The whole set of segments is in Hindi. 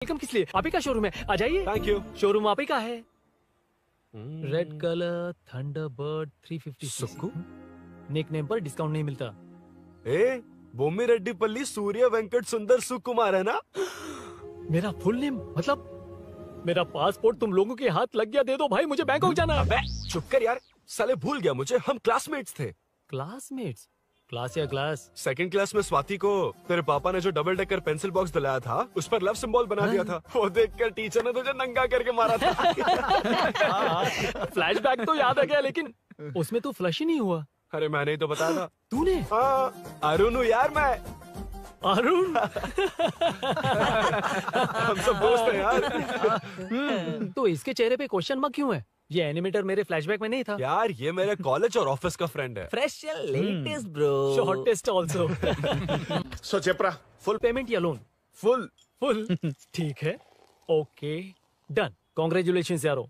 वेलकम किस लिए? आप ही का शोरूम है, आ जाइए। Thank you. शोरूम आप ही का है। रेड कलर थंडरबर्ड 350 सुक्कू? निक नेम पर डिस्काउंट नहीं मिलता। ए, बोम्मी रेड्डी पल्ली सूर्य वेंकट सुंदर सुकुमार है ना? मेरा फुल नेम मतलब मेरा पासपोर्ट तुम लोगों के हाथ लग गया, दे दो भाई, मुझे बैंकॉक जाना है। अबे चुप कर यार, साले भूल गया मुझे, हम क्लासमेट्स थे। क्लासमेट्स? क्लास या क्लास? सेकंड क्लास में स्वाति को तेरे पापा ने जो डबल डेकर पेंसिल बॉक्स दिलाया था, उस पर लव सिंबल बना दिया था। वो देखकर टीचर ने तुझे नंगा करके मारा था। फ्लैशबैक तो याद आ गया, लेकिन उसमें तो फ्लश ही नहीं हुआ। अरे मैंने ही तो बताया था। तूने? हाँ, अरुण हूँ यार मैं। अरुण? हम सब दोस्त हैं यार। तो इसके चेहरे पे क्वेश्चन मार्क क्यों है? ये एनिमेटर मेरे फ्लैशबैक में नहीं था। यार ये मेरे कॉलेज और ऑफिस का फ्रेंड है। Fresh latest bro. Shortest also. So चेपरा फुल पेमेंट या लोन? फुल। फुल। ठीक है, ओके डन। कॉन्ग्रेचुलेशन यारो।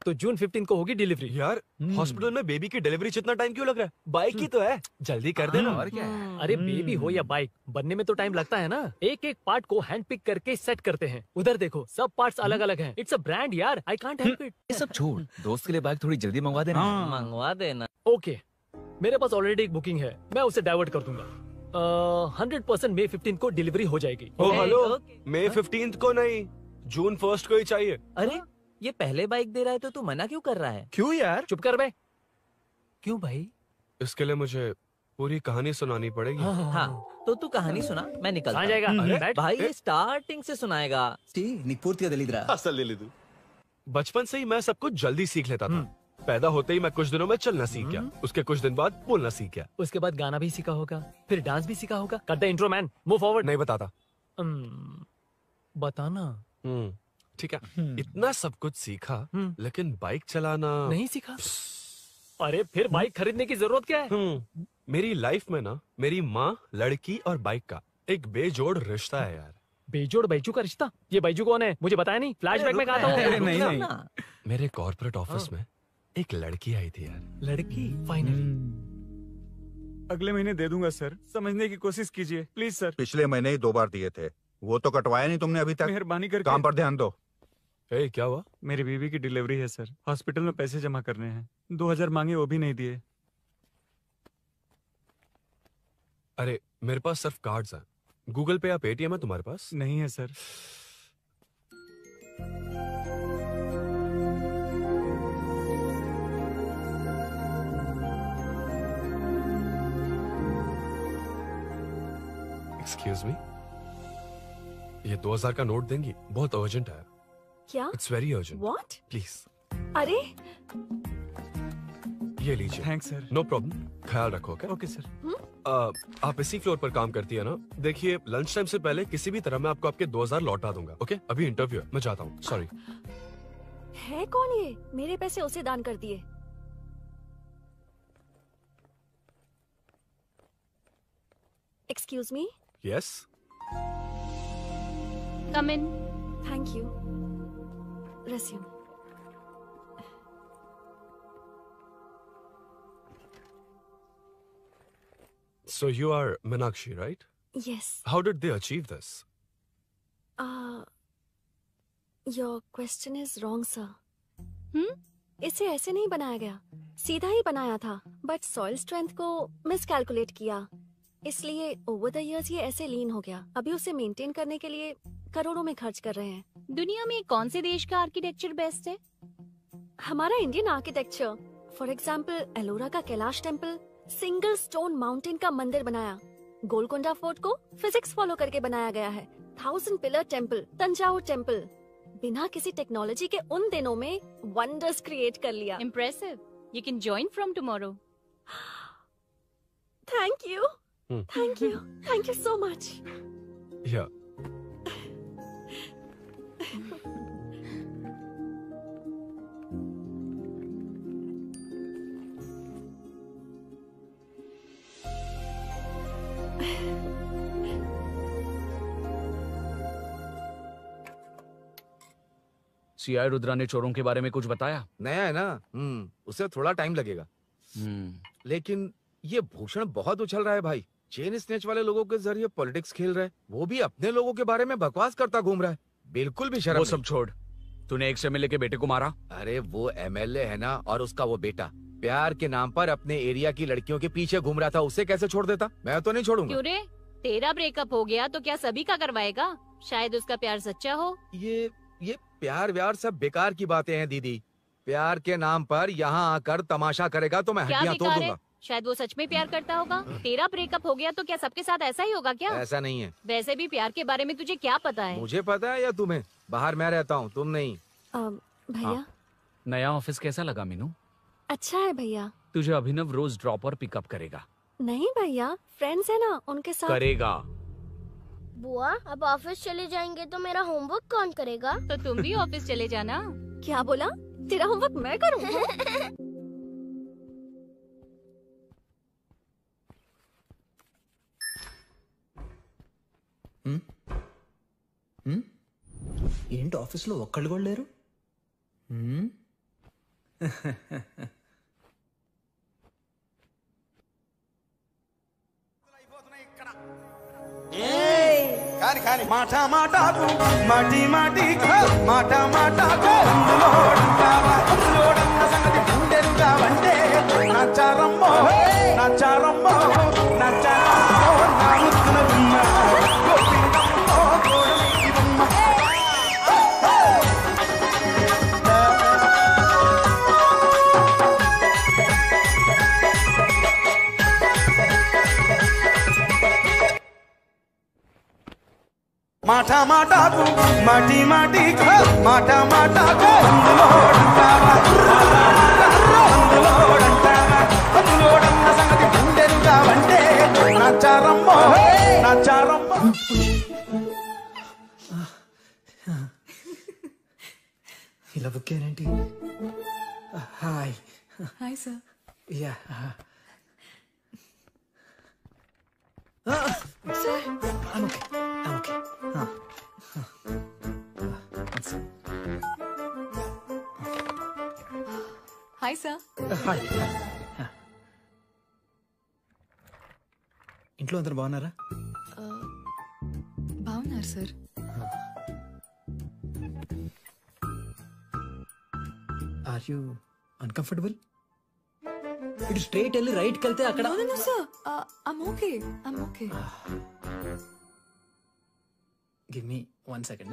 तो जून 15 को होगी डिलीवरी। यार हॉस्पिटल में बेबी की डिलीवरी से इतना टाइम क्यों लग रहा है? बाइक ही तो है, जल्दी कर देना। और क्या है? अरे बेबी हो या बाइक, बनने में तो टाइम लगता है ना। एक एक पार्ट को हैंड पिक करके सेट करते हैं। उधर देखो, सब पार्ट्स अलग अलग हैं। इट्स अ ब्रांड यार, आई कांट हेल्प इट। ये सब छोड़, दोस्त के लिए बाइक थोड़ी जल्दी मंगवा देना। मंगवा देना। ओके, मेरे पास ऑलरेडी एक बुकिंग है, मैं उसे डाइवर्ट कर दूंगा। 100% मई 15 को डिलीवरी हो जाएगी। ओ हेलो, ओके। मई 15 को नहीं, जून 1 को ही चाहिए। अरे ये पहले बाइक दे रहा है तो तू मना क्यों कर रहा है? क्यों यार? चुप कर बे। क्यों भाई? इसके लिए मुझे पूरी कहानी सुनानी पड़ेगी। हाँ तो तू कहानी सुना, मैं निकलता कहाँ हूँ। जाएगा? अरे, बैठ। भाई ये स्टार्टिंग से सुनाएगा। నీకు పూర్తిగా తెలీదురా అసలు తెలీదు. बचपन से ही मैं सब कुछ जल्दी सीख लेता था। पैदा होते ही मैं कुछ दिनों में चलना सीख गया, उसके कुछ दिन बाद बोलना सीख गया। उसके बाद गाना भी सीखा होगा, फिर डांस भी सीखा होगा। Cut the intro man, move forward. नहीं बताता। बताना। ठीक है, इतना सब कुछ सीखा, लेकिन बाइक चलाना नहीं सीखा? अरे फिर बाइक खरीदने की जरूरत क्या है? मेरी लाइफ में ना, मेरी माँ, लड़की और बाइक का एक बेजोड़ रिश्ता है यार। बेजोड़ बैजू का रिश्ता? ये बैजू कौन है? मुझे बताया नहीं। फ्लैशबैक में कहा था वो। अरे नहीं। मेरे कॉर्पोरेट ऑफिस में एक लड़की आई थी यार। लड़की? फाइनल। अगले महीने दे दूंगा सर, समझने की कोशिश कीजिए प्लीज सर। पिछले महीने ही 2 बार दिए थे, वो तो कटवाया नहीं तुमने अभी तक। मेहरबानी करके। काम पर ध्यान दो। ए, क्या हुआ? मेरी बीवी की डिलीवरी है सर, हॉस्पिटल में पैसे जमा करने हैं। 2000 मांगे, वो भी नहीं दिए। अरे मेरे पास सिर्फ कार्ड्स हैं। गूगल पे या पेटीएम है तुम्हारे पास? नहीं है सर। एक्सक्यूज मी, ये 2000 का नोट देंगी? बहुत अर्जेंट है। क्या? It's very urgent. What? Please अरे ये लीजिए। Thanks sir. नो प्रॉब्लम, ख्याल रखो। Okay okay sir. आप इसी फ्लोर पर काम करती है ना? देखिए लंच टाइम से पहले किसी भी तरह मैं आपको आपके 2000 लौटा दूंगा। ओके, अभी इंटरव्यू है, मैं जाता हूँ। सॉरी। है कौन ये? मेरे पैसे उसे दान कर दिए। Excuse me. Yes. Come in. Thank you. Resume. So you are Meenakshi, right? Yes. How did they achieve this? Your question is wrong, sir. इसे ऐसे नहीं बनाया गया, सीधा ही बनाया था, बट सॉइल स्ट्रेंथ को मिसकैलकुलेट किया, इसलिए ओवर द इयर्स ये ऐसे लीन हो गया। अभी उसे मेंटेन करने के लिए करोड़ों में खर्च कर रहे हैं। दुनिया में कौन से देश का आर्किटेक्चर बेस्ट है? हमारा Indian architecture. For example Ellora का Kailash temple, single stone mountain का मंदिर बनाया। गोलकोंडा फोर्ट को फिजिक्स फॉलो करके बनाया गया है। 1000 पिलर टेम्पल, तंजावुर टेम्पल, बिना किसी टेक्नोलॉजी के उन दिनों में वंडर्स क्रिएट कर लिया। Impressive. You can join from tomorrow. Thank you, thank you, thank you so much. Yeah. CI Rudra ने चोरों के बारे में कुछ बताया? नया है ना, उसे थोड़ा टाइम लगेगा। लेकिन ये भूषण बहुत उछल रहा है भाई। चेन स्नेच वाले लोगों के जरिए पॉलिटिक्स खेल रहा है, वो भी अपने लोगों के बारे में बकवास करता घूम रहा है। बिल्कुल भी शर्म वो नहीं। सब छोड़, तूने एक एमएलए के बेटे को मारा। अरे वो एमएलए है ना, और उसका वो बेटा प्यार के नाम पर अपने एरिया की लड़कियों के पीछे घूम रहा था, उसे कैसे छोड़ देता? मैं तो नहीं छोड़ूंगा। क्यों रे, तेरा ब्रेकअप हो गया तो क्या सभी का करवाएगा? शायद उसका प्यार सच्चा हो। ये प्यार व्यार सब बेकार की बातें हैं दीदी। प्यार के नाम पर यहाँ आकर तमाशा करेगा तो मैं क्या हड्डियां तोड़ बेकार है? दूंगा। शायद वो सच में प्यार करता होगा। तेरा ब्रेकअप हो गया तो क्या सबके साथ ऐसा ही होगा क्या? ऐसा नहीं है। वैसे भी प्यार के बारे में तुझे क्या पता है? मुझे पता है या तुम्हें? बाहर मैं रहता हूँ, तुम नहीं। भैया नया ऑफिस कैसा लगा मीनू? अच्छा है भैया। तुझे अभिनव रोज ड्रॉप और पिकअप करेगा। नहीं भैया, फ्रेंड्स है ना, उनके साथ। करेगा। बुआ अब ऑफिस चले जाएंगे तो मेरा होमवर्क कौन करेगा? तो तुम भी ऑफिस चले जाना। क्या बोला? तेरा होमवर्क मैं करूँगा? ఏంటి ఆఫీస్లో ఒక్కళ్ళు కూడా లేరు? కాని కాని మాట మాటకు మాటి మాటికి మాట మాటకు అందులోడన్న సంగతి గుండెలుగా వంటే నచ్చారమ్మో నచ్చారమ్మో నచ్చారమ్మో నా ముద్దుల గుమ్మ గోపికమ్మో గోడమికి బొమ్మ మాట మాటకు మాటి మాటికి మాట మాటకు అందులోడన్న సంగతి గుండెలుగా వంటే నచ్చారమ్మో నచ్చారమ్మో. ఇలా బుక్ అయ్యానేంటి? Hi hi sir. Yeah sir okay okay. Hi sir. Hi. ఇంట్లో అందరు బాగున్నారా? బాగున్నారు సార్. Are you uncomfortable? ఇటు స్ట్రైట్ వెళ్ళి రైట్కి వెళ్తే అక్కడ. No, sir. I'm okay. I'm okay. Give me 1 second.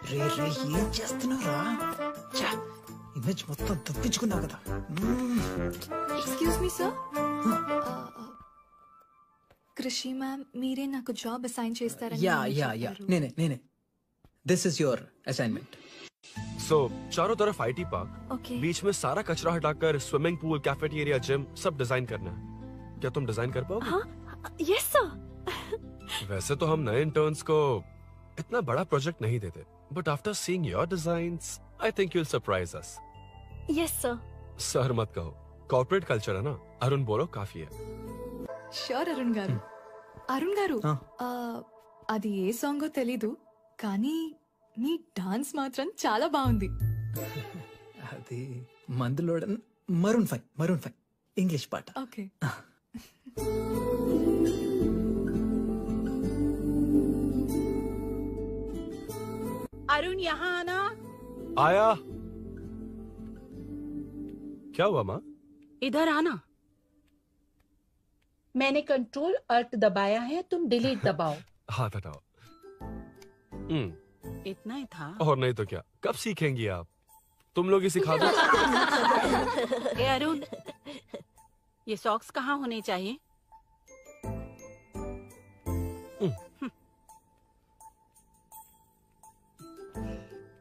రే రే ఏం చేస్తున్నావురా? ఇమేజ్ మొత్తం తప్పించుకున్నావు కదా. Excuse me, sir. కృషి మ్యామ్ మీరే నాకు జాబ్ అసైన్ చేస్తారని యా యా యా నేనే. This is your assignment. So, चारों तरफ IT पार्क, Okay. बीच में सारा कचरा हटाकर स्विमिंग पूल, कैफेटेरिया, जिम सब डिजाइन करना है। क्या तुम डिजाइन कर पाओगे? हाँ, यस सर. वैसे तो हम नए इंटर्न्स को इतना बड़ा प्रोजेक्ट नहीं देते, but after seeing your designs, I think you will surprise us. Yes sir. Sir मत कहो, कॉर्पोरेट कल्चर है ना। अरुण बोलो, काफी है। ష్యూర్ అరుణ్ గారు. అరుణ్ గారు అది ఏ సాంగో తెలీదు కానీ మీ డాన్స్ మాత్రం చాలా బాగుంది. అది మందులోడ మరూన్ 5 ఇంగ్లీష్ పాట. ఓకే. अरुण यहाँ आना. आया. क्या हुआ माँ? इधर आना. मैंने कंट्रोल अल्ट दबाया है, तुम डिलीट दबाओ. हाथ हटाओ. इतना ही था. और नहीं तो क्या, कब सीखेंगी आप? तुम लोग ही सिखा दो. ए अरुण, ये सॉक्स कहाँ होने चाहिए?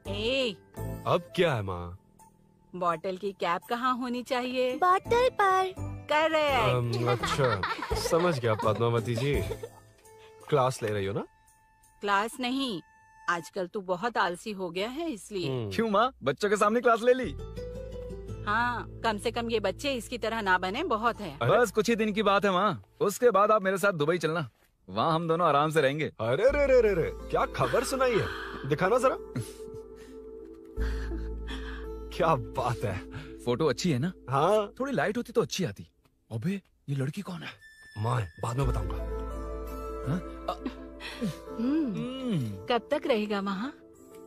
ए, अब क्या है माँ? बॉटल की कैप कहाँ होनी चाहिए? बॉटल पर. करेक्ट. अच्छा, समझ गया पद्मावती जी. क्लास ले रही हो ना? क्लास नहीं, आजकल तू बहुत आलसी हो गया है इसलिए. क्यों माँ, बच्चों के सामने क्लास ले ली? हाँ, कम से कम ये बच्चे इसकी तरह ना बने, बहुत है. बस कुछ ही दिन की बात है माँ, उसके बाद आप मेरे साथ दुबई चलना, वहाँ हम दोनों आराम से रहेंगे. अरे रे रे रे रे, क्या खबर सुनाई है, दिखाना जरा. क्या बात है. फोटो अच्छी है ना? हाँ. थोड़ी लाइट होती तो अच्छी आती. अबे ये लड़की कौन है? माँ, बाद में बताऊंगा. कब तक रहेगा वहाँ?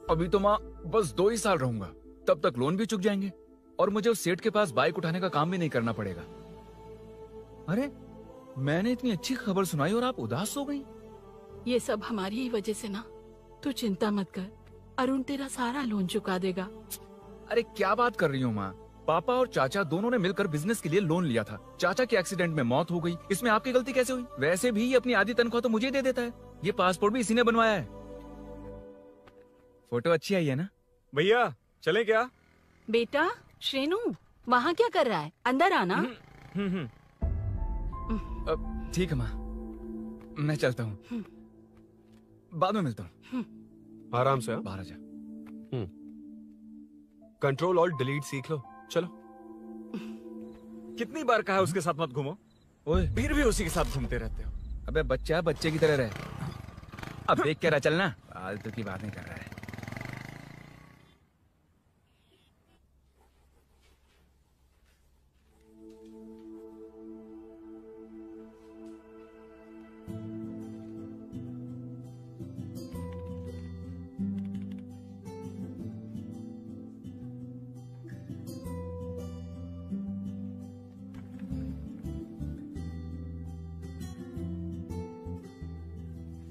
अभी तो माँ बस 2 ही साल रहूंगा, तब तक लोन भी चुक जाएंगे और मुझे उस सेठ के पास बाइक उठाने का काम भी नहीं करना पड़ेगा। अरे मैंने इतनी अच्छी खबर सुनाई और आप उदास हो गई। ये सब हमारी ही वजह से ना। तू चिंता मत कर, अरुण तेरा सारा लोन चुका देगा। अरे क्या बात कर रही हो माँ, पापा और चाचा दोनों ने मिलकर बिजनेस के लिए लोन लिया था। चाचा के एक्सीडेंट में मौत हो गई, इसमें आपकी गलती कैसे हुई? वैसे भी ये अपनी आधी तनख्वाह तो मुझे ही दे देता है। ये पासपोर्ट भी इसी ने बनवाया है। फोटो अच्छी आई है ना? भैया चले क्या? बेटा श्रेनु वहाँ क्या कर रहा है? अंदर आना। ठीक है माँ, मैं चलता हूँ, बाद में मिलता हूँ। आराम से। बाहर आ जा। कंट्रोल ऑल्ट डिलीट सीख लो। चलो। कितनी बार कहा है उसके साथ मत घूमो, ओए फिर भी उसी के साथ घूमते रहते हो। अबे बच्चा बच्चे की तरह रहे। अब देख के रहा चलना, फालतू की बातें कर रहा है।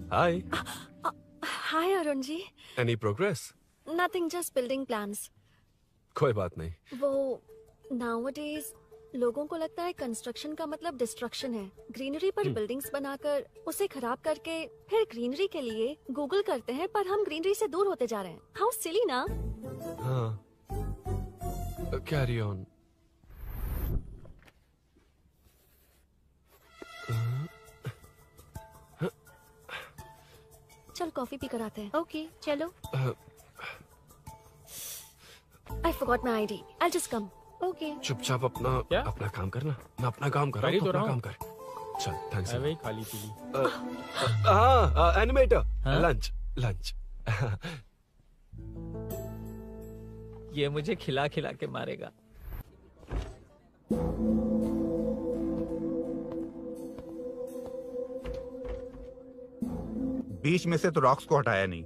Hi. Hi Arun ji. Any progress? Nothing, just building plans. कोई बात नहीं। वो nowadays लोगों को लगता है कंस्ट्रक्शन का मतलब डिस्ट्रक्शन है। ग्रीनरी पर बिल्डिंग्स बनाकर उसे खराब करके फिर ग्रीनरी के लिए गूगल करते हैं, पर हम ग्रीनरी से दूर होते जा रहे हैं। हाउ सिली ना? हाँ। Carry on. चल कॉफी पी कर आते हैं। ओके चलो। I forgot my ID. I'll just come. Okay. चुपचाप अपना काम करना। मैं अपना काम कर रहा हूँ, अपना काम कर। चल, थैंक्स। वही खाली पीली। हाँ, एनिमेटर। लंच। ये मुझे खिला खिला के मारेगा। बीच में से तो रॉक्स को हटाया नहीं,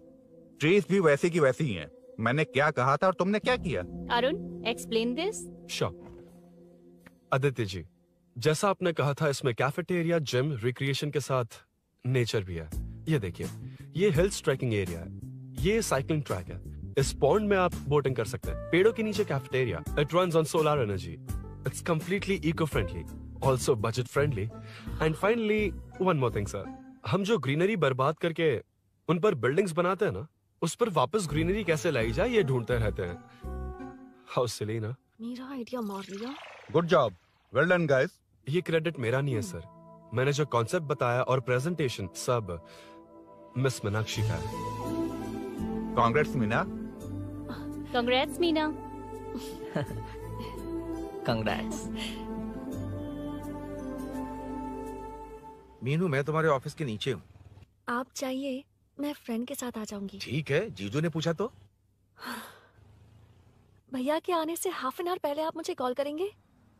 ट्रीज भी वैसी की वैसी ही हैं। मैंने क्या कहा था और तुमने क्या किया? Arun explain this. Sure. Aditya ji, जैसा आपने कहा था, इसमें कैफेटेरिया, जिम, रिक्रिएशन के साथ नेचर भी है। ये देखिए, ये हिल्स ट्रैकिंग एरिया है, ये साइकिलिंग ट्रैक है। इस पॉन्ड में आप बोटिंग कर सकते हैं। पेड़ों के नीचे cafeteria, it runs on solar energy. It's completely eco friendly, also budget friendly. And finally one more thing sir, हम जो ग्रीनरी बर्बाद करके उन पर बिल्डिंग्स बनाते हैं ना, उस पर वापस ग्रीनरी कैसे लाई जाए ये ढूंढते रहते हैं। हाउ सिली ना? मेरा आइडिया मार लिया। Good job, well done guys. ये क्रेडिट मेरा नहीं है सर, मैंने जो कॉन्सेप्ट बताया और प्रेजेंटेशन सब मिस मीनाक्षी का है। Congrats Meena. Congrats Meena. Congrats. Meenu, मैं तुम्हारे ऑफिस के नीचे हूँ। आप चाहिए मैं फ्रेंड के साथ आ जाऊंगी। ठीक है, जीजू ने पूछा तो। भैया के आने से हाफ एन आवर पहले आप मुझे कॉल करेंगे?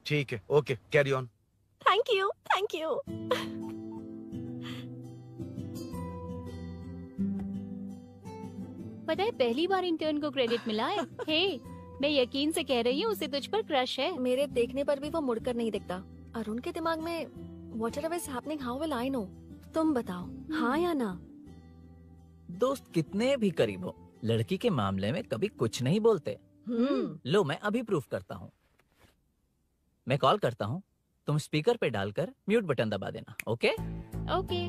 ठीक है, okay, carry on. Thank you, thank you. पता है पहली बार इंटर्न को क्रेडिट मिला है। हे, मैं यकीन से कह रही हूँ उसे तुझ पर क्रश है। मेरे देखने पर भी वो मुड़कर नहीं दिखता। अरुण के दिमाग में whatever is happening, how will I know? तुम बताओ, हाँ या ना? दोस्त कितने भी करीब हो, लड़की के मामले में कभी कुछ नहीं बोलते। लो मैं अभी प्रूफ करता हूँ। मैं कॉल करता हूँ, तुम स्पीकर पे डालकर म्यूट बटन दबा देना। ओके? ओके।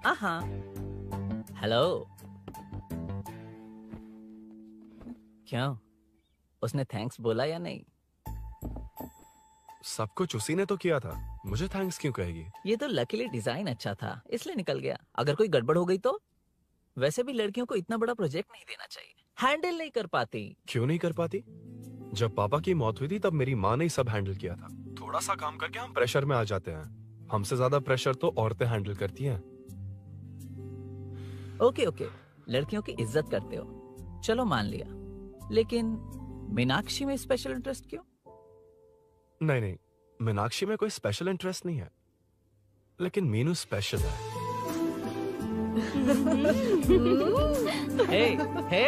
हाँ। हेलो। क्यों, उसने थैंक्स बोला या नहीं? सब कुछ उसी ने तो किया था, मुझे थैंक्स क्यों कहेगी? ये तो लकीली डिजाइन अच्छा था इसलिए निकल गया। अगर कोई गड़बड़ हो गई तो? वैसे भी लड़कियों को इतना बड़ा प्रोजेक्ट नहीं देना चाहिए, हैंडल नहीं कर पाती। क्यों नहीं कर पाती? जब पापा की मौत हुई थी तब मेरी माँ ने ही सब हैंडल किया था। थोड़ा सा काम करके हम प्रेशर में आ जाते हैं। हमसे ज्यादा प्रेशर तो औरतें हैंडल करती हैं। ओके, लड़कियों की इज्जत करते हो, चलो मान लिया। लेकिन मीनाक्षी में स्पेशल इंटरेस्ट क्यों? नहीं, मीनाक्षी में कोई स्पेशल इंटरेस्ट नहीं है। लेकिन मीनू स्पेशल है। हे हे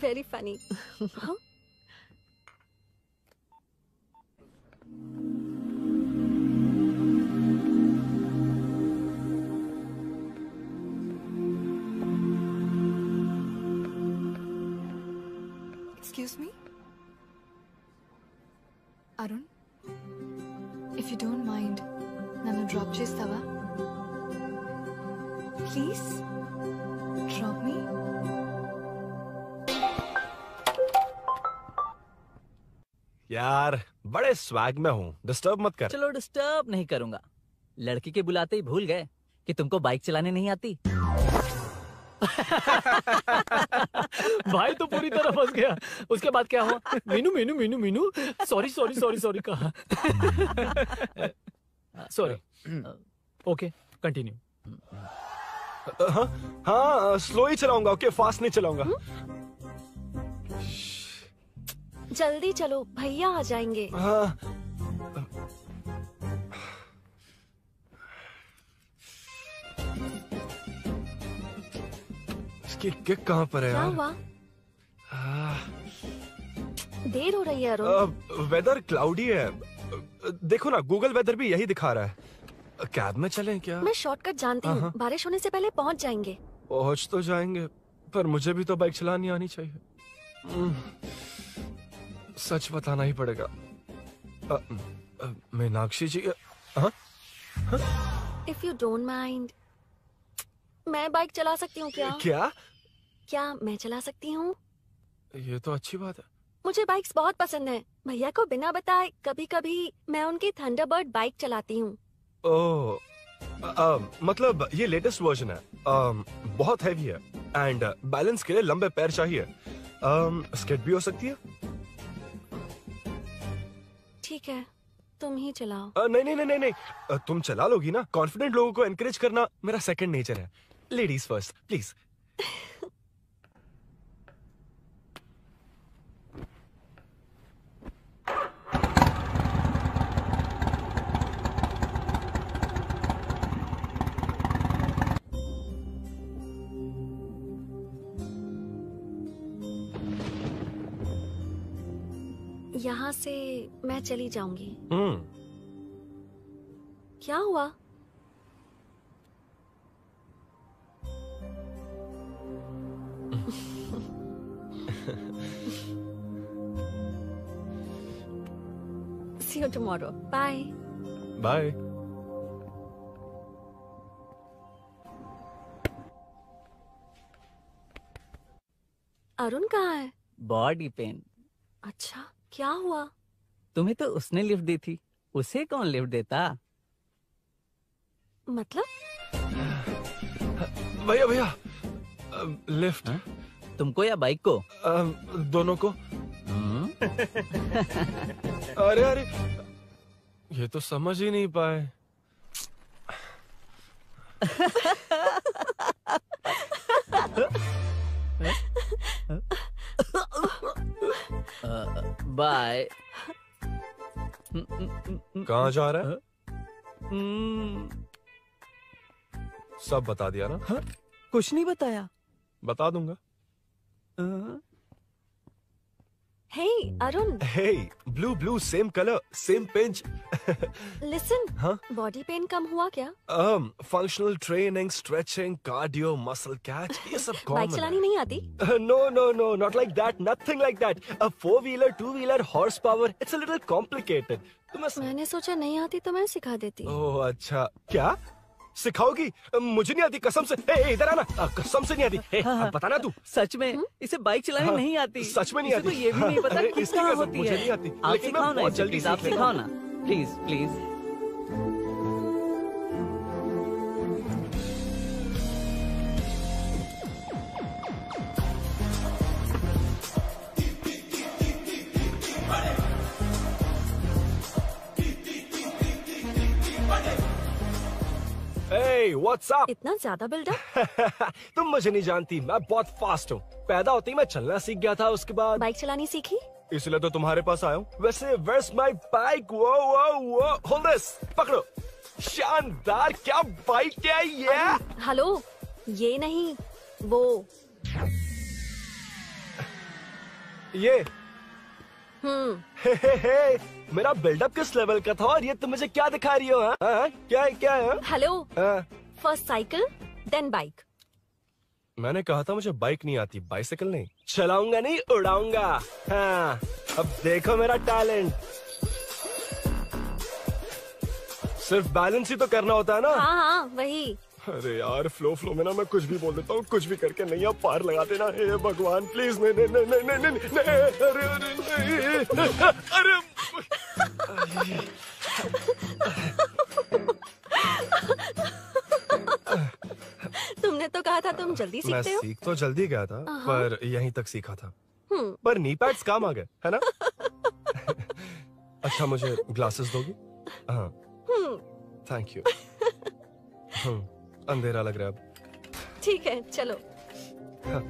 Very funny. Huh? Excuse me? Arun? If you don't mind, nanu drop chestava? Please? Drop me? यार बड़े स्वैग में हूँ, डिस्टर्ब मत कर। चलो डिस्टर्ब नहीं करूंगा। लड़की के बुलाते ही भूल गए कि तुमको बाइक चलाने नहीं आती। भाई तो पूरी तरह फंस गया। उसके बाद क्या हुआ? Meenu Meenu Meenu Meenu sorry sorry sorry sorry कहा। सॉरी। Okay continue. हाँ स्लो ही चलाऊंगा, ओके फास्ट नहीं चलाऊंगा। जल्दी चलो, भैया आ जाएंगे। हाँ। इसकी किक कहाँ पर है क्या यार? हुआ? देर हो रही है अरुण। वेदर क्लाउडी है। देखो ना, गूगल वेदर भी यही दिखा रहा है। कैब में चलें क्या? मैं शॉर्टकट जानती हूँ, बारिश होने से पहले पहुँच जाएंगे। पहुँच तो जाएंगे, पर मुझे भी तो बाइक चलानी आनी चाहिए। सच बताना ही पड़ेगा। मीनाक्षी जी। इफ यू डोंट माइंड, मैं बाइक चला सकती हूँ क्या? क्या मैं चला सकती हूँ? ये तो अच्छी बात है। मुझे बाइक्स बहुत पसंद है। भैया को बिना बताए कभी कभी मैं उनकी थंडरबर्ड बाइक चलाती हूँ। ओह, मतलब ये लेटेस्ट वर्जन है। बहुत हैवी है एंड बैलेंस के लिए लंबे पैर चाहिए। स्केट भी हो सकती है। ठीक है, तुम ही चलाओ। नहीं नहीं नहीं नहीं, तुम चला लोगी ना। कॉन्फिडेंट लोगों को एनकरेज करना मेरा सेकंड नेचर है। Ladies first please. यहाँ से मैं चली जाऊंगी। क्या हुआ? See you tomorrow. Bye. Bye. Arun कहाँ है? Body pain. अच्छा, क्या हुआ? तुम्हें तो उसने लिफ्ट दी थी, उसे कौन लिफ्ट देता? मतलब? भैया भैया, लिफ्ट। तुमको या बाइक को? दोनों को। अरे अरे, ये तो समझ ही नहीं पाए। बाय। कहाँ जा रहा है? सब बता दिया ना? कुछ नहीं बताया। बता दूंगा। Hey, Arun. Hey, blue, same color, same pinch. Listen. हाँ? Body pain कम हुआ क्या? Functional training, stretching, cardio, muscle catch, ये सब कॉमन है। बाइक चलानी नहीं आती? No, not like that, nothing like that. A 4-wheeler, 2-wheeler, horsepower, it's a little complicated. मैंने सोचा नहीं आती तो मैं सिखा देती। ओह अच्छा, क्या? सिखाओगी? मुझे नहीं आती कसम से। इधर आना, कसम से नहीं आती। बताना तू। सच में इसे बाइक चलाने नहीं आती। सच में नहीं आती। तो ये भी नहीं पता कि इसकी कहाँ कसम होती मुझे है। नहीं आती। आप लेकिन मैं सिखाओ ना बहुत इसे, जल्दी प्लीज आप सीख सिखाओ लूंगा। ना, प्लीज। Hey, what's up? इतना ज्यादा बिल्डअप? तुम मुझे नहीं जानती, मैं बहुत फास्ट हूँ। पैदा होते ही मैं चलना सीख गया था, उसके बाद बाइक चलानी सीखी? इसलिए तो तुम्हारे पास आया हूँ। वैसे where's my bike? वो hold this, पकड़ो। शानदार, क्या बाइक है ये? हेलो, ये नहीं, वो। ये हे, मेरा बिल्डअप किस लेवल का था और ये तुम मुझे क्या दिखा रही हो? हाँ? क्या है? Hello, first cycle then bike. मैंने कहा था मुझे बाइक नहीं आती, बाइसिकल नहीं। चलाऊंगा नहीं, उड़ाऊंगा। हाँ, अब देखो मेरा टैलेंट। सिर्फ बैलेंस ही तो करना होता है ना? हाँ, वही। अरे यार, फ्लो में ना मैं कुछ भी बोल देता हूँ, कुछ भी करके नहीं आप पार लगा देना। हे भगवान प्लीज, नहीं, अरे तुमने तो कहा था तुम जल्दी सीखते हो। मैं सीख तो जल्दी गया था, पर यहीं तक सीखा था। पर नी पैड्स काम आ गए, है ना? अच्छा, मुझे ग्लासेस दोगी? हाँ, थैंक यू। अंधेरा लग रहा है अब। ठीक है, चलो। हाँ।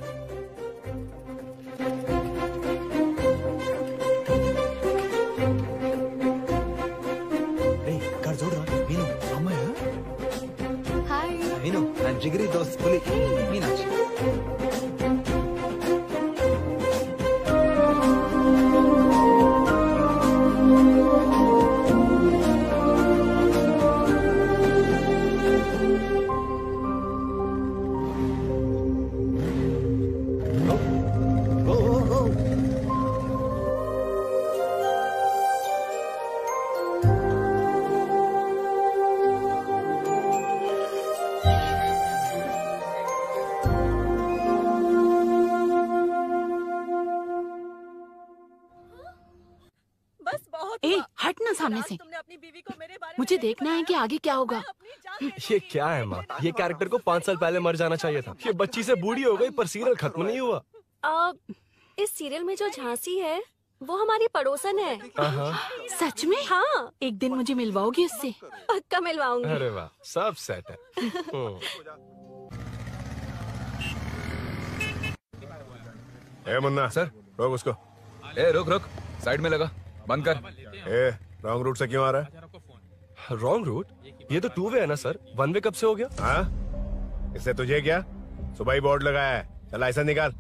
कर जोड़ रहा मीनू, अम्मा है? हाय मीनू, ना जिगरी दोस्त पुली मीनाक्षी। हट ना सामने से। मुझे देखना है कि आगे क्या होगा। ये क्या है माँ? ये कैरेक्टर को 5 साल पहले मर जाना चाहिए था। ये बच्ची से बूढ़ी हो गई पर सीरियल खत्म नहीं हुआ। इस सीरियल में जो झांसी है वो हमारी पड़ोसन है। सच में? हाँ। एक दिन मुझे मिलवाओगी उससे? पक्का मिलवाऊंगी। अरे वाह, सब सेट है। ए मुन्ना, सर रोक उसको। ए रुक, साइड में लगा, बंद कर। ए, रॉन्ग रूट से क्यों आ रहा है? Wrong route? ये तो 2 वे है ना सर, 1 वे कब से हो गया? हाँ, इससे तुझे क्या? सुबह ही बोर्ड लगाया है, चल लाइसेंस निकाल।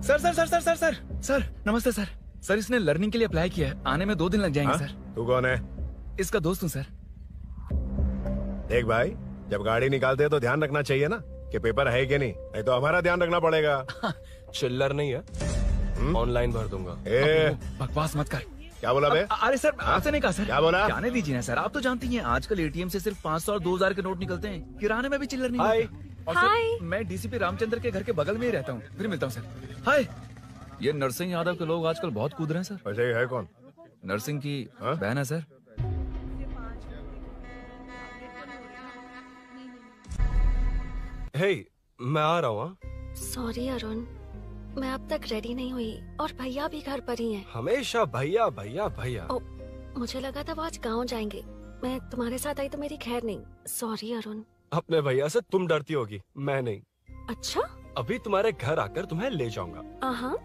सर नमस्ते सर। सर इसने लर्निंग के लिए अप्लाई किया है, आने में 2 दिन लग जाएंगे। सर तू कौन है? इसका दोस्त हूँ सर। देख भाई, जब गाड़ी निकालते हैं तो ध्यान रखना चाहिए ना कि पेपर है कि नहीं तो हमारा ध्यान रखना पड़ेगा। चिल्लर नहीं है, ऑनलाइन भर दूंगा। बकवास मत कर। क्या बोला बे? अरे सर आपसे नहीं कहा सर। क्या बोला? जाने दीजिए ना सर, आप तो जानती हैं आजकल एटीएम से सिर्फ 500 और 2000 के नोट निकलते हैं, किराने में भी चिल्लर नहीं मिलता। और सर मैं डीसीपी रामचंद्र के घर के बगल में ही रहता हूँ। फिर मिलता हूँ सर। हाय, ये नरसिंह यादव के लोग आजकल बहुत कूद रहे हैं सर। अच्छा, ये है कौन? नरसिंह की बहन है सर। हे, मैं आ रहा हूँ। सॉरी अरुण, मैं अब तक रेडी नहीं हुई और भैया भी घर पर ही हैं। हमेशा भैया भैया भैया। मुझे लगा था वो आज गाँव जाएंगे, मैं तुम्हारे साथ आई तो मेरी खैर नहीं। सॉरी अरुण। अपने भैया से तुम डरती होगी, मैं नहीं। अच्छा? अभी तुम्हारे घर आकर तुम्हें ले जाऊंगा। हाँ,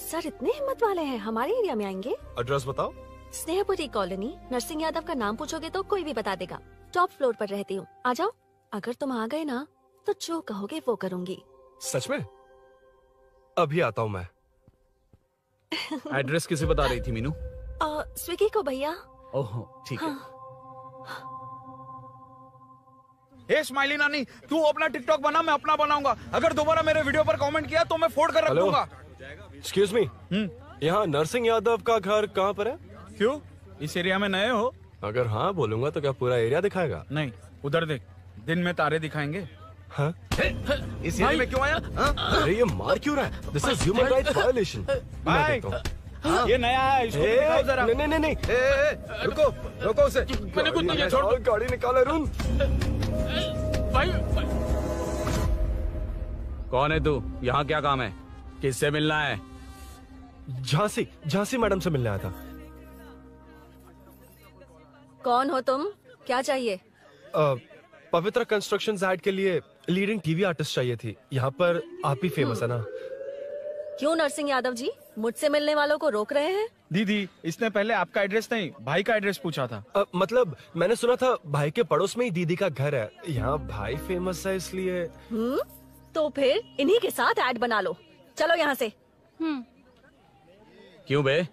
सर इतने हिम्मत वाले हैं, हमारे एरिया में आएंगे। एड्रेस बताओ। स्नेहपुरी कॉलोनी। नरसिंह यादव का नाम पूछोगे तो कोई भी बता देगा। टॉप फ्लोर पर रहती हूँ, आ जाओ। अगर तुम आ गए ना तो जो कहोगे वो करूँगी। सच में? अभी आता हूँ मैं। एड्रेस किसे बता रही थी मीनू? स्विगी को भैया। ओह ठीक है। हे स्माइली नानी, तू अपना टिकटॉक बना, मैं अपना बनाऊंगा। अगर दोबारा मेरे वीडियो पर कमेंट किया तो मैं फोड़ कर रख दूंगा। एक्सक्यूज मी, यहाँ नरसिंह यादव का घर कहाँ पर है? क्यों, इस एरिया में नए हो? अगर हाँ बोलूंगा तो क्या पूरा एरिया दिखाएगा? नहीं, उधर देख, दिन में तारे दिखाएंगे। हाँ? इस एरिया में क्यों आया? अरे ये मार क्यों रहा है? This is human rights violation. भाई, ये नया है, इसको दिखाओ जरा। नहीं। रोको उसे। मैंने कुछ नहीं किया, छोड़ दो। गाड़ी निकाल अरुण। भाई, कौन है तू? यहाँ क्या काम है? किससे मिलना है? झांसी मैडम से मिलने आया था। पवित्र कंस्ट्रक्शंस ऐड के लिए लीडिंग टीवी आर्टिस्ट चाहिए थी। यहाँ पर आप ही फेमस है ना? क्यों नरसिंह यादव जी मुझसे मिलने वालों को रोक रहे हैं? दीदी, इसने पहले आपका एड्रेस नहीं, भाई का एड्रेस पूछा था। मतलब मैंने सुना था भाई के पड़ोस में ही दीदी का घर है। यहाँ भाई फेमस है इसलिए। तो फिर इन्हीं के साथ ऐड बना लो। चलो यहाँ से। क्यों बे?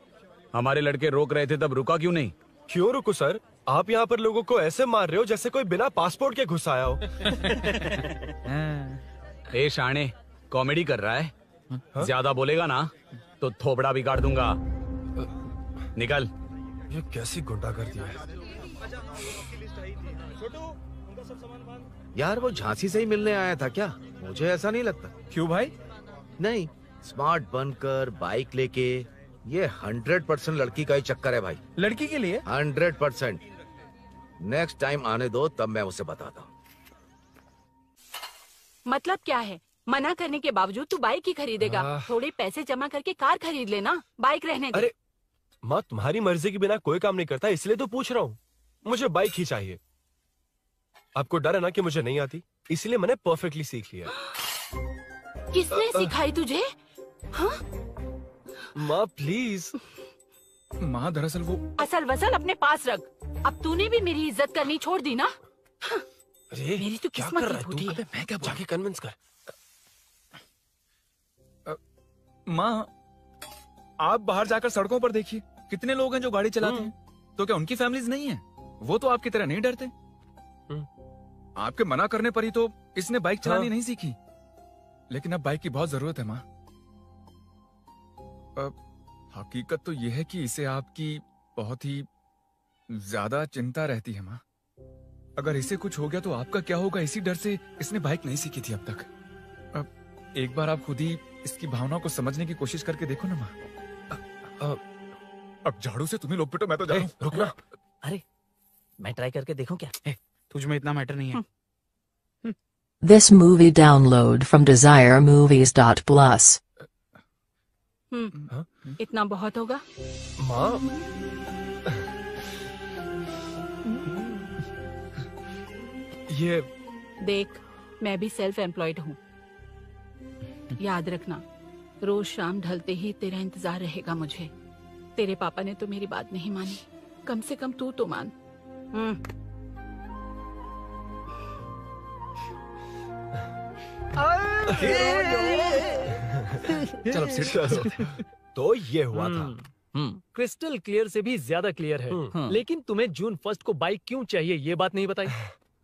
हमारे लड़के रोक रहे थे तब रुका क्यों नहीं? क्यों रुको सर? आप यहाँ पर लोगों को ऐसे मार रहे हो जैसे कोई बिना पासपोर्ट के घुस आया हो। ए शाणे, कॉमेडी कर रहा है? ज्यादा बोलेगा ना तो थोपड़ा बिगाड़ दूंगा। निकल। ये कैसी गुंडागर्दी है? यार वो झांसी से ही मिलने आया था क्या? मुझे ऐसा नहीं लगता। क्यों भाई? नहीं, स्मार्ट बनकर बाइक लेके, ये 100% लड़की का ही चक्कर है भाई। लड़की के लिए? 100%। नेक्स्ट टाइम आने दो, तब मैं उसे बताता हूँ। मतलब क्या है? मना करने के बावजूद तू बाइक ही खरीदेगा? थोड़े पैसे जमा करके कार खरीद लेना, बाइक रहने दे। अरे माँ, तुम्हारी मर्जी के बिना कोई काम नहीं करता, इसलिए तो पूछ रहा हूँ। मुझे बाइक ही चाहिए। आपको डर है ना कि मुझे नहीं आती, इसलिए मैंने परफेक्टली सीख लिया। किसने सिखाई तुझे? हाँ? माँ प्लीज। माँ दरअसल वो असल वसल अपने पास रख। अब तूने भी मेरी इज्जत करनी छोड़ दी ना? अरे मेरी तो क्या किस्मत कर ही रहा है फूटी तू? है। मैं क्या जाके कन्विंस कर। माँ, आप बाहर जाकर सड़कों पर देखिए, कितने लोग हैं जो गाड़ी चलाते हैं। तो क्या उनकी फैमिलीज नहीं है? वो तो आपकी तरह नहीं डरते। आपके मना करने पर ही तो इसने बाइक चलानी नहीं सीखी। लेकिन अब बाइक की बहुत जरूरत है माँ। हकीकत तो यह है कि इसे आपकी बहुत ही ज्यादा चिंता रहती है माँ। अगर इसे कुछ हो गया तो आपका क्या होगा, इसी डर से इसने बाइक नहीं सीखी थी अब तक। अब एक बार आप खुद ही इसकी भावनाओं को समझने की कोशिश करके देखो ना माँ। अब झाड़ू से तुम्हें लोग पिटो, मैं तो जा रहा हूं। रुकना। अरे मैं ट्राई करके देखूं क्या? तुझ में इतना मैटर नहीं है। This movie download from desiremovies.plus. इतना बहुत होगा? माँ, ये देख, मैं भी सेल्फ एम्प्लॉयड हूँ। याद रखना, रोज शाम ढलते ही तेरा इंतजार रहेगा मुझे। तेरे पापा ने तो मेरी बात नहीं मानी, कम से कम तू तो मान। चलो सीट। तो ये हुआ था। क्रिस्टल क्लियर से भी ज्यादा क्लियर है। लेकिन तुम्हें जून 1 को बाइक क्यों चाहिए, ये बात नहीं बताई।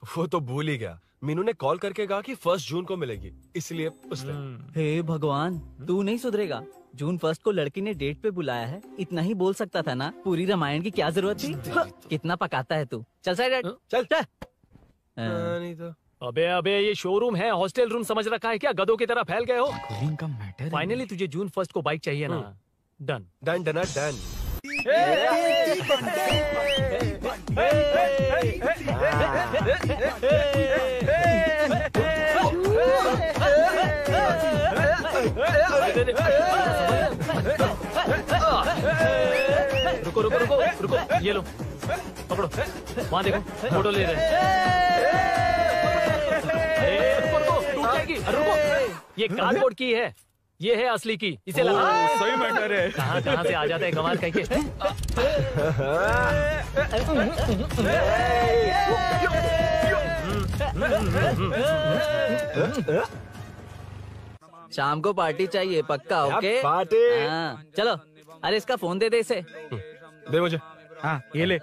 वो तो भूल ही गया। मीनू ने कॉल करके कहा कि 1 जून को मिलेगी, इसलिए उसने। हे भगवान, तू नहीं सुधरेगा। जून 1 को लड़की ने डेट पे बुलाया है, इतना ही बोल सकता था ना। पूरी रामायण की क्या जरूरत थी? कितना पकाता है तू। चल साइड चल। नहीं तो अबे ये शोरूम है, हॉस्टल रूम समझ रखा है क्या? गधों की तरह फैल गए हो। का मैटर। फाइनली तुझे जून 1 को बाइक चाहिए ना? Done done done done. रुको रुको रुको रुको, ये लो पकड़ो। वहाँ देखो, फोटो ले रहे हैं। रुको रुको, टूट जाएगी। रुको, ये कार्डबोर्ड की है, ये है असली की। इसे लगा। सही मैटर है। कहाँ से आ जाते हैं कमाल कहीं के। शाम को पार्टी चाहिए पक्का? Okay party. हाँ, चलो। अरे इसका फोन दे दे इसे। दे मुझे। हाँ ये ले।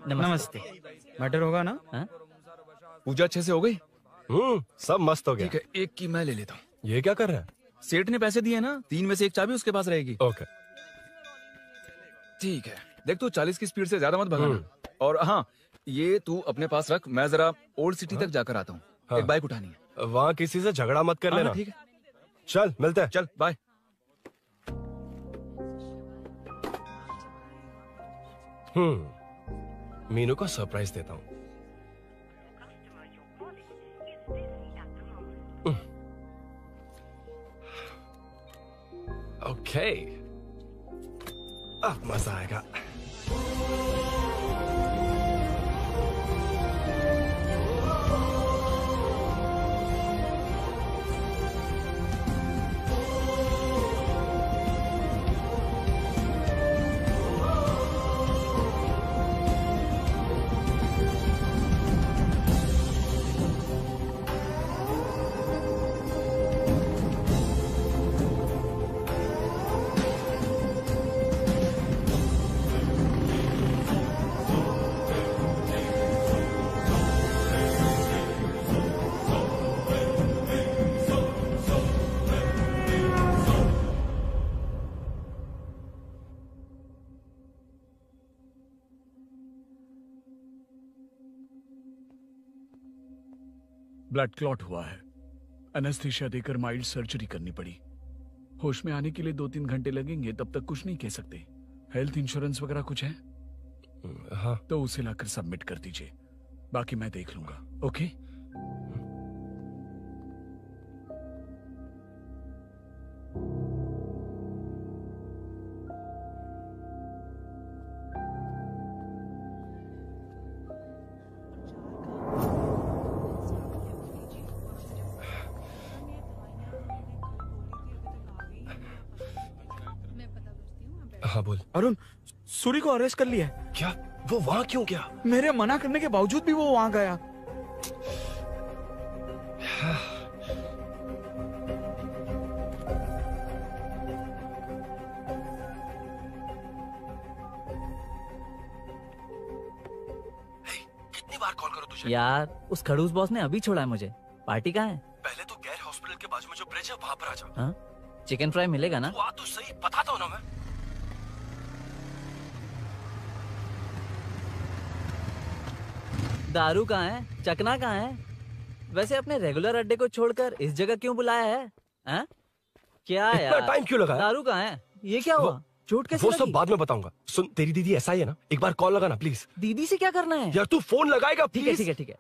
नमस्ते। मैटर होगा ना? पूजा अच्छे से हो गई? सब मस्त हो गया। ठीक है, एक की मैं ले लेता हूँ। ये क्या कर रहा है? सेठ ने पैसे दिए ना, 3 में से 1 चाबी उसके पास रहेगी। ओके ठीक है। देख तू 40 की स्पीड से ज्यादा मत भगाना। और हाँ, ये तू अपने पास रख, मैं जरा ओल्ड सिटी तक जाकर आता हूँ। एक बाइक उठानी है। वहाँ किसी से झगड़ा मत कर लेना। ठीक है, चल मिलते हैं। चल बाय। मीनू को सरप्राइज देता हूँ। ओके, अब मजा आएगा। ब्लड क्लॉट हुआ है। एनेस्थीसिया देकर माइल्ड सर्जरी करनी पड़ी। होश में आने के लिए 2-3 घंटे लगेंगे, तब तक कुछ नहीं कह सकते। हेल्थ इंश्योरेंस वगैरह कुछ है? हाँ। तो उसे लाकर सबमिट कर दीजिए, बाकी मैं देख लूंगा। ओके? हाँ बोल। अरुण, सूरी को अरेस्ट कर लिया है। क्या? वो वहां क्यों गया? मेरे मना करने के बावजूद भी वो वहां गया। कितनी बार कॉल करो तुझे? यार उस खड़ूस बॉस ने अभी छोड़ा है मुझे। पार्टी कहाँ है? पहले तो गैर हॉस्पिटल के बाजू में जो ब्रिज है वहां पर आ जा। हाँ? चिकन फ्राई मिलेगा ना? तू आ तो सही, बताता हूँ ना मैं। दारू कहाँ है? चकना कहाँ है? वैसे अपने रेगुलर अड्डे को छोड़कर इस जगह क्यों बुलाया है? हाँ? क्या इतना यार? टाइम क्यों लगा? दारू कहाँ है? ये क्या हुआ? चोट कैसे वो लगी? सब बाद में बताऊंगा। सुन, तेरी दीदी ऐसा ही है ना, एक बार कॉल लगाना प्लीज। दीदी से क्या करना है? यार तू फोन लगाएगा ठीक है प्लीज? ठीक है ठीक है।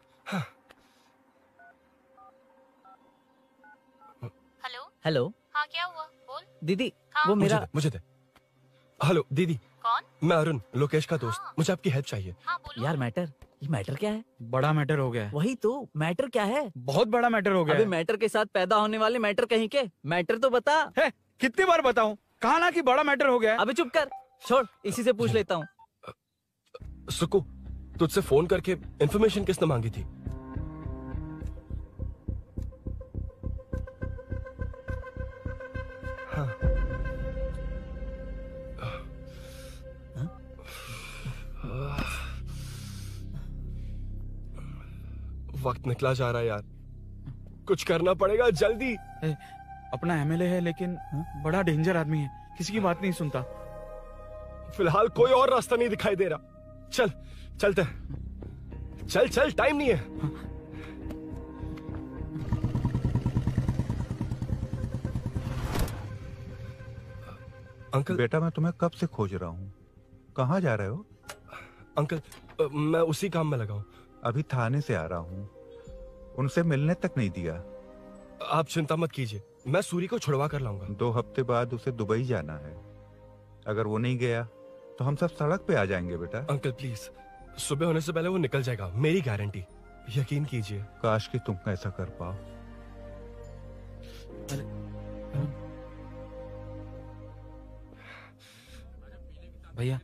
Hello hello. हाँ क्या हुआ बोल। दीदी हाँ? वो मेरा मुझे दे। हेलो दीदी। कौन? मैं अरुण, लोकेश का दोस्त। मुझे आपकी हेल्प चाहिए। यार मैटर, ये मैटर क्या है? बड़ा मैटर हो गया है। वही तो, मैटर क्या है? बहुत बड़ा मैटर हो गया अबे है। मैटर के साथ पैदा होने वाले मैटर कहीं के, मैटर तो बता। है, कितनी बार बताऊं? कहा ना कि बड़ा मैटर हो गया है। अबे चुप कर, छोड़, इसी से पूछ लेता हूँ। सुकू, तुझसे फोन करके इन्फॉर्मेशन किसने मांगी थी? हाँ। वक्त निकला जा रहा है यार, कुछ करना पड़ेगा जल्दी। अपना एमएलए है लेकिन बड़ा डेंजर आदमी है, किसी की बात नहीं सुनता। फिलहाल कोई और रास्ता नहीं दिखाई दे रहा। चल चलते हैं। चल चल, टाइम नहीं है। अंकल। बेटा मैं तुम्हें कब से खोज रहा हूँ, कहाँ जा रहे हो? अंकल मैं उसी काम में लगा हूँ। अभी थाने से आ रहा हूँ, उनसे मिलने तक नहीं दिया। आप चिंता मत कीजिए, मैं सूरी को छुड़वा कर लाऊंगा। 2 हफ्ते बाद उसे दुबई जाना है, अगर वो नहीं गया तो हम सब सड़क पे आ जाएंगे बेटा। अंकल प्लीज, सुबह होने से पहले वो निकल जाएगा, मेरी गारंटी, यकीन कीजिए। काश कि तुम ऐसा कर पाओ। भैया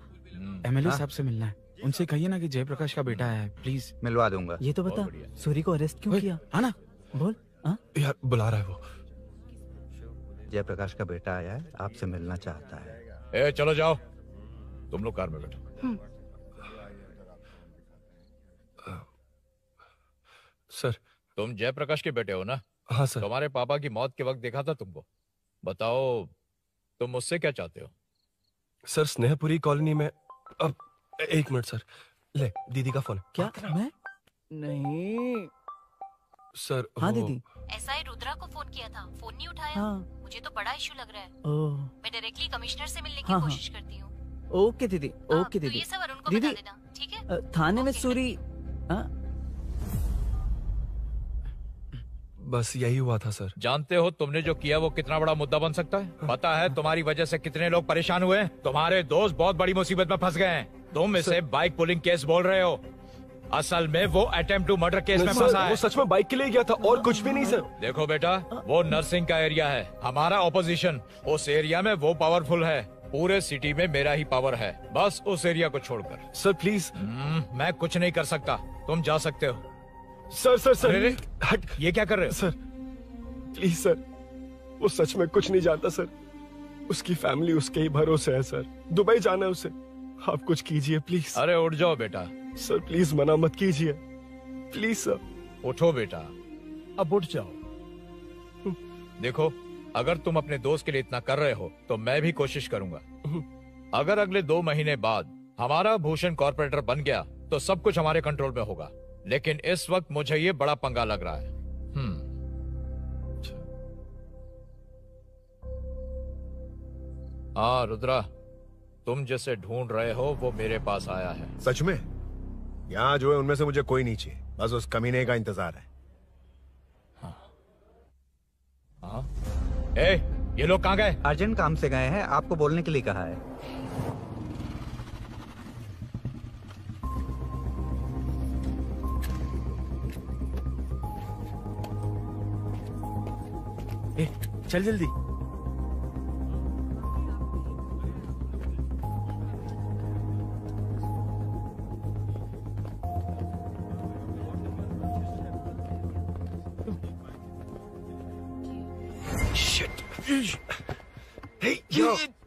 एमएलए साहब से मिलना है, उनसे कहिए ना कि जयप्रकाश का बेटा है, प्लीज। मिलवा दूंगा। ये तो बता, सूरी को अरेस्ट क्यों किया? हाँ ना, बोल। यार बुला रहा है वो। जयप्रकाश का बेटा आया है, आपसे मिलना चाहता है। ए चलो जाओ, तुम लोग कार में बैठो। सर। तुम जयप्रकाश के बेटे हो ना? हाँ सर। तुम्हारे पापा की मौत के वक्त देखा था तुमको। बताओ तुम मुझसे क्या चाहते हो? सर स्नेहपुरी कॉलोनी में। अब 1 मिनट सर, ले दीदी का फोन। क्या? मैं नहीं सर। हाँ दीदी। एसआई रुद्रा को फोन किया था, फोन नहीं उठाया। हाँ। मुझे तो बड़ा इशू लग रहा है। ओह। मैं डायरेक्टली कमिश्नर से मिलने की हाँ, हाँ। कोशिश करती हूँ। ओके दीदी, ओके तो दीदी। ये सब अरुण को दीदी, बता देना, ठीक है? थाने में सूरी। बस यही हुआ था सर। जानते हो तुमने जो किया वो कितना बड़ा मुद्दा बन सकता है? पता है तुम्हारी वजह से कितने लोग परेशान हुए हैं? तुम्हारे दोस्त बहुत बड़ी मुसीबत में फंस गए हैं। तुम इसे बाइक पुलिंग केस बोल रहे हो, असल में वो अटेम्प्ट टू मर्डर केस में फंसा है। वो सच में बाइक के लिए गया था और कुछ भी नहीं सर। देखो बेटा, वो नर्सिंग का एरिया है, हमारा ऑपोजिशन उस एरिया में वो पावरफुल है। पूरे सिटी में मेरा ही पावर है, बस उस एरिया को छोड़कर। Sir please. मैं कुछ नहीं कर सकता, तुम जा सकते हो। Sir sir sir. अरे हट, ये क्या कर रहे हो? सर प्लीज सर, वो सच में कुछ नहीं जानता सर। उसकी फैमिली उसके ही भरोसे है सर, दुबई जाना है उसे। आप कुछ कीजिए प्लीज। अरे उठ जाओ बेटा। सर प्लीज मना मत कीजिए, प्लीज सर। उठो बेटा, अब उठ जाओ। देखो, अगर तुम अपने दोस्त के लिए इतना कर रहे हो तो मैं भी कोशिश करूंगा। अगर अगले 2 महीने बाद हमारा भूषण कॉर्पोरेटर बन गया तो सब कुछ हमारे कंट्रोल में होगा, लेकिन इस वक्त मुझे ये बड़ा पंगा लग रहा है। हाँ रुद्रा, तुम जिसे ढूंढ रहे हो वो मेरे पास आया है। सच में? यहाँ जो है उनमें से मुझे कोई नहीं चाहिए, बस उस कमीने का इंतजार है। हाँ? ए, ये लोग कहाँ गए? अर्जेंट काम से गए हैं, आपको बोलने के लिए कहा है। ए, चल जल्दी।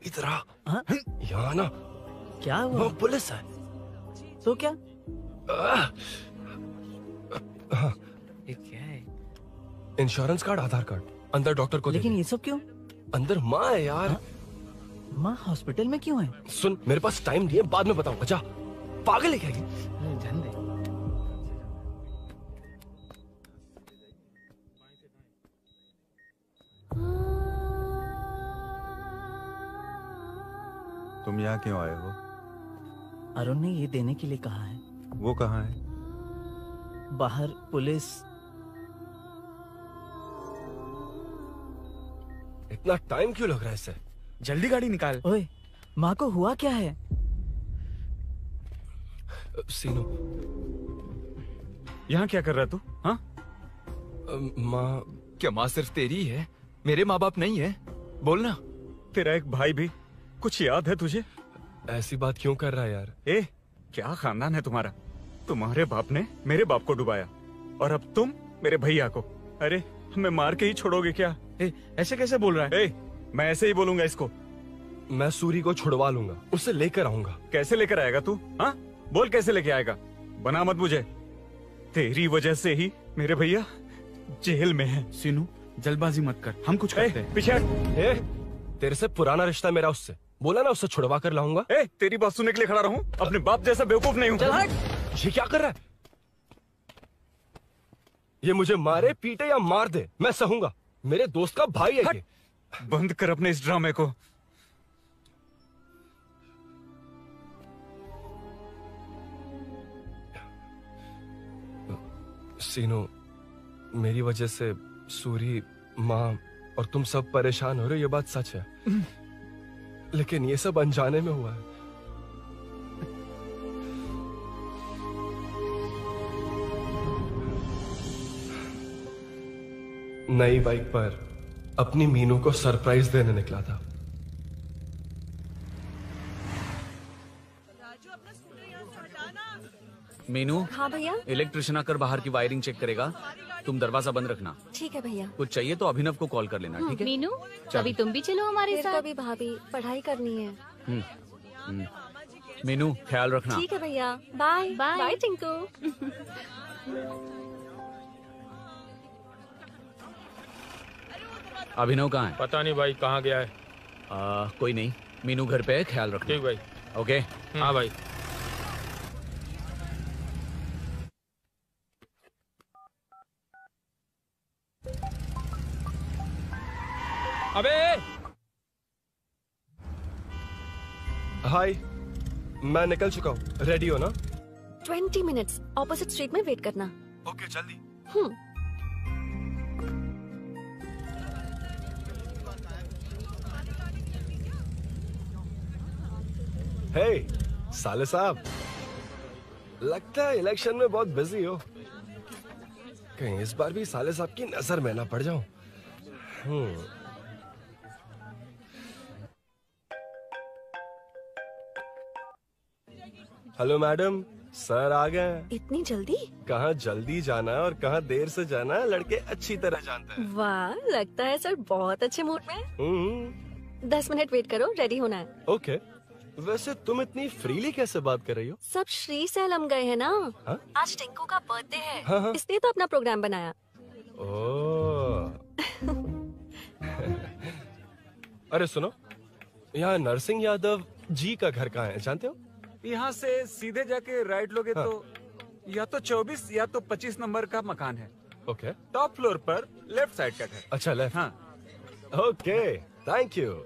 इधर आ। यहाँ ना क्या हुआ? वो पुलिस है। तो क्या? हाँ। ये क्या है? इंश्योरेंस कार्ड, आधार कार्ड, अंदर डॉक्टर को। लेकिन ये सब क्यों? अंदर माँ है यार। हाँ? माँ हॉस्पिटल में क्यों है? सुन, मेरे पास टाइम नहीं है, बाद में बताऊंगा। जा, पागल है क्या ये? जान दे। तुम यहाँ क्यों आए हो? अरुण ने ये देने के लिए कहा है। वो कहाँ है? बाहर पुलिस। इतना टाइम क्यों लग रहा है इसे? जल्दी गाड़ी निकाल। ओए, माँ को हुआ क्या है? सीनू, यहाँ क्या कर रहा तू? हाँ? माँ। क्या माँ सिर्फ तेरी है? मेरे माँ बाप नहीं है? बोलना। तेरा एक भाई भी। कुछ याद है तुझे? ऐसी बात क्यों कर रहा है यार? ए, क्या खानदान है तुम्हारा? तुम्हारे बाप ने मेरे बाप को डुबाया और अब तुम मेरे भैया को। अरे, हमें मार के ही छोड़ोगे क्या? ऐसे कैसे बोल रहा है? मैं ऐसे ही बोलूंगा इसको। मैं सूरी को छुड़वा लूंगा, उसे लेकर आऊंगा। कैसे लेकर आएगा तू? हाँ, बोल कैसे लेके आएगा? बना मत मुझे। तेरी वजह से ही मेरे भैया जेल में है। सीनू, जल्दबाजी मत कर, हम कुछ करते हैं। पीछे। तेरे से पुराना रिश्ता मेरा उससे। बोला ना उससे छुड़वा कर लाऊंगा। तेरी बात सुनने के लिए खड़ा रहूं? अपने बाप जैसा बेवकूफ नहीं हूं। चल हट। ये क्या कर रहा है? ये मुझे मारे, पीटे या मार दे, मैं सहूंगा। मेरे दोस्त का भाई है ये। बंद कर अपने इस ड्रामे को। सीनो, मेरी वजह से सूरी, माँ और तुम सब परेशान हो रहे हो, ये बात सच है। लेकिन ये सब अनजाने में हुआ है। नई बाइक पर अपनी मीनू को सरप्राइज देने निकला था। मीनू। हाँ भैया। इलेक्ट्रिशियन आकर बाहर की वायरिंग चेक करेगा, तुम दरवाजा बंद रखना। ठीक है भैया। कुछ चाहिए तो अभिनव को कॉल कर लेना, ठीक है? मीनू, अभी तुम भी चलो हमारे साथ। कभी भाभी, पढ़ाई करनी है। मीनू, ख्याल रखना। ठीक है भैया, बाय बाय। बाय टिंकू। अभिनव कहाँ है? पता नहीं भाई, कहाँ गया है। कोई नहीं, मीनू घर पे है, ख्याल रखना। ठीक भाई। ओके। हाँ भाई। अबे हाय, मैं निकल चुका हूँ, रेडी हो ना? 20 मिनट्स ऑपोजिट स्ट्रीट में वेट करना। ओके, जल्दी। हे साले साहब, लगता है इलेक्शन में बहुत बिजी हो। कहीं इस बार भी साले साहब की नजर में ना पड़ जाऊं। हेलो मैडम, सर आ गए। इतनी जल्दी? कहाँ जल्दी जाना है और कहाँ देर से जाना है, लड़के अच्छी तरह जानते हैं। वाह, लगता है सर बहुत अच्छे मूड में हैं। 10 मिनट वेट करो, रेडी होना है। ओके। वैसे तुम इतनी फ्रीली कैसे बात कर रही हो? सब श्री सैलम गए हैं ना। हा? आज टिंकू का बर्थडे है। हाँ। इसलिए तो अपना प्रोग्राम बनाया। ओह। अरे सुनो, यहाँ नरसिंह यादव जी का घर कहाँ है, जानते हो? यहाँ से सीधे जाके राइट लोगे तो या तो 24 या तो 25 नंबर का मकान है। ओके टॉप फ्लोर पर लेफ्ट साइड कट है। अच्छा लेफ्ट। हाँ ओके थैंक यू।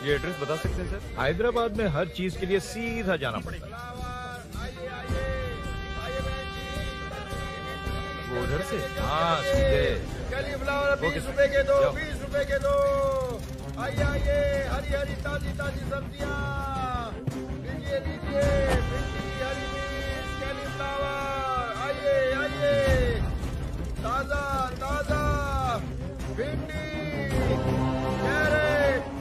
ये एड्रेस बता सकते हैं सर? हैदराबाद में हर चीज के लिए सीधा जाना पड़ेगा। वो उधर से? हाँ सीधे। कैलीफ्लावर 20 रुपए के दो, 20 रुपए के दो। आइए आइए, हरी हरी ताजी ताजी सब्जियाँ लीजिए लीजिए। भिंडी, हरी मिर्च, कैलीफ्लावर, आइए आइए। ताजा ताजा भिंडी, कैरेट।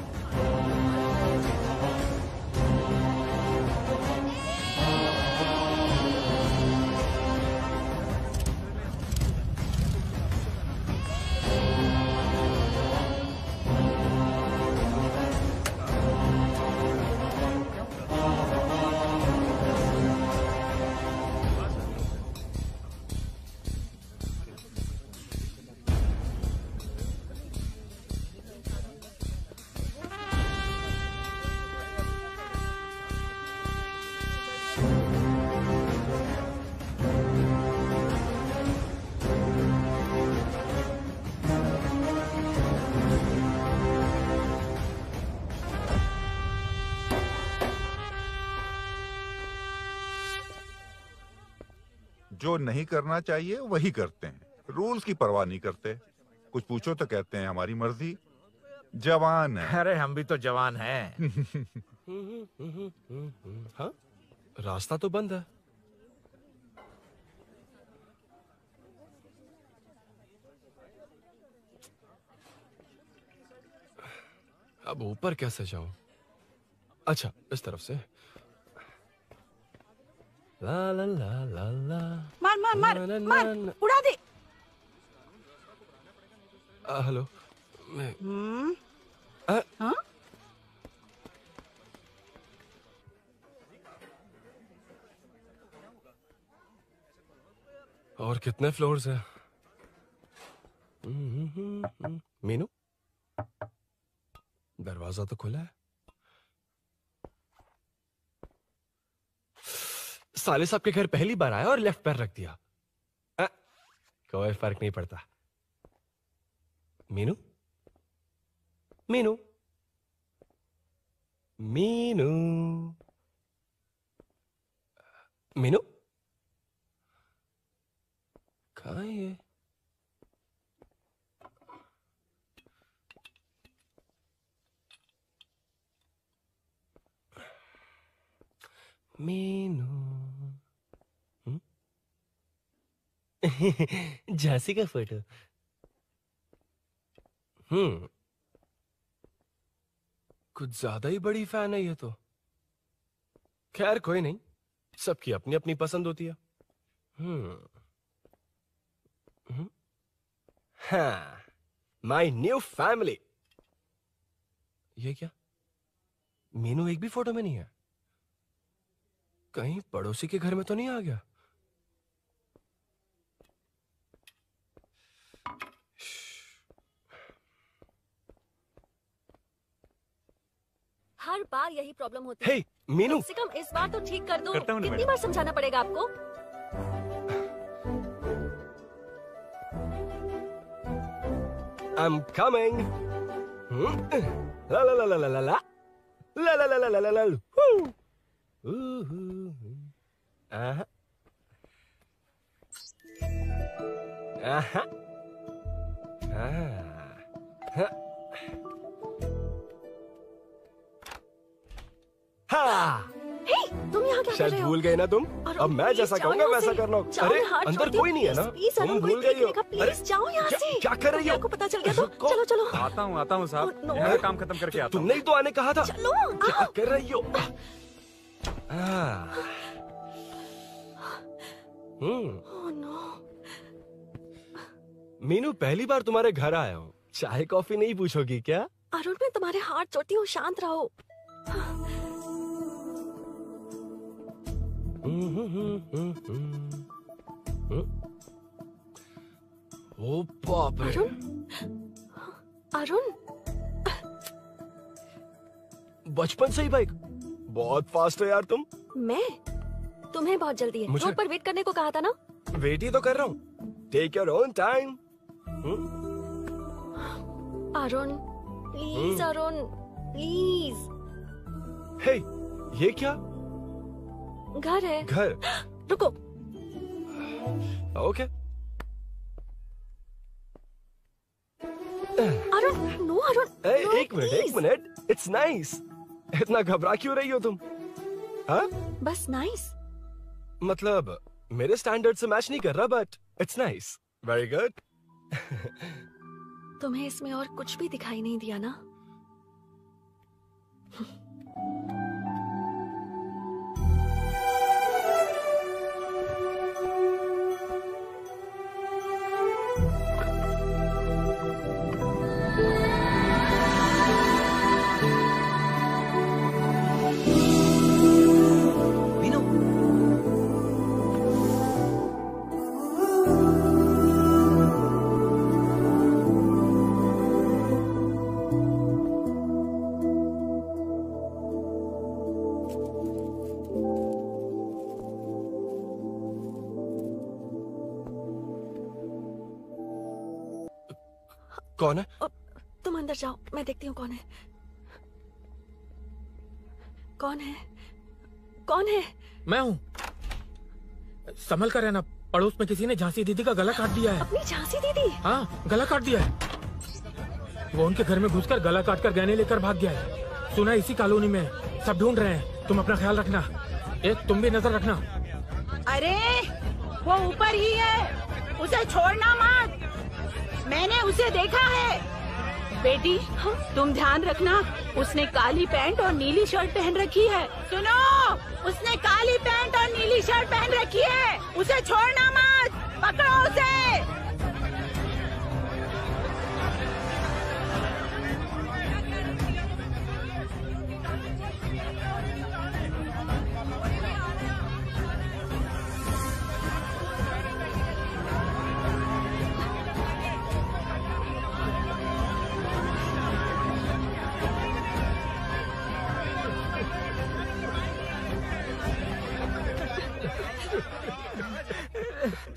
जो नहीं करना चाहिए वही करते हैं, रूल्स की परवाह नहीं करते। कुछ पूछो तो कहते हैं हमारी मर्जी। जवान है। अरे हम भी तो जवान हैं। हाँ रास्ता तो बंद है। अब ऊपर कैसे जाऊं? अच्छा इस तरफ से। ला ला ला ला ला। मार मार मार मार, उड़ा दे। हेलो मैं हाँ? और कितने फ्लोर्स हैं? मीनू दरवाजा तो खुला है। साले साहब के घर पहली बार आया और लेफ्ट पैर रख दिया। कोई फर्क नहीं पड़ता। मीनू मीनू मीनू मीनू कहाँ है ये? मीनू झांसी का फोटो। कुछ ज्यादा ही बड़ी फैन है ये तो। खैर कोई नहीं, सबकी अपनी अपनी पसंद होती है। हाँ माई न्यू फैमिली। ये क्या? मीनू एक भी फोटो में नहीं है। कहीं पड़ोसी के घर में तो नहीं आ गया? हर बार यही प्रॉब्लम होती है। हे मीनू, कम से कम इस बार तो ठीक कर दो। करता हूँ ना कितनी मैडम। बार समझाना पड़ेगा आपको? I'm coming. La la la la la la la. La la la la la la la. Woo. Aha. Aha. हाँ। हे, तुम यहाँ क्या कर शायद रहे हो? भूल गए ना तुम। अब मैं जैसा कहूँगा वैसा करना। अरे अंदर कोई नहीं है ना? तुम भूल गई हो। प्लीज जाओ यहाँ से। क्या कर रही हो? आपको पता चल गया तो चलो चलो। आता हूँ साहब। यहाँ काम खत्म करके आता हूँ। तुमने ही तो आने कहा था। चलो क्या कर रही हो? Oh no. मीनू, पहली बार तुम्हारे घर आया हूँ, चाय कॉफी नहीं पूछोगी क्या? अरुण, मैं तुम्हारे हाथ जोड़ती हूँ, शांत रहो। ओ बाप रे। अरुण, बचपन से ही बाइक? बहुत फास्ट हो यार तुम। तुम्हें बहुत जल्दी है। रोड पर वेट करने को कहा था ना? वेट ही तो कर रहा हूँ। Take your own time. Arun please, Arun please. Hey, ये क्या? घर है। घर? रुको। ओके। अरुण, नो अरुण। एक मिनट, इट्स नाइस। इतना घबरा क्यों रही हो तुम? हाँ? बस नाइस। मतलब मेरे स्टैंडर्ड से मैच नहीं कर रहा, but it's nice. Very good. तुम्हें इसमें और कुछ भी दिखाई नहीं दिया ना? कौन है? तुम अंदर जाओ, मैं देखती हूँ कौन है। कौन है? कौन है? मैं हूँ। संभल कर रहना, पड़ोस में किसी ने झांसी दीदी का गला काट दिया है। अपनी झांसी दीदी? हाँ, गला काट दिया है। वो उनके घर में घुसकर गला काट कर गहने लेकर भाग गया है। सुना इसी कॉलोनी में, सब ढूंढ रहे हैं। तुम अपना ख्याल रखना। तुम भी नजर रखना। अरे वो ऊपर ही है, उसे छोड़ना मत। मैंने उसे देखा है। बेटी, तुम ध्यान रखना, उसने काली पैंट और नीली शर्ट पहन रखी है। सुनो, उसने काली पैंट और नीली शर्ट पहन रखी है। उसे छोड़ना मत, पकड़ो उसे।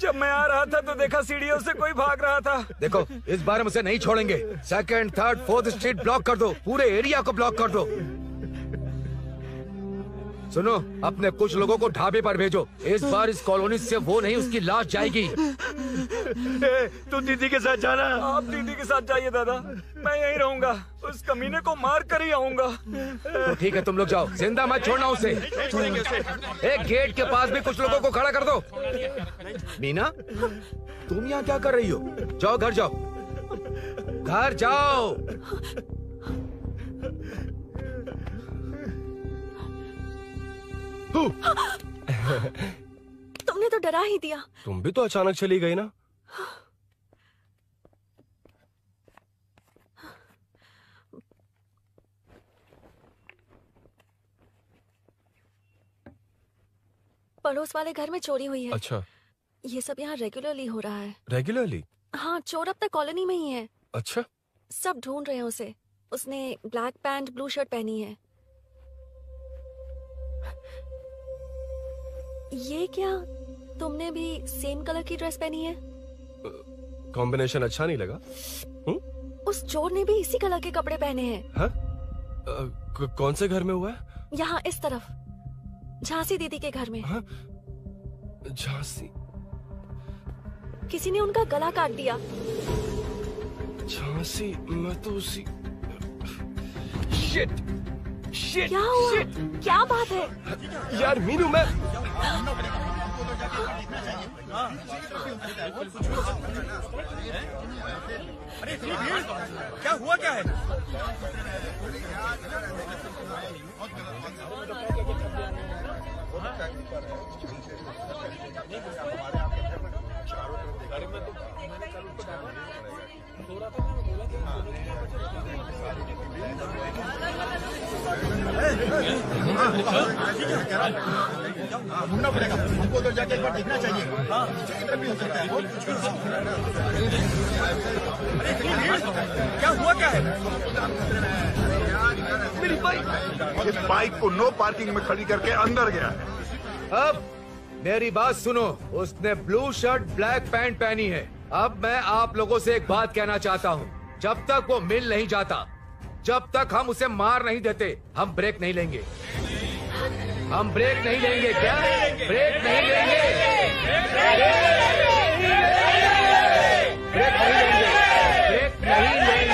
जब मैं आ रहा था तो देखा सीढ़ियों से कोई भाग रहा था। देखो, इस बार हम उसे नहीं छोड़ेंगे। Second, third, fourth street block कर दो, पूरे एरिया को ब्लॉक कर दो। सुनो, अपने कुछ लोगों को ढाबे पर भेजो। इस बार इस कॉलोनी से वो नहीं, उसकी लाश जाएगी। तू दीदी के साथ जाना। आप दीदी के साथ जाइए दादा, मैं यहीं रहूंगा। उस कमीने को मार कर ही आऊंगा। तो ठीक है, तुम लोग जाओ, जिंदा मत छोड़ना उसे। एक गेट के पास भी कुछ लोगों को खड़ा कर दो। मीना, तुम यहाँ क्या कर रही हो? जाओ घर जाओ, घर जाओ। तुमने तो डरा ही दिया। तुम भी तो अचानक चली गई ना। पड़ोस वाले घर में चोरी हुई है। अच्छा। ये सब यहाँ रेगुलरली हो रहा है। रेगुलरली? हाँ, चोर अब तक कॉलोनी में ही है। अच्छा। सब ढूंढ रहे हैं उसे। उसने ब्लैक पैंट ब्लू शर्ट पहनी है। ये क्या, तुमने भी सेम कलर की ड्रेस पहनी है? कॉम्बिनेशन अच्छा नहीं लगा? उस चोर ने भी इसी कलर के कपड़े पहने हैं। हाँ? कौन से घर में हुआ है? यहाँ इस तरफ, झांसी दीदी के घर में। हाँ? झांसी? किसी ने उनका गला काट दिया। झांसी? मैं तो उसी। शिट! शिट! क्या हुआ? शिट! क्या बात है? यार मीनू, मैं अरे क्या हुआ, क्या है? कह रहा हूँ, ढूंढना पड़ेगा हमको, उधर जाके एक बार देखना चाहिए। हाँ, पीछे की तरफ भी हो सकता है। क्या हुआ, क्या है? मेरी बाइक, इस बाइक को नो पार्किंग में खड़ी करके अंदर गया है। अब मेरी बात सुनो, उसने ब्लू शर्ट ब्लैक पैंट पहनी है। अब मैं आप लोगों से एक बात कहना चाहता हूँ, जब तक वो मिल नहीं जाता, जब तक हम उसे मार नहीं देते, हम ब्रेक नहीं लेंगे। हम ब्रेक नहीं लेंगे। क्या ब्रेक नहीं लेंगे? ब्रेक नहीं लेंगे। ब्रेक नहीं लेंगे। ब्रेक नहीं लेंगे।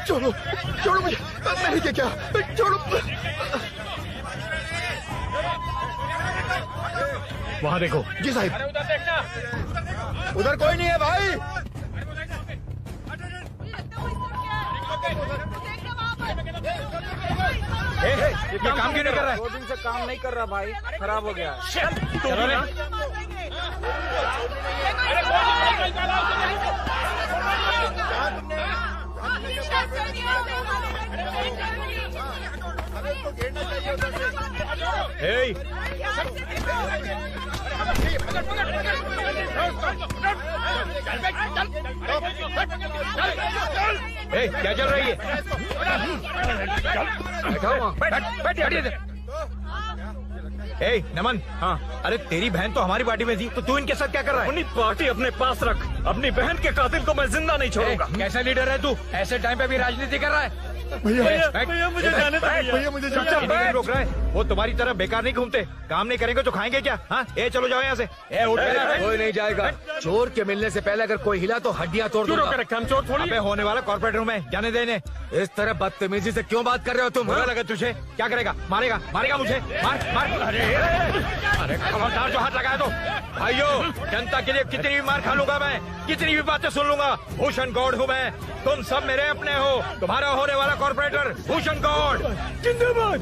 छोड़ो, छोड़ो मुझे, मैंने क्या किया? छोड़ो। वहाँ देखो। जी साहब। उधर कोई नहीं है भाई। ये काम क्यों नहीं कर रहा है? 2 दिन से काम नहीं कर रहा भाई, खराब हो गया। चलो ना। क्या चल रही है? नमन। हाँ, अरे तेरी बहन तो हमारी पार्टी में थी, तो तू इनके साथ क्या कर रहा है? अपनी पार्टी अपने पास रख, अपनी बहन के कातिल को मैं जिंदा नहीं छोड़ूंगा। कैसा लीडर है तू? ऐसे टाइम पे भी राजनीति कर रहा है? भैया मुझे जाने दो। भैया मुझे जाने रोक रहा है। वो तुम्हारी तरह बेकार नहीं घूमते, काम नहीं करेंगे तो खाएंगे क्या? हाँ, चलो जाओ यहाँ से। कोई नहीं जाएगा। चोर के मिलने से पहले अगर कोई हिला तो हड्डियां तोड़ दूंगा। हम चोर थोड़ी होने वाला कॉर्पोरेट रूम है, जाने देने। इस तरह बदतमीजी से क्यों बात कर रहे हो तुम? बुरा लगा तुझे? क्या करेगा? मारेगा? मारेगा मुझे? मार मार। अरे खबरदार जो हाथ लगाया तो। भाइयों, जनता के लिए कितनी भी मार खा लूंगा मैं, कितनी भी बातें सुन लूंगा। भूषण गौड़ हूँ मैं, तुम सब मेरे अपने हो। तुम्हारा होने वाला कॉर्पोरेटर भूषण गौड़ जिंदाबाद।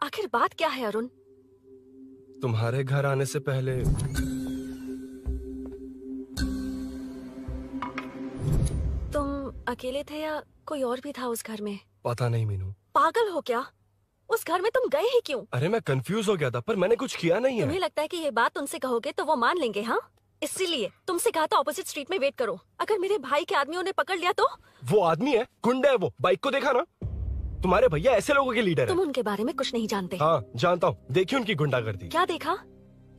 आखिर बात क्या है अरुण? तुम्हारे घर आने से पहले तुम अकेले थे या कोई और भी था उस घर में? पता नहीं मीनू। पागल हो क्या? उस घर में तुम गए ही क्यों? अरे मैं कंफ्यूज हो गया था, पर मैंने कुछ किया नहीं है। तुम्हें लगता है कि ये बात उनसे कहोगे तो वो मान लेंगे? हाँ, इसलिए तुमसे कहा था ऑपोजिट स्ट्रीट में वेट करो। अगर मेरे भाई के आदमियों ने पकड़ लिया तो? वो आदमी है, गुंडा है वो। बाइक को देखा ना? तुम्हारे भैया ऐसे लोगों के लीडर तुम है। उनके बारे में कुछ नहीं जानते। हाँ जानता हूँ, देखिए उनकी गुंडागर्दी। क्या देखा?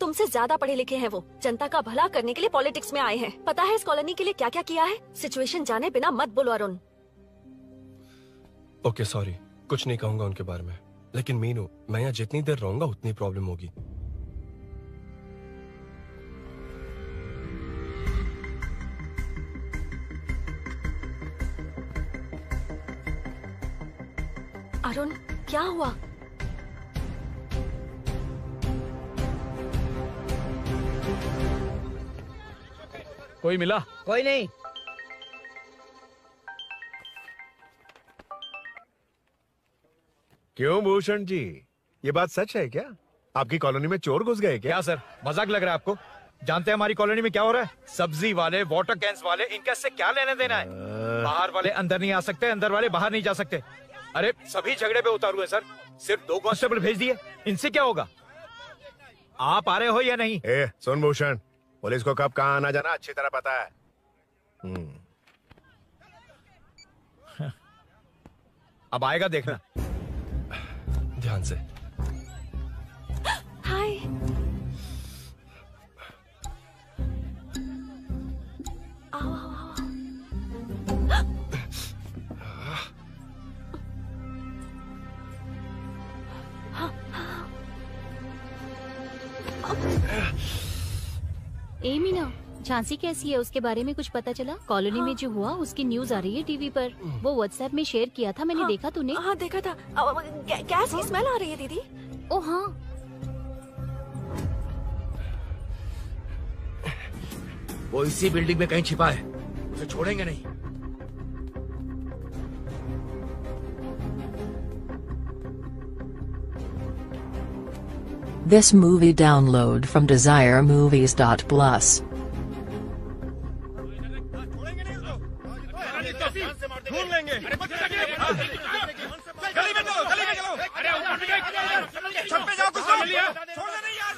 तुमसे ज्यादा पढ़े लिखे हैं वो। जनता का भला करने के लिए पॉलिटिक्स में आए हैं। पता है इस कॉलोनी के लिए क्या क्या किया है? सिचुएशन जाने बिना मत बोलो अरुण। ओके सॉरी, कुछ नहीं कहूंगा उनके बारे में। लेकिन मीनू, मैं यहाँ जितनी देर रहूंगा उतनी प्रॉब्लम होगी। अरुण, क्या हुआ? कोई मिला? कोई नहीं। क्यों भूषण जी, ये बात सच है क्या? आपकी कॉलोनी में चोर घुस गए क्या? सर, मजाक लग रहा है आपको? जानते हैं हमारी कॉलोनी में क्या हो रहा है? सब्जी वाले, वाटर कैंस वाले, इनका से क्या लेने देना है? बाहर वाले अंदर नहीं आ सकते, अंदर वाले बाहर नहीं जा सकते। अरे सभी झगड़े पे उतारू है सर। सिर्फ 2 कांस्टेबल भेज दिए, इनसे क्या होगा? आप आ रहे हो या नहीं? सुन भूषण, पुलिस को कब कहाँ आना जाना अच्छी तरह पता है। अब आएगा देखना। ध्यान से। हाय। आओ आओ आओ। ए मीना, झांसी कैसी है, उसके बारे में कुछ पता चला? कॉलोनी में जो हुआ उसकी न्यूज आ रही है टीवी पर। वो व्हाट्सएप में शेयर किया था, मैंने देखा। तूने? हाँ देखा था। गैस की स्मेल आ रही है दीदी। ओ हाँ। वो इसी बिल्डिंग में कहीं छिपा है, उसे छोड़ेंगे नहीं। This movie download from DesireMovies.plus. ढूंढ लेंगे। गली में चलो। छत पे जाओ, कुछ छोड़ दे नहीं यार।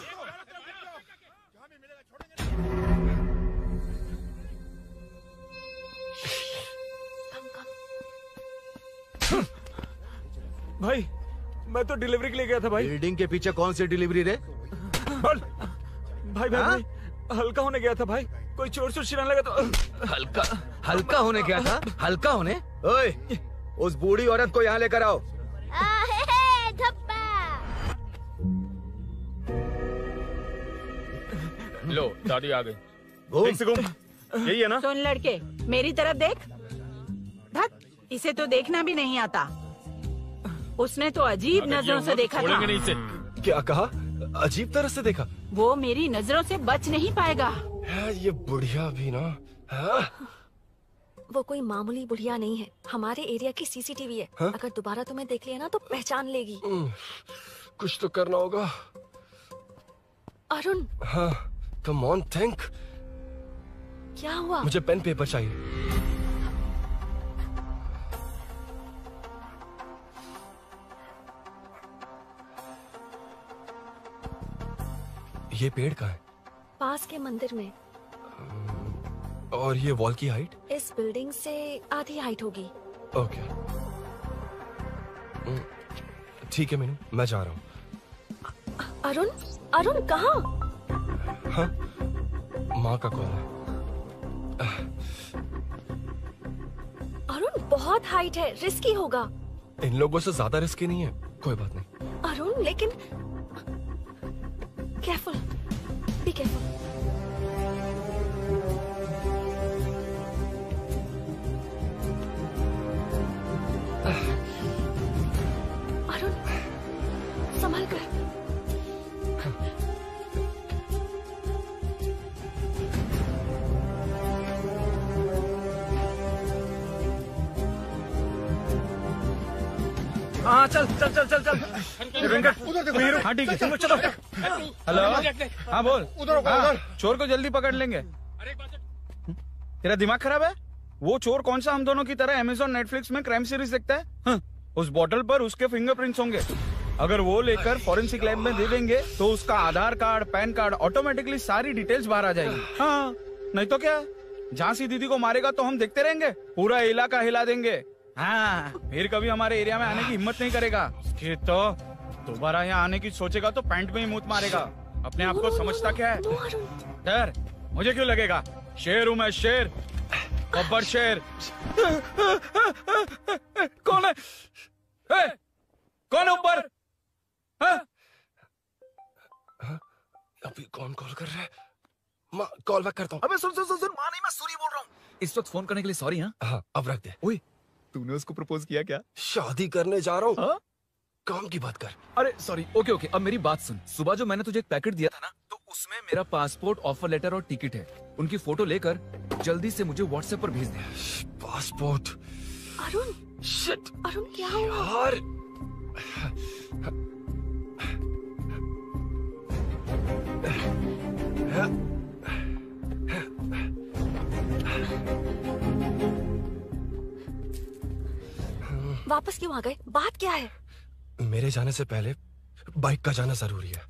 भाई मैं तो डिलीवरी के लिए गया था भाई। बिल्डिंग के पीछे कौन सी डिलीवरी रे? बोल। भाई हल्का होने गया था भाई, कोई चोर चिल्लाने लगा तो। हल्का होने गया था? हल्का होने? ओए, उस बूढ़ी औरत को यहाँ लेकर आओ। लो दादी आ गई। यही है ना? सुन लड़के, मेरी तरफ देख। धत, इसे तो देखना भी नहीं आता। उसने तो अजीब नजरों से देखा था। नहीं इसे। क्या कहा? अजीब तरह से देखा? वो मेरी नजरों से बच नहीं पाएगा। ये बुढ़िया भी ना। वो कोई मामूली बुढ़िया नहीं है, हमारे एरिया की सीसीटीवी है। अगर दोबारा तुम्हें देख लिया ना तो पहचान लेगी। कुछ तो करना होगा। अरुण। हाँ, कम ऑन थिंक। क्या हुआ? मुझे पेन पेपर चाहिए। ये पेड़ का है? पास के मंदिर में। और ये वॉल की हाइट? इस बिल्डिंग से आधी हाइट होगी। ओके, ठीक है मीनू, मैं जा रहा हूँ। अरुण कहाँ? हाँ, माँ का कॉल है। अरुण बहुत हाइट है, रिस्की होगा। इन लोगों से ज्यादा रिस्की नहीं है, कोई बात नहीं। अरुण लेकिन केयरफुल, बी केयरफुल। अरुण संभाल कर। हाँ चल चल चल चल चल। वेंकट, हाँ ठीक है, तुम लोग चलो। हेलो, हाँ बोल। हाँ, चोर को जल्दी पकड़ लेंगे। तेरा दिमाग खराब है? वो चोर कौन सा हम दोनों की तरह अमेज़न नेटफ्लिक्स में क्राइम सीरीज देखता है? हाँ, उस बॉटल पर उसके फिंगरप्रिंट्स होंगे। अगर वो लेकर फॉरेंसिक लैब में दे देंगे तो उसका आधार कार्ड, पैन कार्ड, ऑटोमेटिकली सारी डिटेल्स बाहर आ जाएगी। हाँ, नहीं तो क्या, झांसी दीदी को मारेगा तो हम देखते रहेंगे, पूरा इलाका हिला देंगे। हाँ, फिर कभी हमारे एरिया में आने की हिम्मत नहीं करेगा। फिर तो दोबारा यहाँ आने की सोचेगा तो पैंट में ही मूत मारेगा। अपने आप को समझता क्या है? डर मुझे क्यों लगेगा? शेर हूँ मैं, शेर, गब्बर शेर। कौन है? कौन है ऊपर? अभी कौन कॉल कर रहा है? माँ, कॉल बैक करता हूँ। अबे सुन सुन सुन सुन, माँ नहीं, मैं सूरी बोल रहा हूँ। इस वक्त फोन करने के लिए सॉरी। हाँ, अब रख दे। ओए, तूने उसको प्रपोज किया क्या? शादी करने जा रहा हूँ। काम की बात कर। अरे सॉरी, ओके ओके, अब मेरी बात सुन। सुबह जो मैंने तुझे एक पैकेट दिया था ना, तो उसमें मेरा पासपोर्ट, ऑफर लेटर और टिकट है। उनकी फोटो लेकर जल्दी से मुझे व्हाट्सएप पर भेज दे। पासपोर्ट? अरुण, शिट, अरुण क्या हुआ? यार, वापस क्यों आ गए? बात क्या है? मेरे जाने से पहले बाइक का जाना जरूरी है।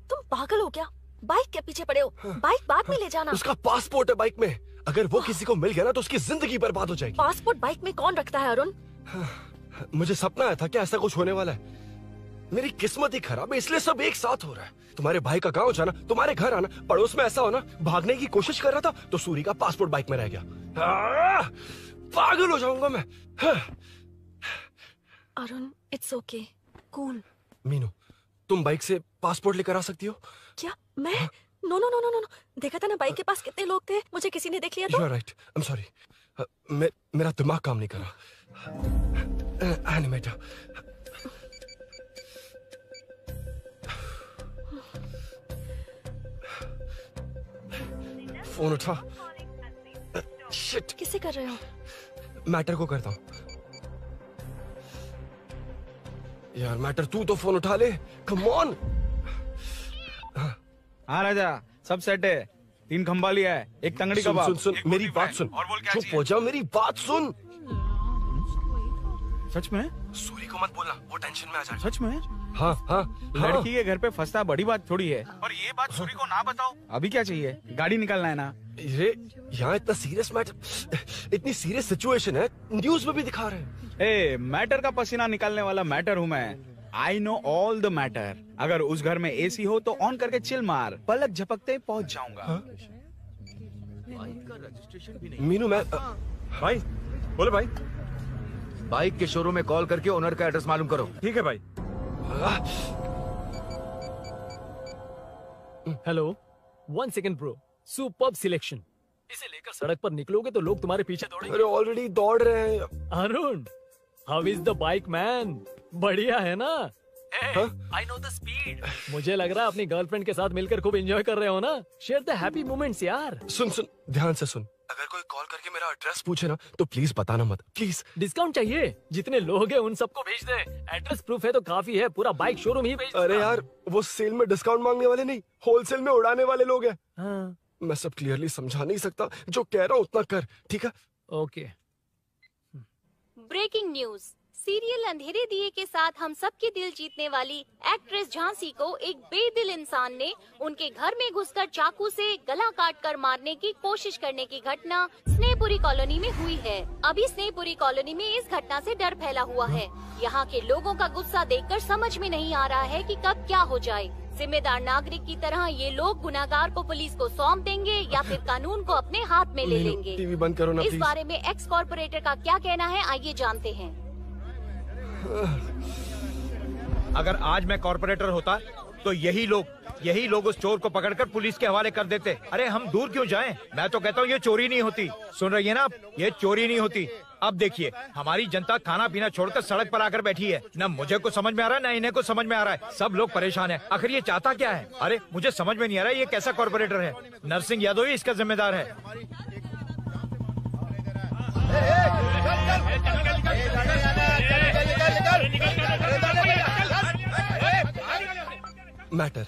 तुम पागल हो क्या? बाइक के पीछे पड़े हो? बाइक बाद में ले जाना। उसका पासपोर्ट है बाइक में, अगर वो किसी को मिल गया ना तो उसकी जिंदगी बर्बाद हो जाएगी। पासपोर्ट बाइक में कौन रखता है अरुण? मुझे सपना आया था क्या ऐसा कुछ होने वाला है। मेरी किस्मत ही खराब है, इसलिए सब एक साथ हो रहा है। तुम्हारे भाई का गांव जाना, तुम्हारे घर आना, पड़ोस में ऐसा होना। भागने की कोशिश कर रहा था तो सूरी का पासपोर्ट बाइक में रह गया। पागल हो जाऊंगा मैं। Arun, it's okay, cool. Meenu, तुम बाइक से पासपोर्ट लेकर आ सकती हो? क्या? मैं? No no no no no, देखा था ना बाइक के पास कितने लोग थे, मुझे किसी ने देख लिया तो। You're right. I'm sorry. मेरा दिमाग काम नहीं कर रहा। एनिमेटर। फोन उठा। शिट। किससे कर रहे हो? मैटर को करता हूँ। यार मैटर, तू तो फोन उठा ले। Come on. हाँ राजा, सब सेट है। 3 खंबा लिया है, 1 तंगड़ी सुन, कबाब। सुन सुन मेरी बात सुन। चुप हो जा, मेरी बात सुन। सच में? सूरी को मत बोलना, वो टेंशन में आ जाएगा। सच में? हाँ हाँ। लड़की के घर पे फंसना बड़ी बात थोड़ी है, और ये बात सूरी को ना बताओ। अभी क्या चाहिए? गाड़ी निकालना है ना? ये यहाँ इतना सीरियस मैटर, इतनी सीरियस सिचुएशन है, न्यूज में भी दिखा रहे हैं। ए, मैटर का पसीना निकालने वाला मैटर हूँ मैं। I know all the matter. अगर उस घर में एसी हो तो ऑन करके चिल मार, पलक झपकते ही पहुंच जाऊंगा। मीनू, मैं भाई बोले भाई, बाइक के शोरूम में कॉल करके ओनर का एड्रेस मालूम करो। ठीक है भाई। Hello, 1 second bro. Superb selection. इसे लेकर सड़क पर निकलोगे तो लोग तुम्हारे पीछे दौड़ेंगे। अरे ऑलरेडी दौड़ रहे हैं। Arun, how is the bike man? बढ़िया है ना? I know the speed. मुझे लग रहा है अपनी गर्लफ्रेंड के साथ मिलकर खूब एंजॉय कर रहे हो ना? शेयर द हैप्पी मोमेंट्स यार। सुन सुन, ध्यान से सुन। अगर कोई कॉल करके मेरा एड्रेस पूछे ना तो प्लीज बताना मत, प्लीज। डिस्काउंट चाहिए? जितने लोग हैं उन सबको भेज दे। एड्रेस प्रूफ है तो काफी है, पूरा बाइक शोरूम ही भेज। अरे यार, वो सेल में डिस्काउंट मांगने वाले नहीं, होलसेल में उड़ाने वाले लोग हैं। हाँ। मैं सब क्लियरली समझा नहीं सकता, जो कह रहा हूँ उतना कर, ठीक है? ओके। Breaking news. सीरियल अंधेरे दिए के साथ हम सबके दिल जीतने वाली एक्ट्रेस झांसी को एक बेदिल इंसान ने उनके घर में घुसकर चाकू से गला काटकर मारने की कोशिश करने की घटना स्नेहपुरी कॉलोनी में हुई है। अभी स्नेहपुरी कॉलोनी में इस घटना से डर फैला हुआ है। यहाँ के लोगों का गुस्सा देखकर समझ में नहीं आ रहा है कि कब क्या हो जाए। जिम्मेदार नागरिक की तरह ये लोग गुनाहगार को पुलिस को सौंप देंगे या फिर कानून को अपने हाथ में ले लेंगे। टीवी बंद करो ना इस प्लीज। बारे में एक्स कॉर्पोरेटर का क्या कहना है, आइए जानते हैं। अगर आज मैं कॉर्पोरेटर होता तो यही लोग उस चोर को पकड़कर पुलिस के हवाले कर देते। अरे हम दूर क्यों जाएं? मैं तो कहता हूँ ये चोरी नहीं होती। सुन रही है ना आप? ये चोरी नहीं होती। अब देखिए, हमारी जनता खाना पीना छोड़कर सड़क पर आकर बैठी है। न मुझे कुछ समझ में आ रहा है, न इन्हें कुछ समझ में आ रहा है। सब लोग परेशान हैं। आखिर ये चाहता क्या है? अरे मुझे समझ में नहीं आ रहा है, ये कैसा कॉर्पोरेटर है? नरसिंह यादव ही इसका जिम्मेदार है। मैटर।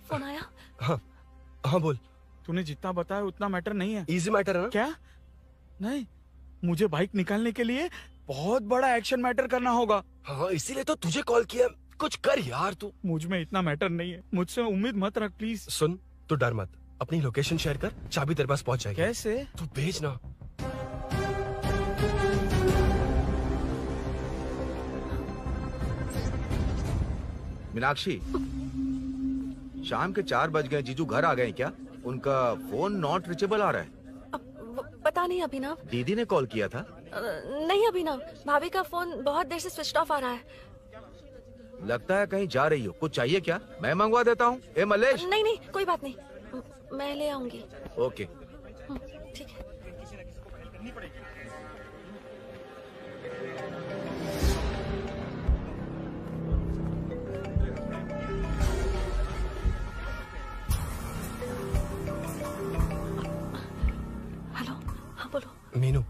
फोन आया? हाँ हाँ बोल। तूने जितना बताया उतना मैटर नहीं है। इजी मैटर है ना? क्या? नहीं, मुझे बाइक निकालने के लिए बहुत बड़ा एक्शन मैटर करना होगा। हाँ, इसीलिए तो तुझे कॉल किया। कुछ कर यार तू। मुझ में इतना मैटर नहीं है, मुझसे उम्मीद मत रख प्लीज। सुन, तू डर मत, अपनी लोकेशन शेयर कर, चाबी तेरे पास पहुंच जाएगी। कैसे? तू भेज ना। मीनाक्षी, शाम के 4 बज गए, जीजू घर आ गए क्या? उनका फोन नॉट रीचेबल आ रहा है। पता नहीं अभिनव। दीदी ने कॉल किया था? नहीं अभिनव, भाभी का फोन बहुत देर से स्विच ऑफ आ रहा है। लगता है कहीं जा रही हो। कुछ चाहिए क्या? मैं मंगवा देता हूँ। ए मलेश। नहीं नहीं, कोई बात नहीं, मैं ले आऊंगी। ओके ठीक है। हेलो, हाँ बोलो। मीनू,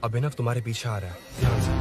अभिनव तुम्हारे पीछे आ रहा है, ध्यान से।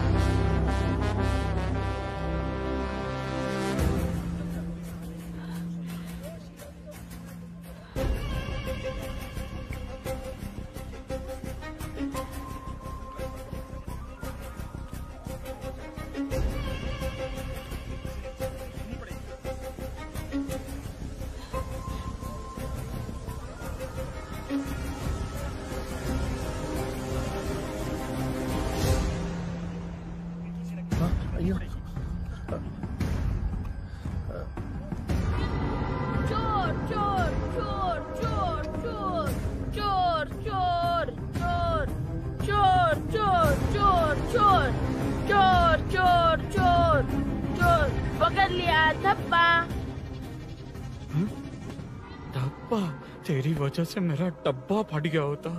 डब्बा, तेरी वजह से मेरा डब्बा फट गया होता।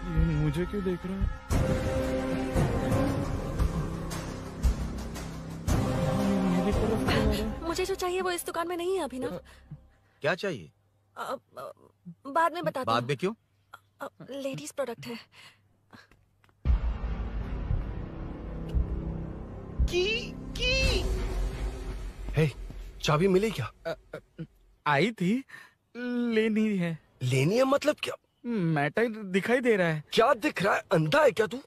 ये मुझे क्यों देख रहा है? मेरी तरफ क्यों आ रहा है? मुझे जो चाहिए वो इस दुकान में नहीं है अभिनव। क्या चाहिए? बाद में बताती बाद में क्यों? लेडीज प्रोडक्ट है। की हे, चाबी मिली क्या? आई थी, लेनी है। लेनी है मतलब क्या? मैटर दिखाई दे रहा है। क्या दिख रहा है? अंधा है क्या तू?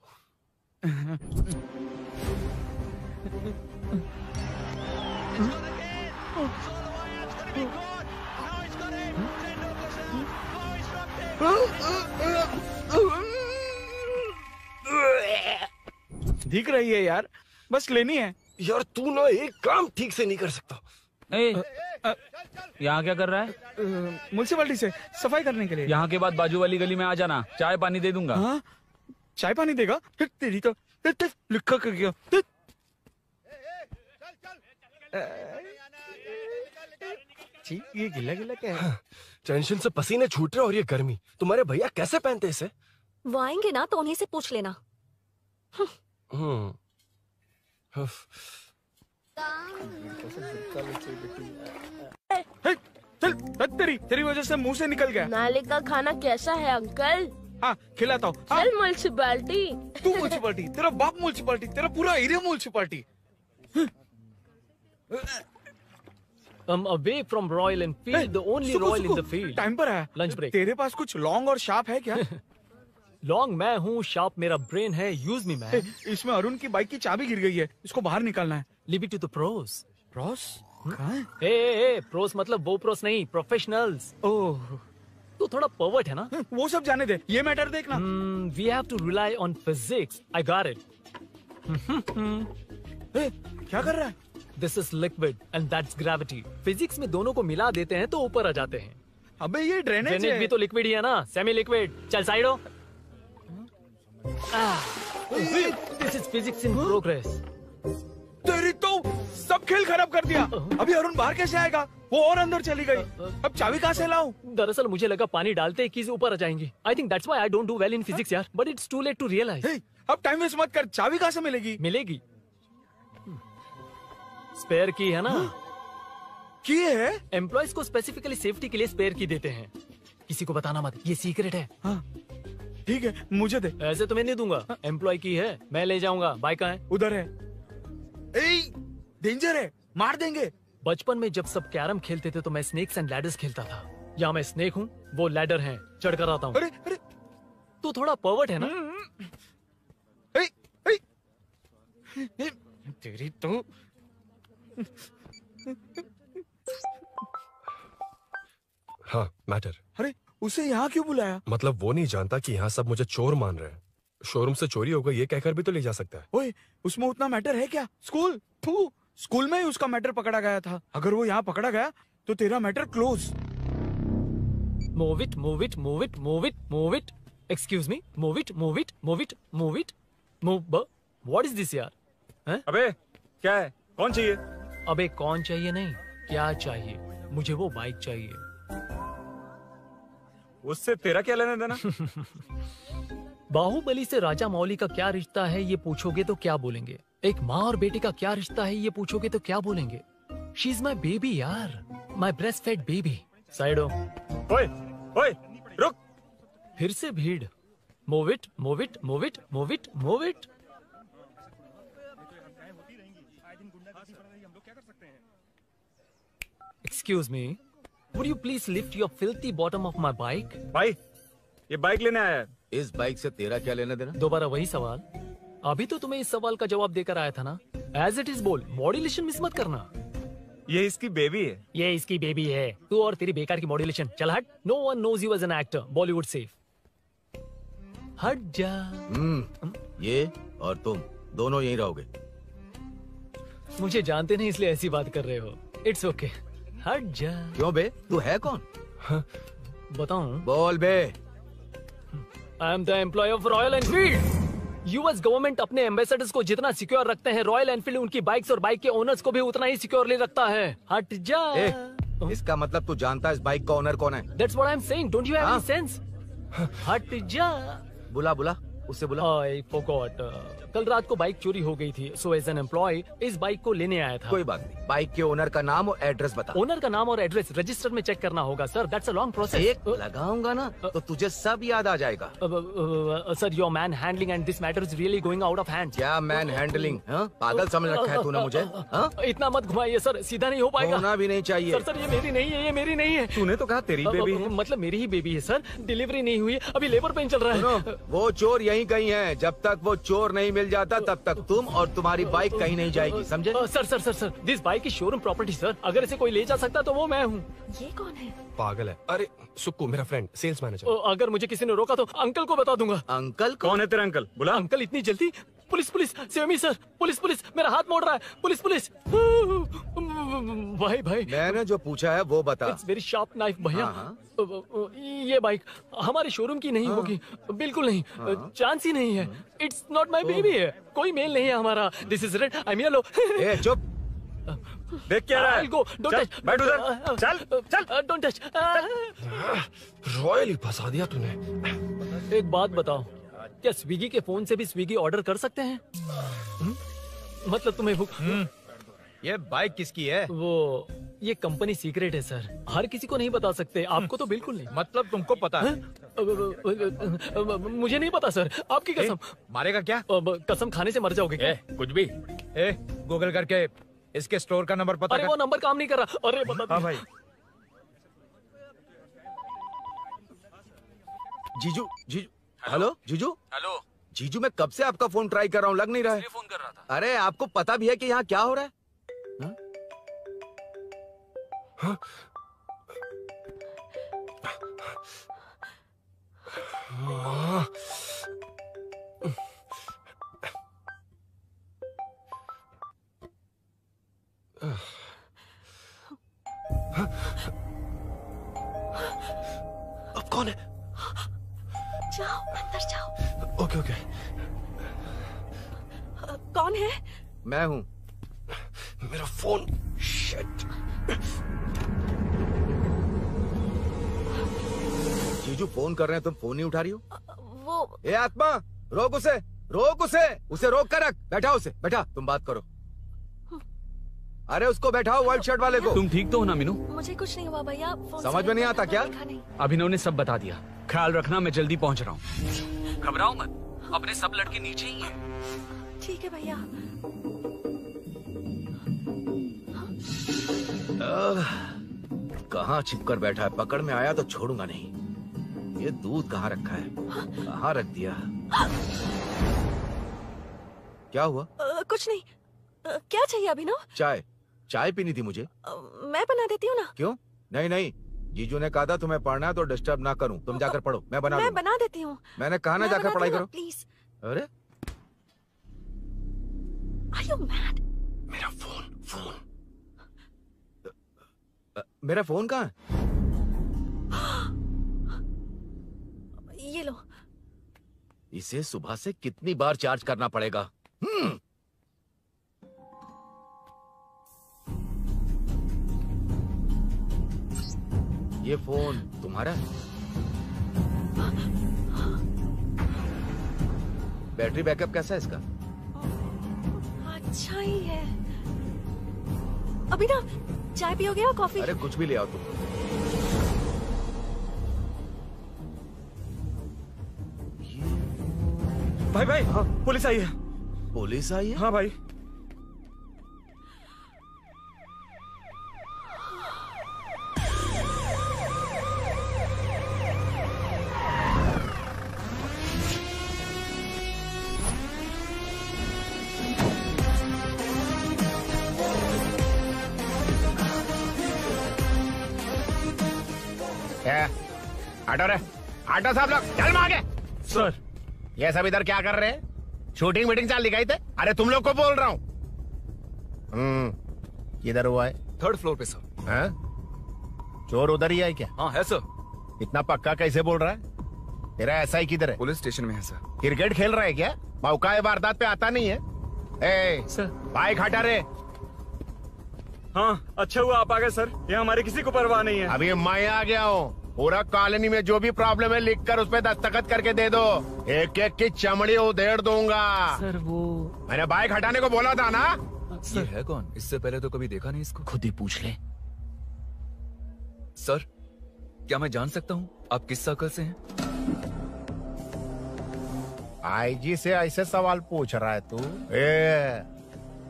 दिख रही है यार, बस लेनी है। यार तू ना एक काम ठीक से नहीं कर सकता। यहाँ क्या कर रहा है? म्युनिसिपैलिटी से सफाई करने के लिए। यहाँ के बाद बाजू वाली गली में आ जाना, चाय पानी दे दूंगा। हाँ? चाय पानी देगा? तेरी तो लिखा कर गया। ये गिला गिला क्या है? टेंशन से पसीने छूट रहे और ये गर्मी, तुम्हारे भैया कैसे पहनते इसे? वो आएंगे ना तो उन्हीं से पूछ लेना। चल, तेरी वजह से मुंह से निकल गया। नाले का खाना कैसा है अंकल? हाँ, खिलाता हूँ। चल म्युनिसिपैलिटी। तू म्युनिसिपैलिटी, तेरा बाप म्युनिसिपैलिटी, तेरा पूरा area municipality. I'm away from Royal Enfield, the only Royal in the field. Time पर है। Lunch break. तेरे पास कुछ लॉन्ग और शार्प है क्या? लॉन्ग मैं हूँ, शार्प मेरा ब्रेन है। Use me man. इसमें अरुण की बाइक की चाबी गिर गई है, इसको बाहर निकालना है। Leave it to the pros. Pros? कहाँ है? ए, प्रोस मतलब वो प्रोस नहीं, प्रोफेशनल्स। ओह, तो थोड़ा पर्वर्ट है ना? वो सब जाने दे, ये मैटर देखना। We have to rely on physics. I got it. क्या कर रहा है? This is liquid and that's gravity. Physics में दोनों को मिला देते हैं तो ऊपर आ जाते हैं। अबे ये ड्रेनेज है। भी तो लिक्विड ही है ना, सेमी लिक्विड। चल साइड हो। This is physics in progress. तेरी तो सब खेल खराब कर दिया। अभी अरुण बाहर कैसे आएगा? वो और अंदर चली गई। अब चाबी कहाँ से लाऊं? दरअसल मुझे लगा पानी डालते ही कीज ऊपर आ जाएंगी। I think that's why I don't do well in physics यार। But it's too late to realize. अब टाइम वेस्ट मत कर, चाबी कहाँ से मिलेगी? मिलेगी। स्पेयर की है ना? की है? एम्प्लॉयज को स्पेसिफिकली सेफ्टी के लिए स्पेयर की देते हैं। किसी को बताना मत, ये सीक्रेट है। हाँ, ठीक है, मुझे दे। ऐसे तो मैं नहीं दूंगा। एम्प्लॉय की है, मैं ले जाऊंगा। बाइक कहाँ है? उधर है। डेंजर है, मार देंगे। बचपन में जब सब कैरम खेलते थे तो मैं स्नेक्स एंड लैडर्स खेलता था। यहाँ मैं स्नेक हूँ, वो लैडर है, चढ़ कर आता हूँ। अरे तू थोड़ा पर्वर्ट है ना? तेरी तो हाँ, मैटर। अरे उसे यहाँ क्यों बुलाया? मतलब वो नहीं जानता कि यहाँ सब मुझे चोर मान रहे हैं। शोरूम से चोरी होगा ये कहकर भी तो ले जा सकता है। ओए, उसमें उतना मैटर है क्या? स्कूल में ही उसका मैटर पकड़ा गया था। अगर वो यहाँ पकड़ा गया तो तेरा matter close. Move it, move it, move it, move it, move it. Excuse me, move it, move it, move it, move it, move. What is this यार? अबे क्या है? कौन चाहिए? अबे कौन चाहिए नहीं, क्या चाहिए? मुझे वो बाइक चाहिए। उससे तेरा क्या लेना देना? बाहुबली से राजा मौली का क्या रिश्ता है ये पूछोगे तो क्या बोलेंगे? एक माँ और बेटे का क्या रिश्ता है ये पूछोगे तो क्या बोलेंगे? शी इज माई बेबी यार, my breast fed baby. Side हो। ओए, ओए, रुक। फिर से भीड़। Move it, move it, move it, move it, move it. Excuse me, would you please lift your filthy bottom of my bike? भाई, ये बाइक लेने आया है। इस बाइक से तेरा क्या लेना देना? दोबारा वही सवाल। अभी तो तुम्हें इस सवाल का जवाब देकर आया था ना। एज इट इज बोल, मॉड्यूलेशन मिस मत करना। ये इसकी बेबी है। ये इसकी बेबी है। तू और तेरी बेकार की मॉड्यूलेशन। चल हट। No one knows you as an actor. Bollywood safe. हट जा। ये और तुम दोनों यहीं रहोगे। मुझे जानते नहीं इसलिए ऐसी बात कर रहे हो। It's okay. हट जा। क्यों बे? तू है कौन? बताऊं? बोल बे। I am the employ of Royal Enfield. US government अपने एम्बेसडर्स को जितना सिक्योर रखते हैं, रॉयल एनफील्ड उनकी बाइक्स और बाइक के ओनर्स को भी उतना ही सिक्योरली रखता है। हट जा। इसका मतलब तू जानता है इस बाइक का ओनर कौन है? That's what I'm saying. Don't you have any sense? हट जा। बुला बुला, उससे बुला। I forgot. कल रात को बाइक चोरी हो गई थी, so as an employee इस बाइक को लेने आया था। कोई बात नहीं, बाइक के ओनर का नाम और एड्रेस बता। ओनर का नाम और एड्रेस रजिस्टर में चेक करना होगा sir. That's a long process. एक लगाऊंगा ना तो तुझे सब याद आ जाएगा। Sir, your man handling and this matter is really going out of hand. क्या मैन हैंडलिंग? पागल समझ रखा है तूने मुझे? इतना मत घुमाइए सर, सीधा नहीं हो पाएगा। होना भी नहीं चाहिए। सर ये मेरी नहीं है, ये मेरी नहीं है। तूने तो कहा तेरी बेबी है। मतलब मेरी ही बेबी है सर, डिलीवरी नहीं हुई, अभी लेबर पेन चल रहा है। वो चोर यहीं कहीं है, जब तक वो चोर नहीं मिल जाता तब तक तुम और तुम्हारी बाइक कहीं नहीं जाएगी, समझे? Sir, this bike is showroom property sir. अगर इसे कोई ले जा सकता तो वो मैं हूँ। ये कौन है? पागल है। अरे सुक्कू, मेरा फ्रेंड, सेल्स मैनेजर। अगर मुझे किसी ने रोका तो अंकल को बता दूंगा। अंकल? कौन है तेरा अंकल? बुला। अंकल इतनी जल्दी? Police save me sir, police मेरा हाथ मोड़ रहा है, पुलिस। भाई मैंने जो पूछा है वो बता। इट्स वेरी शार्प नाइफ भैया। ये बाइक हमारे शोरूम की नहीं होगी, बिल्कुल नहीं, चांस ही नहीं है। इट्स नॉट माई बेबी है, कोई मेल नहीं है हमारा। This is red, I am yellow. चुप, देख क्या रहा है? Go, don't touch. बैठ उधर, चल। Don't touch. रॉयली फंसा दिया तूने। एक बात बताओ, क्या स्विगी के फोन से भी स्विगी ऑर्डर कर सकते हैं? मतलब तुम्हें भूख? ये बाइक किसकी है? वो ये कंपनी सीक्रेट है सर, हर किसी को नहीं बता सकते। आपको तो बिल्कुल नहीं। मतलब तुमको पता है? मुझे नहीं पता सर, आपकी कसम। मारेगा क्या? कसम खाने से मर जाओगे क्या? कुछ भी। गूगल करके इसके स्टोर का नंबर पता अरे वो नंबर काम नहीं कर रहा। अरे बता। हाँ भाई। जीजू, हेलो जीजू। हेलो जीजू, मैं कब से आपका फोन ट्राई कर रहा हूँ, लग नहीं रहा है। फोन कर रहा था। अरे आपको पता भी है कि यहाँ क्या हो रहा है? हाँ? अब कौन है? जाओ अंदर जाओ। ओके। कौन है? मैं हूँ। मेरा फोन। शिट। जीजू फोन कर रहे हैं, तुम फोन नहीं उठा रही हो? वो ए आत्मा, रोक उसे रोक कर रख। बैठा उसे, बैठा, तुम बात करो। अरे उसको बैठाओ, व्हाइट शर्ट वाले को। तुम ठीक तो हो ना मीनू? मुझे कुछ नहीं हुआ भैया। समझ में नहीं आता क्या? अभिनव ने सब बता दिया, ख्याल रखना, मैं जल्दी पहुंच रहा हूँ। घबराओ मत, अपने सब लड़के नीचे ही हैं। ठीक है भैया। कहाँ छिप कर बैठा है, पकड़ में आया तो छोड़ूंगा नहीं। ये दूध कहाँ रखा है, कहाँ रख दिया? क्या हुआ? कुछ नहीं। क्या चाहिए अभिनव? चाय पीनी थी मुझे। मैं बना देती हूँ ना। क्यों? नहीं, जीजू ने कहा था तुम्हें पढ़ना है तो डिस्टर्ब ना करूं, तुम जाकर पढ़ो, मैं बना देती हूँ। मैंने कहा ना जाकर पढ़ाई करो प्लीज। अरे Are you mad? मेरा फोन। मेरा फोन कहाँ है? ये लो। इसे सुबह से कितनी बार चार्ज करना पड़ेगा? ये फोन तुम्हारा है? बैटरी बैकअप कैसा है इसका? अच्छा ही है। अभिनव, चाय पियोगे या कॉफी? अरे कुछ भी ले आओ तुम। भाई हाँ, पुलिस आई है। पुलिस आई है? हाँ भाई। आटो साहब लोग चल मांगे। सर ये सब इधर क्या कर रहे हैं? शूटिंग मीटिंग चाल दिखाई थे? अरे तुम लोग को बोल रहा हूँ। किधर हुआ है? 3rd फ्लोर पे सर। हैं? चोर उधर ही है क्या? हाँ है सर। इतना पक्का कैसे बोल रहा है? तेरा एसआई किधर है? पुलिस स्टेशन में है सर। क्रिकेट खेल रहा है क्या? मौका वारदात पे आता नहीं है? ए सर, बाइक हटा रे। हाँ, अच्छा हुआ आप आ गए सर। ये हमारे किसी को परवाह नहीं है। अभी मैं आ गया हूँ। पूरा कॉलोनी में जो भी प्रॉब्लम है लिख कर उस पे दस्तखत करके दे दो। एक एक की चमड़ी उधेड़ दूंगा। सर वो मैंने बाइक हटाने को बोला था ना? ये है कौन? इससे पहले तो कभी देखा नहीं इसको। खुद ही पूछ ले। सर, क्या मैं जान सकता हूँ आप किस सर्कल से हैं? आईजी से ऐसे सवाल पूछ रहा है तू?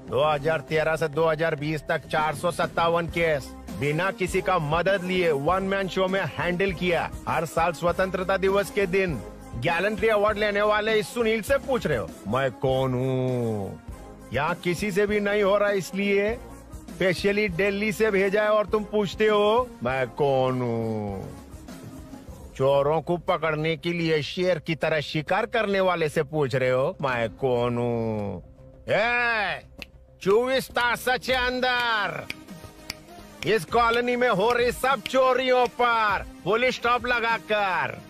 2013 से 2020 तक 457 केस बिना किसी का मदद लिए वन मैन शो में हैंडल किया। हर साल स्वतंत्रता दिवस के दिन गैलेंट्री अवार्ड लेने वाले इस सुनील से पूछ रहे हो मैं कौन हूँ? यहाँ किसी से भी नहीं हो रहा, इसलिए स्पेशली दिल्ली से भेजा है और तुम पूछते हो मैं कौन हूँ? चोरों को पकड़ने के लिए शेर की तरह शिकार करने वाले से पूछ रहे हो मैं कौन हूँ? 24 तास के अंदर इस कॉलोनी में हो रही सब चोरियों पर पुलिस स्टॉप लगाकर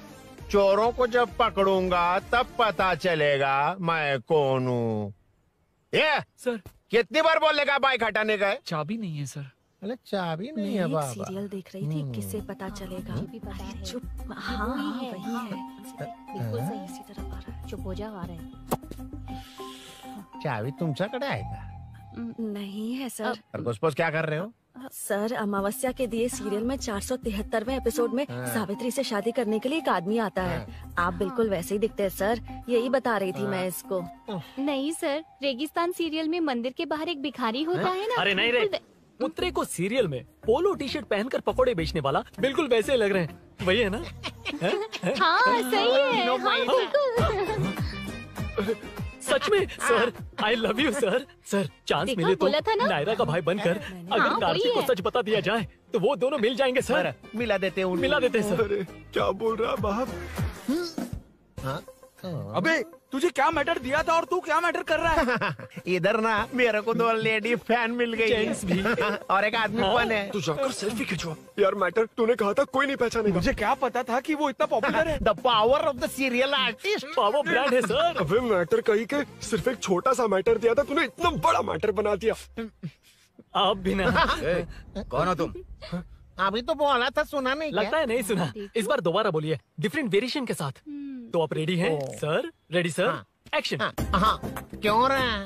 चोरों को जब पकड़ूंगा तब पता चलेगा मैं कौन हूँ। सर, कितनी बार बोलेगा बाइक हटाने का? चाबी नहीं है सर। अरे चाबी नहीं मैं है एक बाबा। सीरियल देख रही थी, किससे पता चलेगा? अरे चुप। हाँ वही है। बिल्कुल सही। इसी तरफ आ रहा है। चुप हो जाओ, आ रहे हैं। चाबी तुमच्याकडे आहे का? नहीं है सर। और घुसपौस क्या कर रहे हो? सर, अमावस्या के दिए सीरियल में 473वें एपिसोड में हाँ। सावित्री से शादी करने के लिए एक आदमी आता है। आप बिल्कुल वैसे ही दिखते हैं सर। यही बता रही थी मैं इसको। नहीं सर, रेगिस्तान सीरियल में मंदिर के बाहर एक भिखारी होता है ना। अरे नहीं रे, पुत्रे को सीरियल में पोलो टी शर्ट पहनकर पकोड़े बेचने वाला बिल्कुल वैसे लग रहे हैं। वही है ना? हाँ सही है। हाँ, बिल्कुल। सच में sir, I love you sir. Sir, chance देखा, मिले तो बोला था ना? नायरा का भाई बनकर अगर हाँ, कार्तिक वही को है। सच बता दिया जाए तो वो दोनों मिल जाएंगे सर। मिला देते हैं मिला देते हैं सर। अरे क्या बोल रहा बाप? अबे तुझे क्या मैटर दिया था और तू क्या मैटर कर रहा है? इधर ना मेरे को 2 लेडी फैन मिल गई है। जेंट्स भी। और एक आदमी फन है। तू जाकर सेल्फी खिंचवा। यार मैटर तूने कहा था कोई नहीं पहचानेगा। मुझे क्या पता था कि वो इतना पॉपुलर है। The power of the serial artist. Power brand है सर। अबे मैटर कहीं के सिर्फ एक छोटा सा मैटर दिया था, तूने इतना बड़ा मैटर बना दिया। आप भी ना। कौन हो तुम? अभी तो बोला था, सुना नहीं लगता है नहीं सुना। इस बार दोबारा बोलिए, डिफरेंट वेरिएशन के साथ। तो आप रेडी हैं सर? Ready sir? एक्शन। हाँ, क्यों रहे?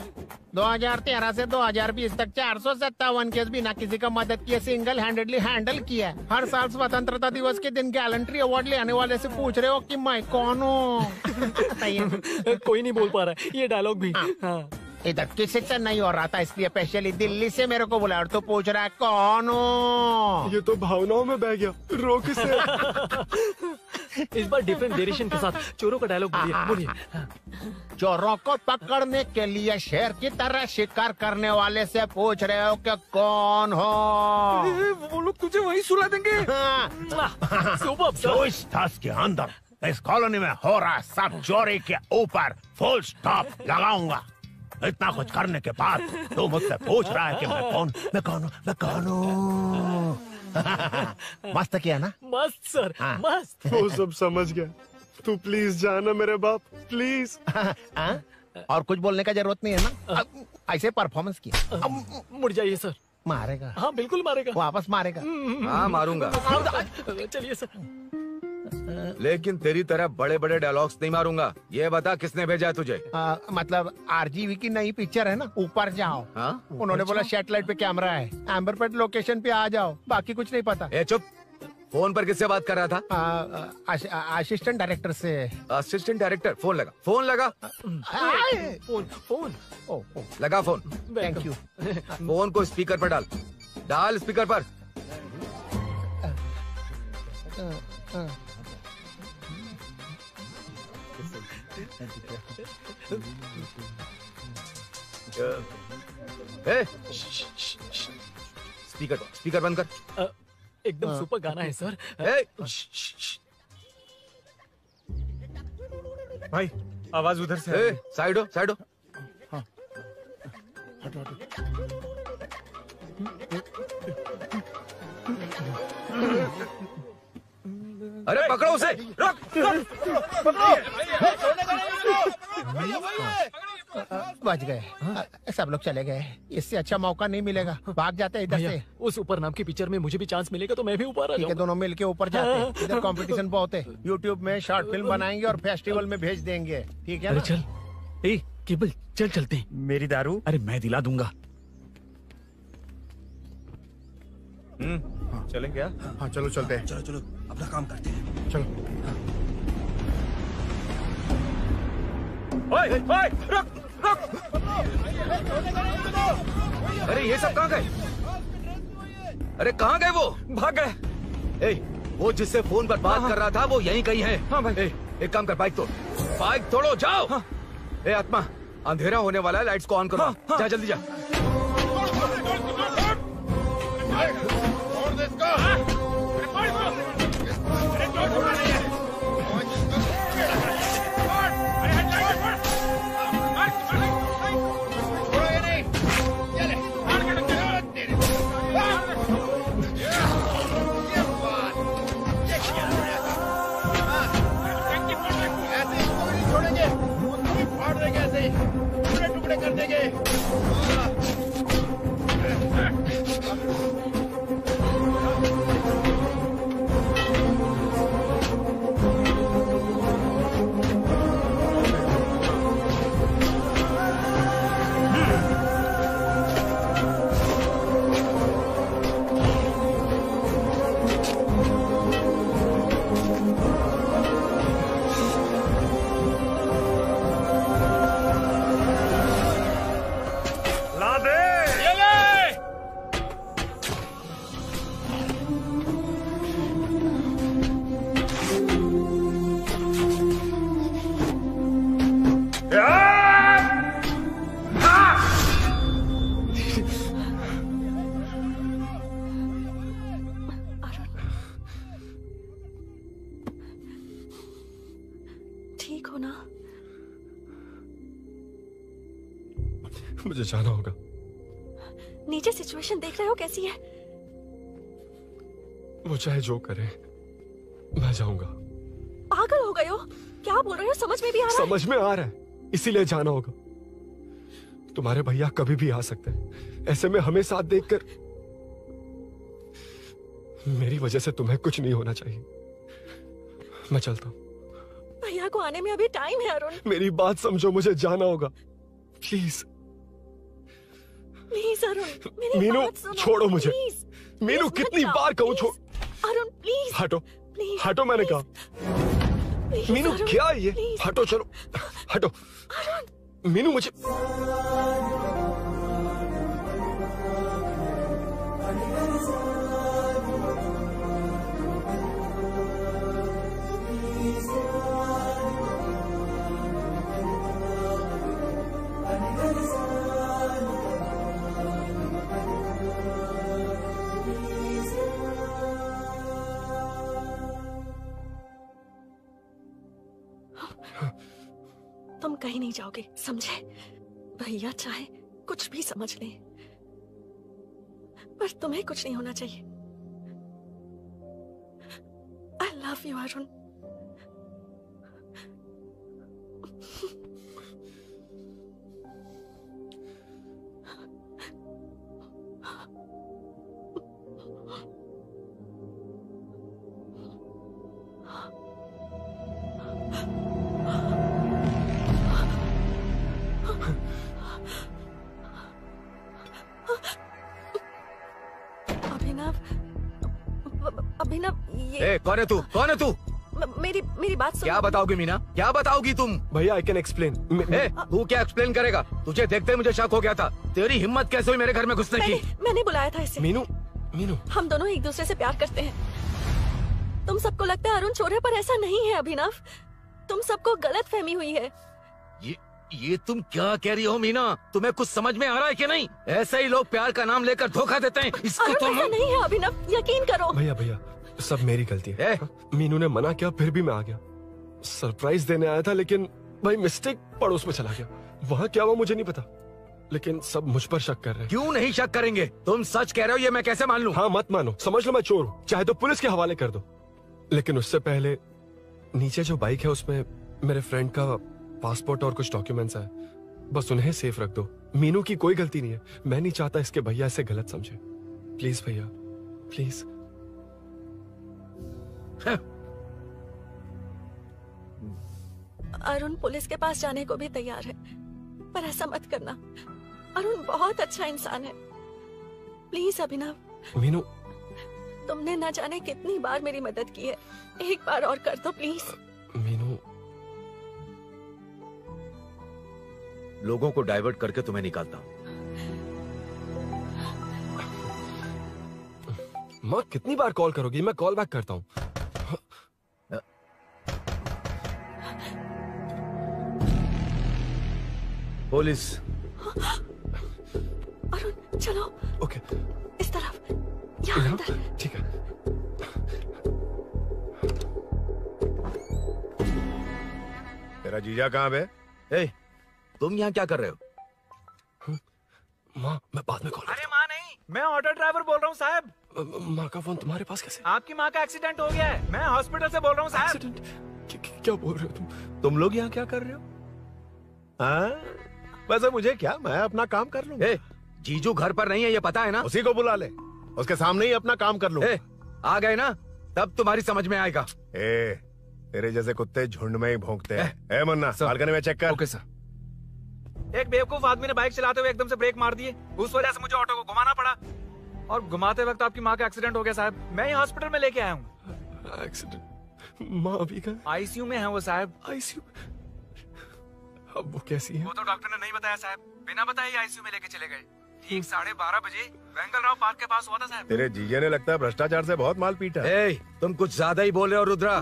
2013 से 2020 तक 457 केस बिना किसी का मदद किए सिंगल हैंडेडली हैंडल किया। हर साल स्वतंत्रता दिवस के दिन गैलेंट्री अवार्ड लेने वाले से पूछ रहे हो कि मैं कौन हूँ? कोई नहीं बोल पा रहा है ये डायलॉग भी। हाँ। इधर किसी से नहीं हो रहा था, इसलिए स्पेशली दिल्ली से मेरे को बुलाया और तू पूछ रहा है कौन हूँ? ये तो भावनाओं में बह गया। रोक इसे। इस बार डिफरेंट वेरिएशन के साथ चोरों का डायलॉग बोलिए। चोरों को पकड़ने के लिए शेर की तरह शिकार करने वाले से पूछ रहे हो कि कौन हो? वो लोग तुझे वही सुला देंगे। सुबह 24 तास के अंदर इस कॉलोनी में हो रहा सब चोरी के ऊपर फुल स्टॉप लगाऊंगा। इतना कुछ करने के बाद तू मुझसे पूछ रहा है कि मैं कौन हूँ? मस्त किया ना? मस्त सर, मस्त। वो सब समझ गया। तू प्लीज जाना मेरे बाप, प्लीज। और कुछ बोलने का जरूरत नहीं है ना? ऐसे परफॉर्मेंस किया। मुड़ जाइए सर। मारेगा? हाँ बिल्कुल मारेगा। वापस मारेगा? हाँ मारूंगा। चलिए सर। लेकिन तेरी तरह बड़े बड़े डायलॉग्स नहीं मारूंगा। ये बता किसने भेजा है तुझे? मतलब आरजीवी की नई पिक्चर है ना, ऊपर जाओ। उन्होंने बोला सैटेलाइट पे कैमरा है, एम्बरपेट लोकेशन पे आ जाओ, बाकी कुछ नहीं पता। ए चुप। फोन पर किससे बात कर रहा था? असिस्टेंट डायरेक्टर से। Assistant director? फोन लगा, फोन लगा। फोन लगा फोन। Thank you. फोन को स्पीकर पर डाल। डाल स्पीकर पर। स्पीकर बंद कर। एकदम सुपर गाना है सर। भाई आवाज उधर से। साइड हो, साइड हो। अरे पकड़ो उसे, रुक। बच गए, सब लोग चले गए। इससे अच्छा मौका नहीं मिलेगा, भाग जाते इधर से। उस ऊपर नाम की पिक्चर में मुझे भी चांस मिलेगा तो मैं भी ऊपर आ ठीक है, जाऊंगा। दोनों मिलके ऊपर जाते। इधर कंपटीशन बहुत है। यूट्यूब में शॉर्ट फिल्म बनाएंगे और फेस्टिवल में भेज देंगे, ठीक है अरे ना? चल, ए केबल चल चलते हैं। मेरी दारू? अरे मैं दिला दूंगा। चलें क्या? हाँ चलो चलते हैं। चलो चलो अपना काम करते हैं। चलो। ओए, ओए, रुक, रुक। अरे ये सब कहाँ गए? अरे कहाँ गए वो? भाग गए। ए, वो जिससे फोन पर बात कर रहा था वो यहीं कहीं है। हाँ भाई। एक काम कर, बाइक तोड़, बाइक तोड़ो, जाओ। हाँ। ए आत्मा, अंधेरा होने वाला है, लाइट्स को ऑन करो। हाँ। जा जल्दी जा। टुकड़े कर देंगे। ठीक हो ना? मुझे जाना होगा। नीचे सिचुएशन देख रहे हो कैसी है? वो चाहे जो करे, मैं जाऊंगा। पागल हो गए हो? क्या बोल रहे हो? समझ में भी आ रहा है? समझ में आ रहा है, इसीलिए जाना होगा। तुम्हारे भैया कभी भी आ सकते हैं, ऐसे में हमें साथ देखकर मेरी वजह से तुम्हें कुछ नहीं होना चाहिए। मैं चलता हूँ। भैया को आने में अभी टाइम है अरुण। मेरी बात समझो, मुझे जाना होगा, प्लीज। प्लीज अरुण, मेरी मीनू, बात सुनो। छोड़ो मुझे। प्लीज, मीनू, प्लीज कितनी मत बार जाओ, कहूँ, छोड़। अरुण प्लीज। हटो, प्लीज, हटो, मैंने कहा। प्लीज, मीनू अरुण, क्या है ये? प्लीज। हटो, चलो, हटो। मीनू मुझे तुम कहीं नहीं जाओगे, समझे? भैया चाहे कुछ भी समझ लें, पर तुम्हें कुछ नहीं होना चाहिए। I love you, Arun. अभिनव, ये कौन है तू? कौन है तू? मेरी बात सुनो। क्या बताओगी मीना? क्या बताओगी तुम? भैया, आई कैन एक्सप्लेन। तू क्या एक्सप्लेन करेगा? तुझे देखते ही मुझे शक हो गया था। तेरी हिम्मत कैसे हुई मेरे घर में घुसने की? मैंने बुलाया था इसे। मीनू, मीनू, हम दोनों एक दूसरे से प्यार करते हैं। तुम सबको लगता है अरुण चोर है, पर ऐसा नहीं है अभिनव। तुम सबको गलत फहमी हुई है। ये तुम क्या कह रही हो मीना? तुम्हें कुछ समझ में आ रहा है कि नहीं? ऐसे ही लोग प्यार का नाम लेकर धोखा देते हैं। इसको तुम ऐसा नहीं है अभिनव, यकीन करो। भैया, भैया, सब मेरी गलती है। मीनू ने मना किया, फिर भी मैं आ गया। सरप्राइज देने आया था, लेकिन भाई मिस्टेक पड़ोस में चला गया। वहाँ क्या हुआ मुझे नहीं पता, लेकिन सब मुझ पर शक कर रहे हैं। क्यों नहीं शक करेंगे? तुम सच कह रहे हो, ये मैं कैसे मान लूं? हाँ, मत मानो, समझ लो मैं चोर हूँ, चाहे तो पुलिस के हवाले कर दो। लेकिन उससे पहले नीचे जो बाइक है उसमें मेरे फ्रेंड का पासपोर्ट और कुछ डॉक्यूमेंट्स है, बस उन्हें सेफ रख दो। मीनू की कोई गलती नहीं है, मैं नहीं चाहता इसके भैया इसे गलत समझे। प्लीज भैया, प्लीज। अरुण पुलिस के पास जाने को भी तैयार है, पर ऐसा मत करना। अरुण बहुत अच्छा इंसान है। प्लीज अभिनव। मीनू, तुमने न जाने कितनी बार मेरी मदद की है, एक बार और कर दो प्लीज। मीनू, लोगों को डाइवर्ट करके तुम्हें निकालता हूं। माँ कितनी बार कॉल करोगी? मैं कॉल बैक करता हूँ। पुलिस। अरुण चलो। ओके। इस तरफ। यहाँ अंदर। ठीक है। तेरा जीजा कहाँ है? ए, तुम यहाँ क्या कर रहे हो? माँ मैं बाद में कॉल। अरे माँ नहीं, मैं ऑटो ड्राइवर बोल रहा हूँ साहब। माँ का फोन तुम्हारे पास कैसे? आपकी माँ का एक्सीडेंट हो गया है, मैं हॉस्पिटल से बोल रहा हूँ साहब। क्या बोल रहे हो तुम लोग यहाँ क्या कर रहे हो? हाँ वैसे मुझे क्या, मैं अपना काम कर लूंगा। जीजू घर पर नहीं है ये पता है ना? उसी को बुला ले, उसके सामने ही अपना काम कर लूंगा। आ गए ना, तब तुम्हारी समझ में आएगा। तेरे जैसे कुत्ते झुंड में ही भौंकते हैं। मुन्ना बालकनी में चेक कर। Okay sir. एक बेवकूफ आदमी ने बाइक चलाते हुए एकदम से ब्रेक मार दिए, उस वजह से मुझे ऑटो को घुमाना पड़ा और घुमाते वक्त आपकी माँ का एक्सीडेंट हो गया साहब। मैं ही हॉस्पिटल में लेके आया हूँ। एक्सीडेंट? माँ अभी कहाँ? आईसीयू में है वो साहब। आईसीयू? अब वो कैसी है? वो तो डॉक्टर ने नहीं बताया साहब, बिना बताए आईसीयू में लेके चले गए। ठीक 12:30 बजे वेंगल राव पार्क के पास हुआ था साहब। तेरे जीजे ने लगता है भ्रष्टाचार से बहुत माल पीटा। तुम कुछ ज्यादा ही बोल रहे हो रुद्रा।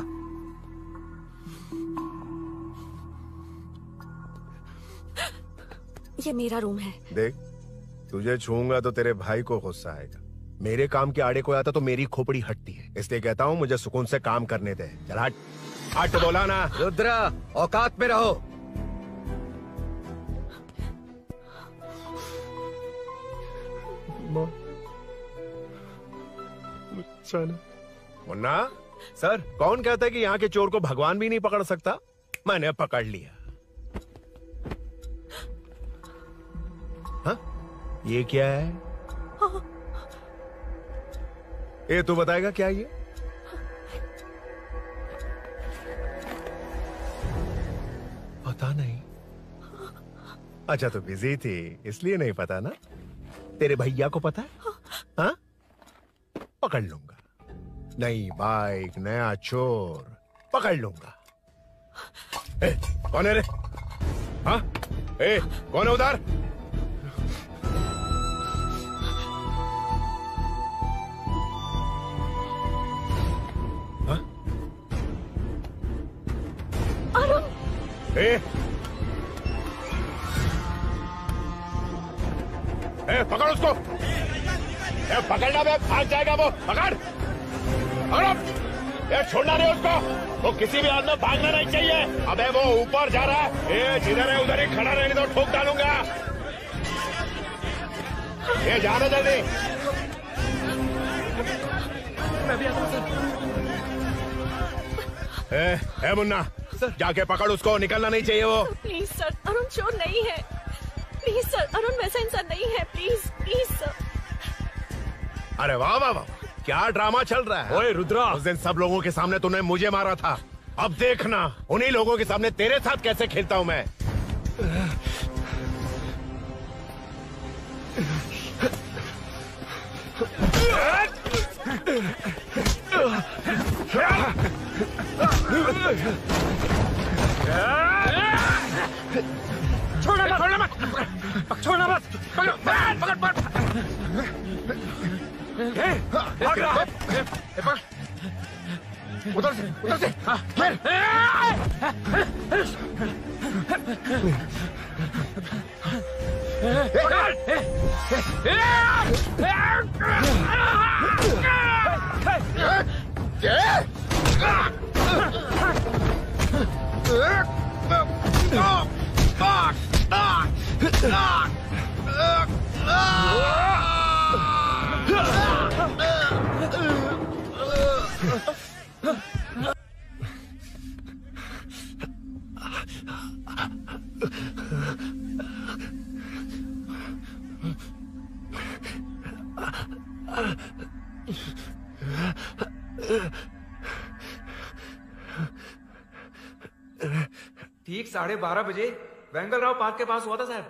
ये मेरा रूम है। देख, तुझे छूऊंगा तो तेरे भाई को गुस्सा आएगा। मेरे काम के आड़े को आता तो मेरी खोपड़ी हटती है, इसलिए कहता हूँ मुझे सुकून से काम करने दे। चल हट। हट बोला ना। रुद्रा औकात में रहो। मुन्ना सर, कौन कहता है कि यहाँ के चोर को भगवान भी नहीं पकड़ सकता? मैंने पकड़ लिया। हाँ? ये क्या है? ये तू बताएगा क्या ये? पता नहीं। अच्छा तो बिजी थी इसलिए नहीं पता ना? तेरे भैया को पता है? हाँ? पकड़ लूंगा। नई बाइक, नया चोर, पकड़ लूंगा। कौन है रे? हाँ? कौन है उधर? हाँ? पकड़ उसको। पकड़ना बे, भाग जाएगा वो। पकड़। छोड़ना नहीं उसको, वो किसी भी हाल में भागना नहीं चाहिए। अबे वो ऊपर जा रहा है, जिधर है उधर ही खड़ा रहने दो, ठोक डालूंगा। ये जाना जल्दी। मैं भी आता हूं सर। मुन्ना जाके पकड़ उसको, निकलना नहीं चाहिए वो। प्लीज सर, अरुण चोर नहीं है। प्लीज सर, अरुण वैसा इंसान नहीं है। Please please sir. अरे वाह वाह वाह, क्या ड्रामा चल रहा है। ओए रुद्रा, उस दिन सब लोगों के सामने तूने मुझे मारा था, अब देखना उन्हीं लोगों के सामने तेरे साथ कैसे खेलता हूं मैं। छोड़ना मत, छोड़ना मत, छोड़ना मत, पकड़, पकड़, पकड़, भाग रहा है, उधर से, हाँ, ठीक 12:30 बजे वेंगल राव पार्क के पास हुआ था साहब।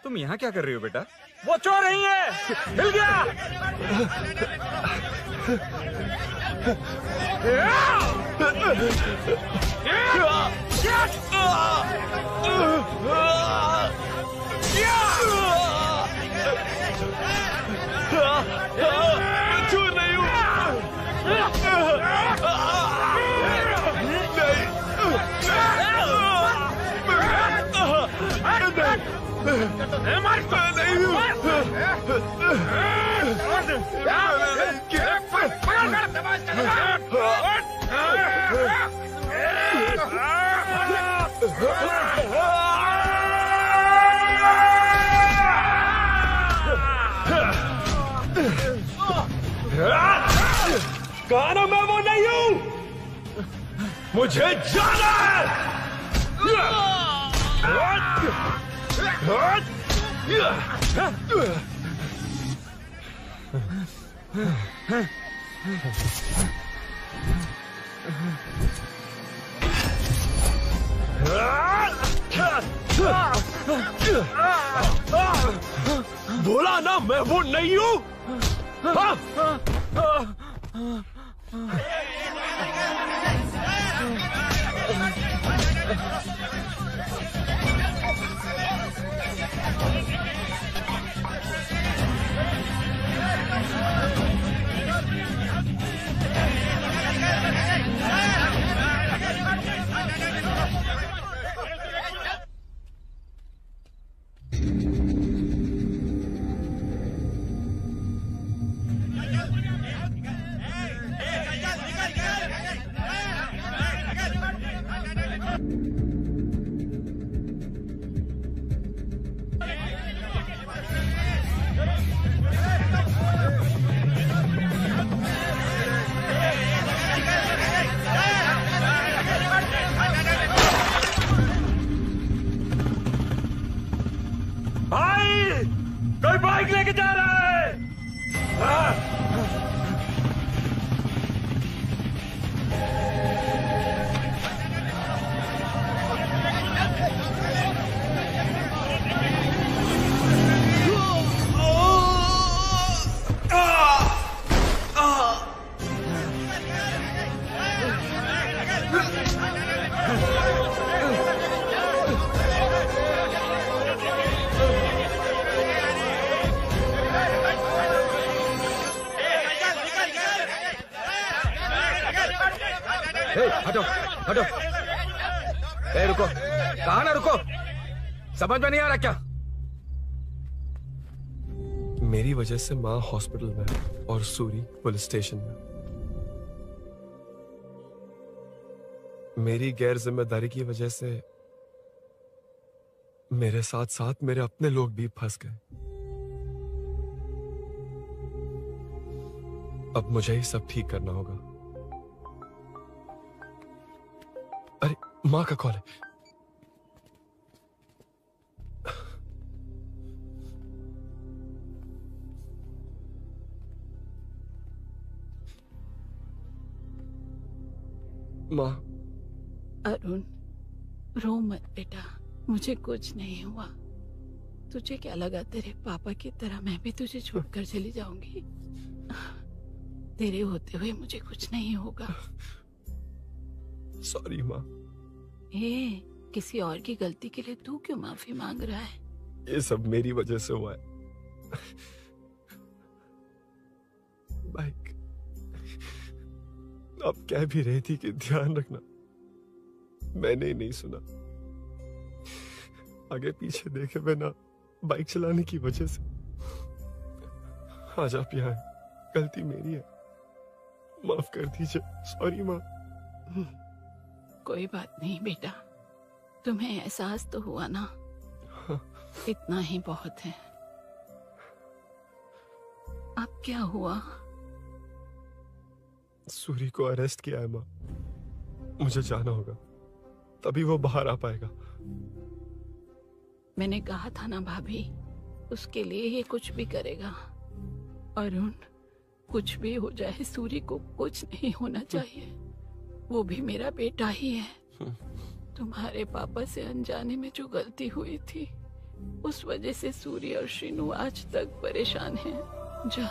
तुम यहाँ क्या कर रही हो बेटा? वो चोर नहीं है, हिल गया। चोर नहीं हूँ। कहा ना मैं वो नहीं हूँ, मुझे जाना है। बोला ना मैं वो नहीं हूँ। भाई, कोई बाइक लेके जा रहा है। हटो हटो। ए रुको, कहा ना रुको, समझ में नहीं आ रहा क्या? मेरी वजह से माँ हॉस्पिटल में और सूरी पुलिस स्टेशन में। मेरी गैर जिम्मेदारी की वजह से मेरे साथ साथ मेरे अपने लोग भी फंस गए। अब मुझे ही सब ठीक करना होगा। अरे माँ का कॉल है। माँ। अरुण, रो मत बेटा, मुझे कुछ नहीं हुआ। तुझे क्या लगा तेरे पापा की तरह मैं भी तुझे छोड़कर चली जाऊंगी? तेरे होते हुए मुझे कुछ नहीं होगा। सॉरी माँ। किसी और की गलती के लिए तू क्यों माफी मांग रहा है? ये सब मेरी वजह से हुआ है। बाइक आप कह भी रही थी कि ध्यान रखना, मैंने ही नहीं सुना। आगे पीछे देखे बिना बाइक चलाने की वजह से आज आप यहाँ हैं। गलती मेरी है, माफ कर दीजिए। सॉरी माँ। कोई बात नहीं बेटा, तुम्हें एहसास तो हुआ ना, इतना ही बहुत है। अब क्या हुआ? सूरी को अरेस्ट किया है माँ, मुझे जाना होगा, तभी वो बाहर आ पाएगा। मैंने कहा था ना भाभी, उसके लिए ये कुछ भी करेगा। अरुण, कुछ भी हो जाए सूरी को कुछ नहीं होना चाहिए, वो भी मेरा बेटा ही है। तुम्हारे पापा से अनजाने में जो गलती हुई थी, उस वजह से सूरी और श्रीनु आज तक परेशान हैं। जा।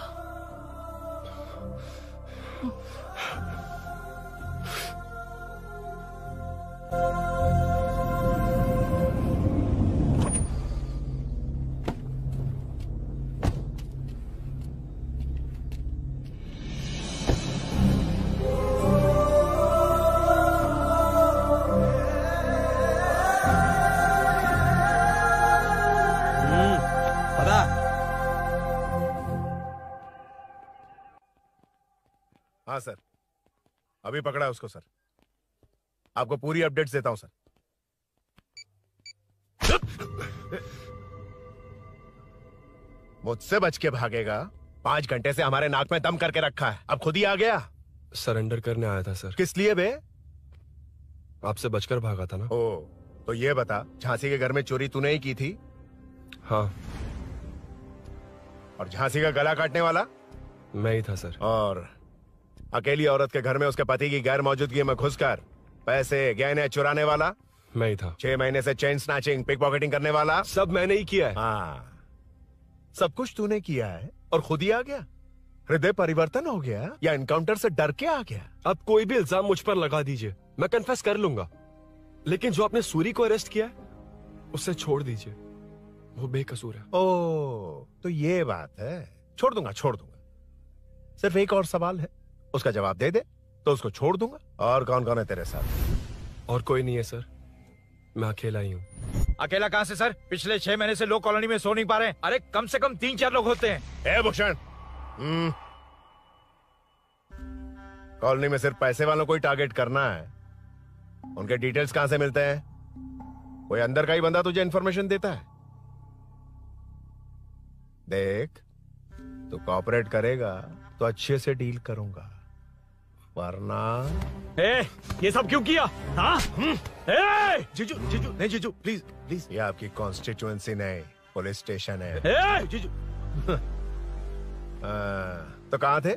हाँ सर, अभी पकड़ा है उसको सर। आपको पूरी अपडेट्स देता हूं सर। मुझसे बच के भागेगा? 5 घंटे से हमारे नाक में दम करके रखा है, अब खुद ही आ गया। सरेंडर करने आया था सर। किस लिए बे? आपसे बचकर भागा था ना। ओ, तो ये बता, झांसी के घर में चोरी तूने ही की थी? हाँ। और झांसी का गला काटने वाला? मैं ही था सर। और अकेली औरत के घर में उसके पति की गैर मौजूदगी में घुसकर पैसे गहने चुराने वाला? मैं ही था। 6 महीने से चेन स्नैचिंग, पिक पॉकेटिंग करने वाला? सब मैंने ही किया है। हाँ, सब कुछ तूने किया है और खुद ही आ गया? हृदय परिवर्तन हो गया या एनकाउंटर से डर के आ गया? अब कोई भी इल्जाम मुझ पर लगा दीजिए, मैं कन्फेस कर लूंगा, लेकिन जो आपने सूरी को अरेस्ट किया है उसे छोड़ दीजिए, वो बेकसूर है। ओ, तो ये बात है। छोड़ दूंगा, छोड़ दूंगा। सिर्फ एक और सवाल है, उसका जवाब दे दे तो उसको छोड़ दूंगा। और कौन कौन है तेरे साथ? और कोई नहीं है सर, मैं अकेला ही हूँ। अकेला कहाँ से सर? पिछले 6 महीने से लोग कॉलोनी में सो नहीं पा रहे हैं। अरे कम से कम 3-4 लोग होते हैं। ए भूषण, कॉलोनी में सिर्फ पैसे वालों को ही टारगेट करना है? उनके डिटेल्स कहां से मिलते हैं? कोई अंदर का ही बंदा तुझे इंफॉर्मेशन देता है? देख, तू कोऑपरेट करेगा तो अच्छे से डील करूंगा, वरना ये सब क्यों किया? हाँ? जीजू, जीजू, नहीं जीजू, प्लीज प्लीज। ये आपकी कॉन्स्टिट्यूएंसी नहीं, पुलिस स्टेशन है। जीजू। तो कहाँ थे?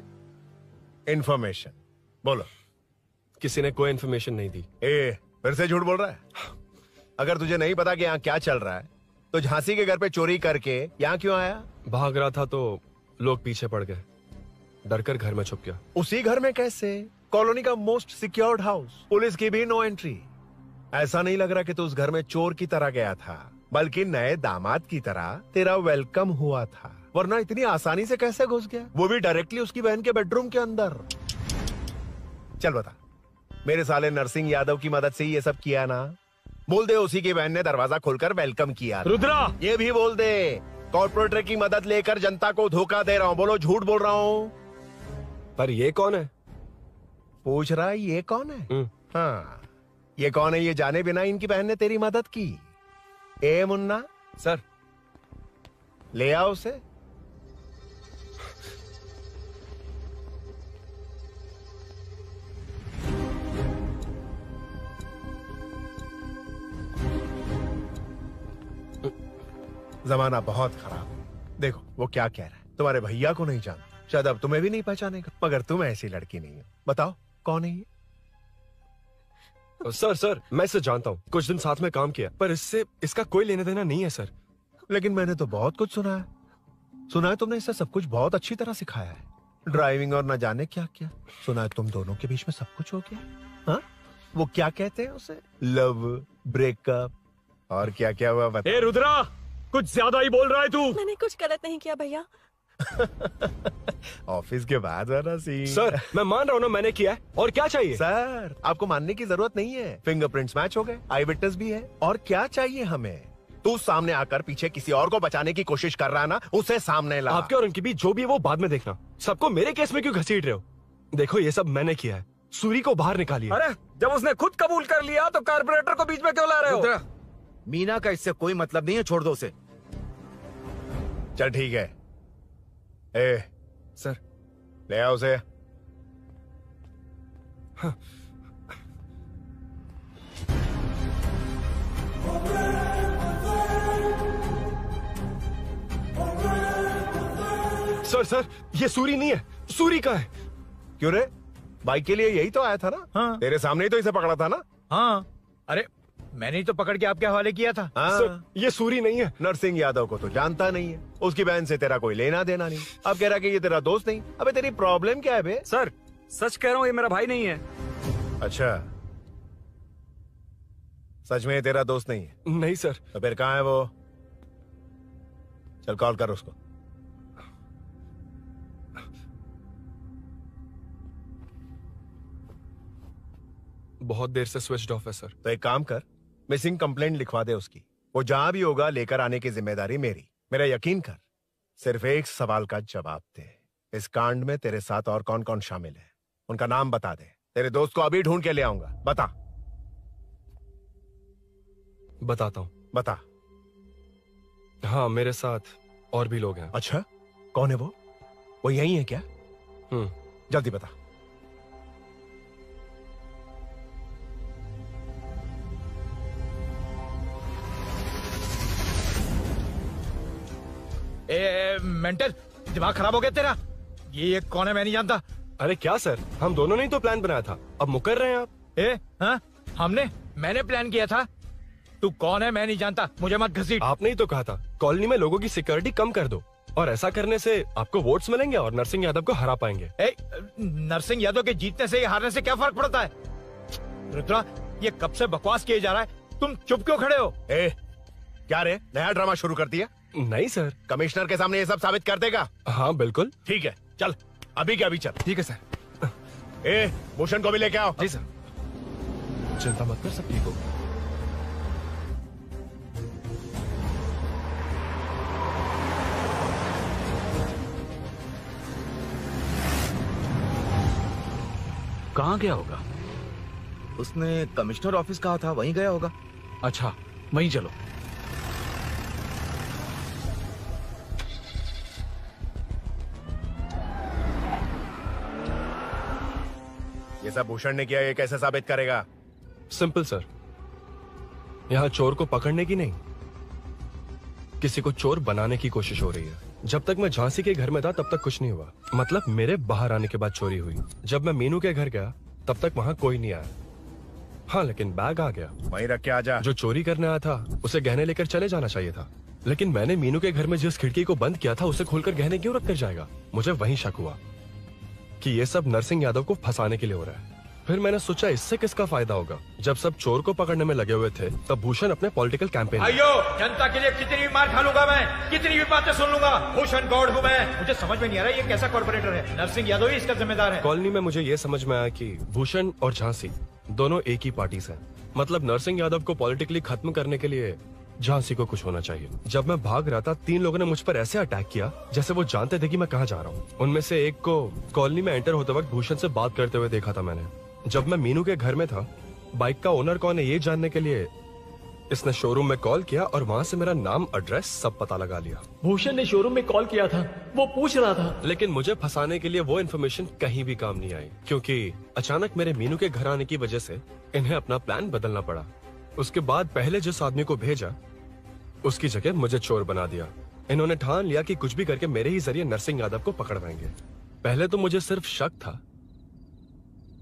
इंफॉर्मेशन बोलो। किसी ने कोई इंफॉर्मेशन नहीं दी। फिर से झूठ बोल रहा है? अगर तुझे नहीं पता कि यहाँ क्या चल रहा है, तो झांसी के घर पे चोरी करके यहाँ क्यों आया? भाग रहा था तो लोग पीछे पड़ गए, डरकर घर में छुप गया। उसी घर में कैसे? कॉलोनी का मोस्ट सिक्योर्ड हाउस, पुलिस की भी नो एंट्री। ऐसा नहीं लग रहा कि तू उस घर में चोर की तरह गया था, बल्कि नए दामाद की तरह तेरा वेलकम हुआ था। वरना इतनी आसानी से कैसे घुस गया, वो भी डायरेक्टली उसकी बहन के बेडरूम के अंदर? चल बता, मेरे साले नरसिंह यादव की मदद से ही ये सब किया ना? बोल दे उसी की बहन ने दरवाजा खोलकर वेलकम किया। रुद्रा, ये भी बोल दे कॉर्पोरेटर की मदद लेकर जनता को धोखा दे रहा हूँ। बोलो झूठ बोल रहा हूँ? पर ये कौन है? पूछ रहा है ये कौन है? हाँ, ये कौन है ये जाने बिना इनकी बहन ने तेरी मदद की। ए मुन्ना सर, ले आओ उसे। जमाना बहुत खराब है। देखो वो क्या कह रहा है, तुम्हारे भैया को नहीं जानता, शायद अब तुम्हें भी नहीं पहचानेगा, मगर तुम ऐसी लड़की नहीं हो। बताओ कौन है ये? सर, मैं इसे जानता हूँ, कुछ दिन साथ में काम किया, पर इससे इसका कोई लेना देना नहीं है सर। लेकिन मैंने तो बहुत कुछ सुना है। सुना है तुमने इसे सब कुछ बहुत अच्छी तरह सिखाया है, ड्राइविंग और न जाने क्या क्या। सुना है तुम दोनों के बीच में सब कुछ हो गया। हाँ? वो क्या कहते हैं उसे, लव, ब्रेकअप और क्या क्या हुआ बता। ए रुद्रा, कुछ ज्यादा ही बोल रहा है तू। मैंने कुछ गलत नहीं किया भैया। ऑफिस के बाद वाला सीन। सर मैं मान रहा हूँ ना मैंने किया है, और क्या चाहिए? सर आपको मानने की जरूरत नहीं है, फिंगरप्रिंट्स मैच हो गए, आई विटनेस भी है, और क्या चाहिए हमें? तू सामने आकर पीछे किसी और को बचाने की कोशिश कर रहा है ना, उसे सामने ला। आपके और उनके बीच जो भी है वो बाद में देखना, सबको मेरे केस में क्यों घसीट रहे हो? देखो ये सब मैंने किया है, सूरी को बाहर निकालिए। अरे जब उसने खुद कबूल कर लिया तो कारपोरेटर को बीच में क्यों ला रहे हो? मीना का इससे कोई मतलब नहीं है, छोड़ दो उसे। चल ठीक है। ए सर ले आओ उसे। हाँ। सर ये सूरी नहीं है, सूरी का है। क्यों रे, बाइक के लिए यही तो आया था ना? हाँ। तेरे सामने ही तो इसे पकड़ा था ना? हाँ, अरे मैंने ही तो पकड़ के आपके हवाले किया था। हाँ। सर ये सूरी नहीं है। नरसिंह यादव को तो जानता नहीं है, उसकी बहन से तेरा कोई लेना देना नहीं, अब कह रहा कि ये तेरा दोस्त नहीं। अबे तेरी प्रॉब्लम क्या है बे? सर सच कह रहा हूँ, ये मेरा भाई नहीं है। अच्छा, सच में ये तेरा दोस्त नहीं है? नहीं सर। तो फिर कहाँ है वो? चल कॉल कर उसको। बहुत देर से स्विच्ड ऑफ है सर। तो एक काम कर, मिसिंग कंप्लेंट लिखवा दे उसकी, वो जहां भी होगा लेकर आने की जिम्मेदारी मेरी। मेरा यकीन कर, सिर्फ एक सवाल का जवाब दे, इस कांड में तेरे साथ और कौन कौन शामिल है, उनका नाम बता दे। तेरे दोस्त को अभी ढूंढ के ले आऊंगा। बता। बताता हूँ। बता। हाँ मेरे साथ और भी लोग हैं। अच्छा, कौन है वो? वो यही है क्या? जल्दी बता। मेंटल दिमाग खराब हो गया तेरा? ये कौन है, मैं नहीं जानता। अरे क्या सर, हम दोनों ने ही तो प्लान बनाया था, अब मुकर रहे हैं आप? हाँ मैंने प्लान किया था। तू कौन है मैं नहीं जानता, मुझे मत घसीट। आपने ही तो कहा था कॉलोनी में लोगों की सिक्योरिटी कम कर दो, और ऐसा करने से आपको वोट्स मिलेंगे और नरसिंह यादव को हरा पाएंगे। नरसिंह यादव के जीतने से या हारने से क्या फर्क पड़ता है? रुद्रा, ये कब से बकवास किए जा रहा है, तुम चुप क्यों खड़े हो? क्या रे, नया ड्रामा शुरू कर दिया? नहीं सर। कमिश्नर के सामने ये सब साबित कर देगा? हाँ बिल्कुल। ठीक है, चल अभी क्या अभी चल। ठीक है सर। भूषण को भी लेके आओ। जी सर। चिंता मत कर, सब ठीक होगा। कहाँ गया होगा? उसने कमिश्नर ऑफिस कहा था, वहीं गया होगा। अच्छा वहीं चलो। ये सब भूषण ने किया, ये कैसे साबित करेगा? सिंपल सर, यहाँ चोर को पकड़ने की नहीं, किसी को चोर बनाने की कोशिश हो रही है। जब तक मैं झांसी के घर में था तब तक कुछ नहीं हुआ, मतलब मेरे बाहर आने के बाद चोरी हुई। जब मैं मीनू के घर गया तब तक वहाँ कोई नहीं आया। हाँ लेकिन बैग आ गया। वहीं रख के आ जा। जो चोरी करने आया था उसे गहने लेकर चले जाना चाहिए था, लेकिन मैंने मीनू के घर में जिस खिड़की को बंद किया था उसे खोलकर गहने क्यों रख कर जाएगा? मुझे वहीं शक हुआ कि ये सब नरसिंह यादव को फंसाने के लिए हो रहा है। फिर मैंने सोचा इससे किसका फायदा होगा। जब सब चोर को पकड़ने में लगे हुए थे तब भूषण अपने पॉलिटिकल कैंपेन। अयो, जनता के लिए कितनी भी मार खा लूंगा मैं, कितनी भी बातें सुन लूंगा। भूषण गॉड हूँ मैं। मुझे समझ में नहीं आ रहा ये कैसा कॉर्पोरेटर है। नरसिंह यादव ही इसका जिम्मेदार है। कॉलोनी में मुझे ये समझ में आया कि भूषण और झांसी दोनों एक ही पार्टी से, मतलब नरसिंह यादव को पॉलिटिकली खत्म करने के लिए झांसी को कुछ होना चाहिए। जब मैं भाग रहा था 3 लोगों ने मुझ पर ऐसे अटैक किया जैसे वो जानते थे कि मैं कहाँ जा रहा हूँ। उनमें से एक को कॉलोनी में एंटर होते वक्त भूषण से बात करते हुए देखा था मैंने। जब मैं मीनू के घर में था, बाइक का ओनर कौन है ये जानने के लिए इसने शोरूम में कॉल किया और वहाँ से मेरा नाम, एड्रेस सब पता लगा लिया। भूषण ने शोरूम में कॉल किया था, वो पूछ रहा था। लेकिन मुझे फंसाने के लिए वो इन्फॉर्मेशन कहीं भी काम नहीं आई, क्योंकि अचानक मेरे मीनू के घर आने की वजह से इन्हें अपना प्लान बदलना पड़ा। उसके बाद पहले जिस आदमी को भेजा उसकी जगह मुझे चोर बना दिया। इन्होंने ठान लिया कि कुछ भी करके मेरे ही जरिए नरसिंह यादव को पकड़वाएंगे। पहले तो मुझे सिर्फ शक था,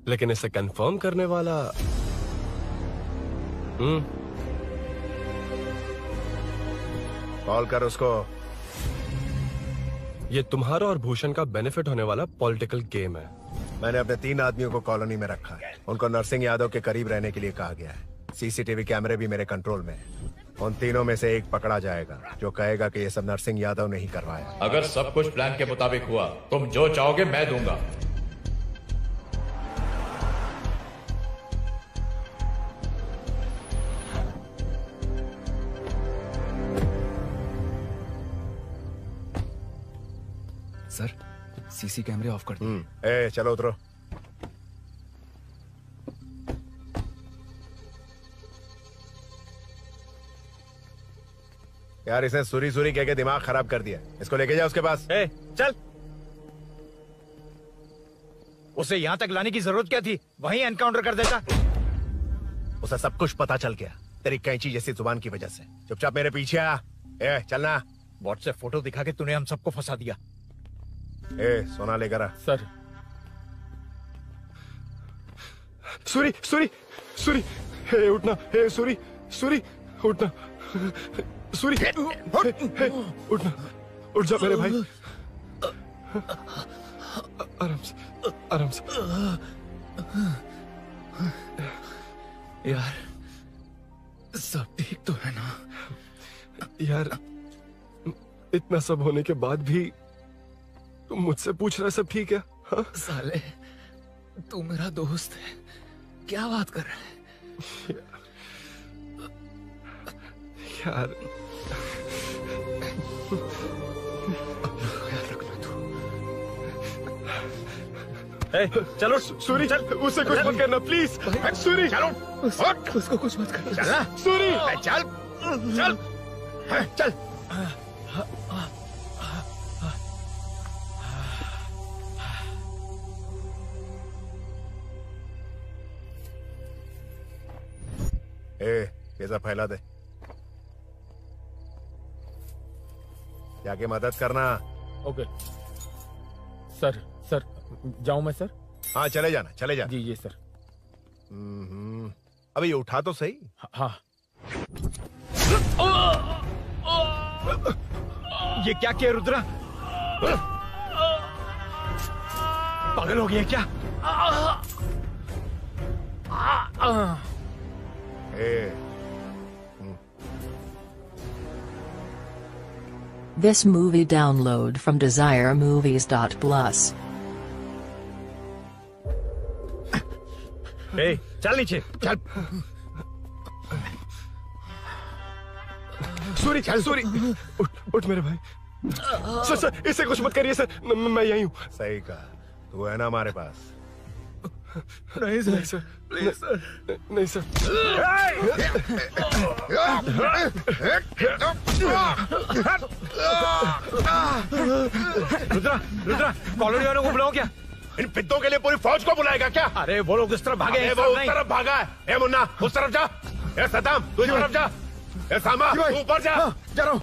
लेकिन इसे कंफर्म करने वाला कॉल कर उसको। ये तुम्हारा और भूषण का बेनिफिट होने वाला पॉलिटिकल गेम है। मैंने अपने 3 आदमियों को कॉलोनी में रखा है। उनको नरसिंह यादव के करीब रहने के लिए कहा गया है। सीसीटीवी कैमरे भी मेरे कंट्रोल में है। उन तीनों में से एक पकड़ा जाएगा जो कहेगा कि ये सब नरसिंह यादव ने ही करवाया। अगर सब कुछ प्लान के मुताबिक हुआ, तुम जो चाहोगे मैं दूंगा। सर, सीसी कैमरे ऑफ कर दिए। ए, चलो उतरो। यार इसने सुरी सुरी कह के दिमाग खराब कर दिया। इसको लेके जाओ उसके पास। चल। उसे यहाँ तक लाने की जरूरत क्या थी? वहीं एनकाउंटर कर देता। उसे सब कुछ पता चल गया तेरी कैंची जैसी जुबान की वजह से। चुपचाप मेरे पीछे आ। चलना। व्हाट्सएप फोटो दिखा के तूने हम सबको फंसा दिया। सोना लेकर आ। सर। सूरी सूरी सूरी, उठना। सूरी सूरी उठना। सूरी उठना, उठ जा मेरे भाई। आराम से, आराम से। यार सब ठीक तो है ना? यार इतना सब होने के बाद भी तुम मुझसे पूछ रहा है सब ठीक है? हाँ? साले तू मेरा दोस्त है, क्या बात कर रहा है? यार चलो सूरी, चल। उससे कुछ मत करना प्लीज। सूरी चलो, उसको कुछ मत करना। सूरी चल चल चल। ये सब फैला दे। जाके मदद करना। Okay sir. सर जाऊं मैं सर? हाँ चले जाना, चले जाना। जी सर। अबे ये उठा तो सही। हाँ। ये क्या किया रुद्रा? पागल हो गया क्या? This movie download from DesireMovies.plus. चल नीचे चल। सूरी चल। सूरी उठ मेरे भाई। सर सर इसे कुछ मत करिए सर, मैं यहीं हूँ। सही कहा, तू है ना हमारे पास? नहीं सर, प्लीज सर। नहीं सर। रुद्रा रुद्रा, कॉलोनी वालों को बुलाओ क्या? इन पिद्दों के लिए पूरी फौज को बुलाएगा क्या? अरे वो लोग उस तरफ भागे। वो उस तरफ भागा है। ए मुन्ना उस तरफ जा। ए सदाम तू इस तरफ जा। ए सामा तू ऊपर जा। जा रहा हूं।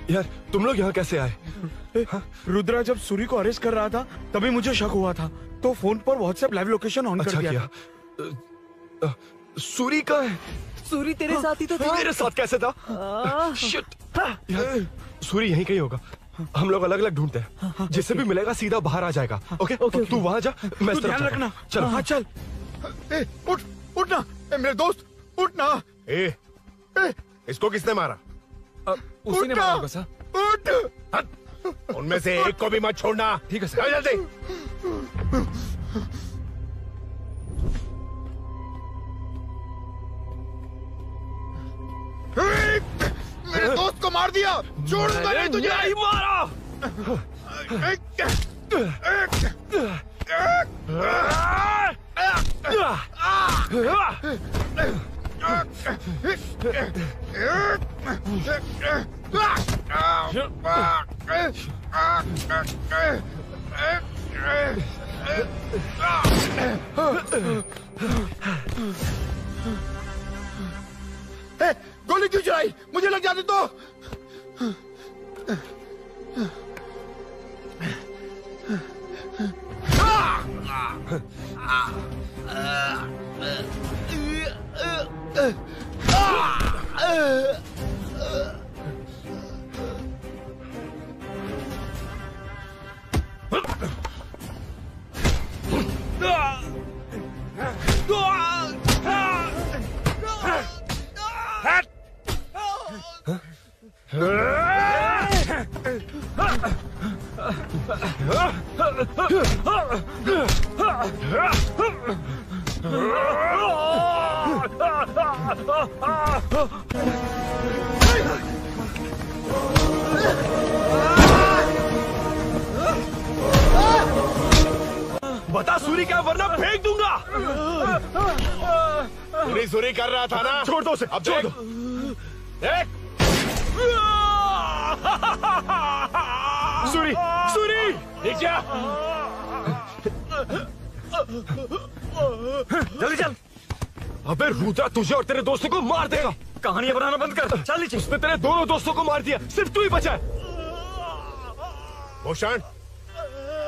यार तुम लोग यहाँ कैसे आए? रुद्रा जब सूरी को अरेस्ट कर रहा था तभी मुझे शक हुआ था, तो फोन पर व्हाट्सएप लाइव लोकेशन ऑन कर दिया। सूरी का है? सूरी तेरे साथ ही तो था। मेरे साथ कैसे था? शिट। यार सूरी यहीं कहीं होगा। हम लोग अलग अलग ढूंढते हैं। जिससे भी मिलेगा सीधा बाहर आ जाएगा। ओके तू वहां जा, मैं ध्यान रखना। चल। हाँ चल। उठना मेरे दोस्त, उठना। इसको किसने मारा? उसी ने मारा होगा सर। उठ। उनमें से एक को भी मत छोड़ना। ठीक है सर। जल्दी। मेरे दोस्त को मार दिया, छोड़ूंगा नहीं तुझे। नहीं मारा। गोली क्यों चलाई? मुझे लग जाती तो। बता सूरी क्या, वरना फेंक दूंगा। सूरी सूरी कर रहा था ना, छोड़ दो उसे, अब छोड़ दो। देख सूरी, सूरी देख जा, जल्दी चल। अबे रुद्रा तुझे और तेरे दोस्तों को मार देगा। कहानियां बनाना बंद कर, चल नीचे। उसने तेरे दोनों दोस्तों को मार दिया, सिर्फ तू ही बचा है। भूषण,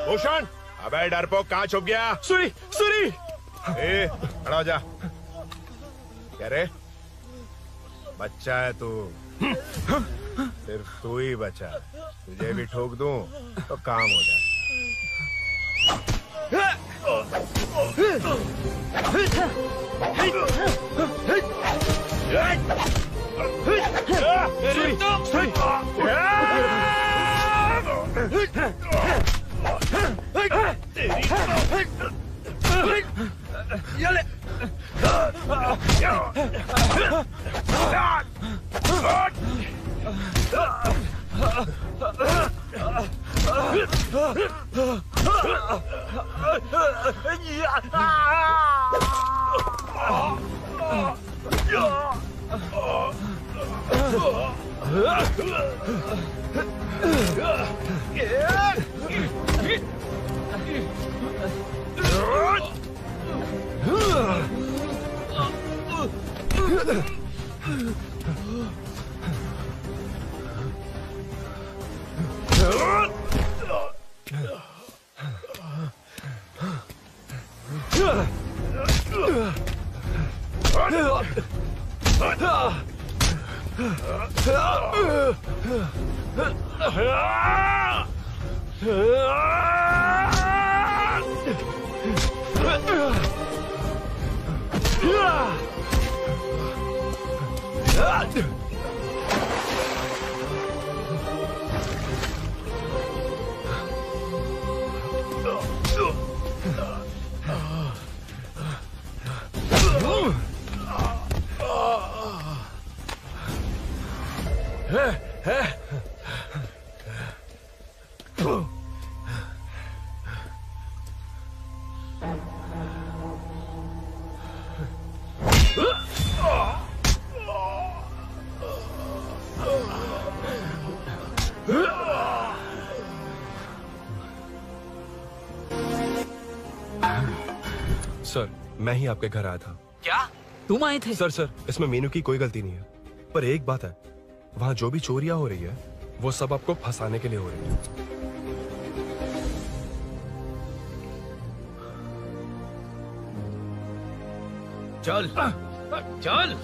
भूषण, अबे डरपोक कहाँ छुप गया? सूरी, सूरी, खड़ा हो जा। क्या रे, बच्चा है तू, सिर्फ तू ही बचा। तुझे भी ठोक दूं तो काम हो जाए। सर, मैं ही आपके घर आया था। क्या तुम आए थे? सर, इसमें मीनू की कोई गलती नहीं है, पर एक बात है, वहाँ जो भी चोरियां हो रही है वो सब आपको फंसाने के लिए हो रही है। चल चल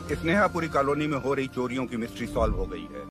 इस नेहा पूरी कॉलोनी में हो रही चोरियों की मिस्ट्री सॉल्व हो गई है।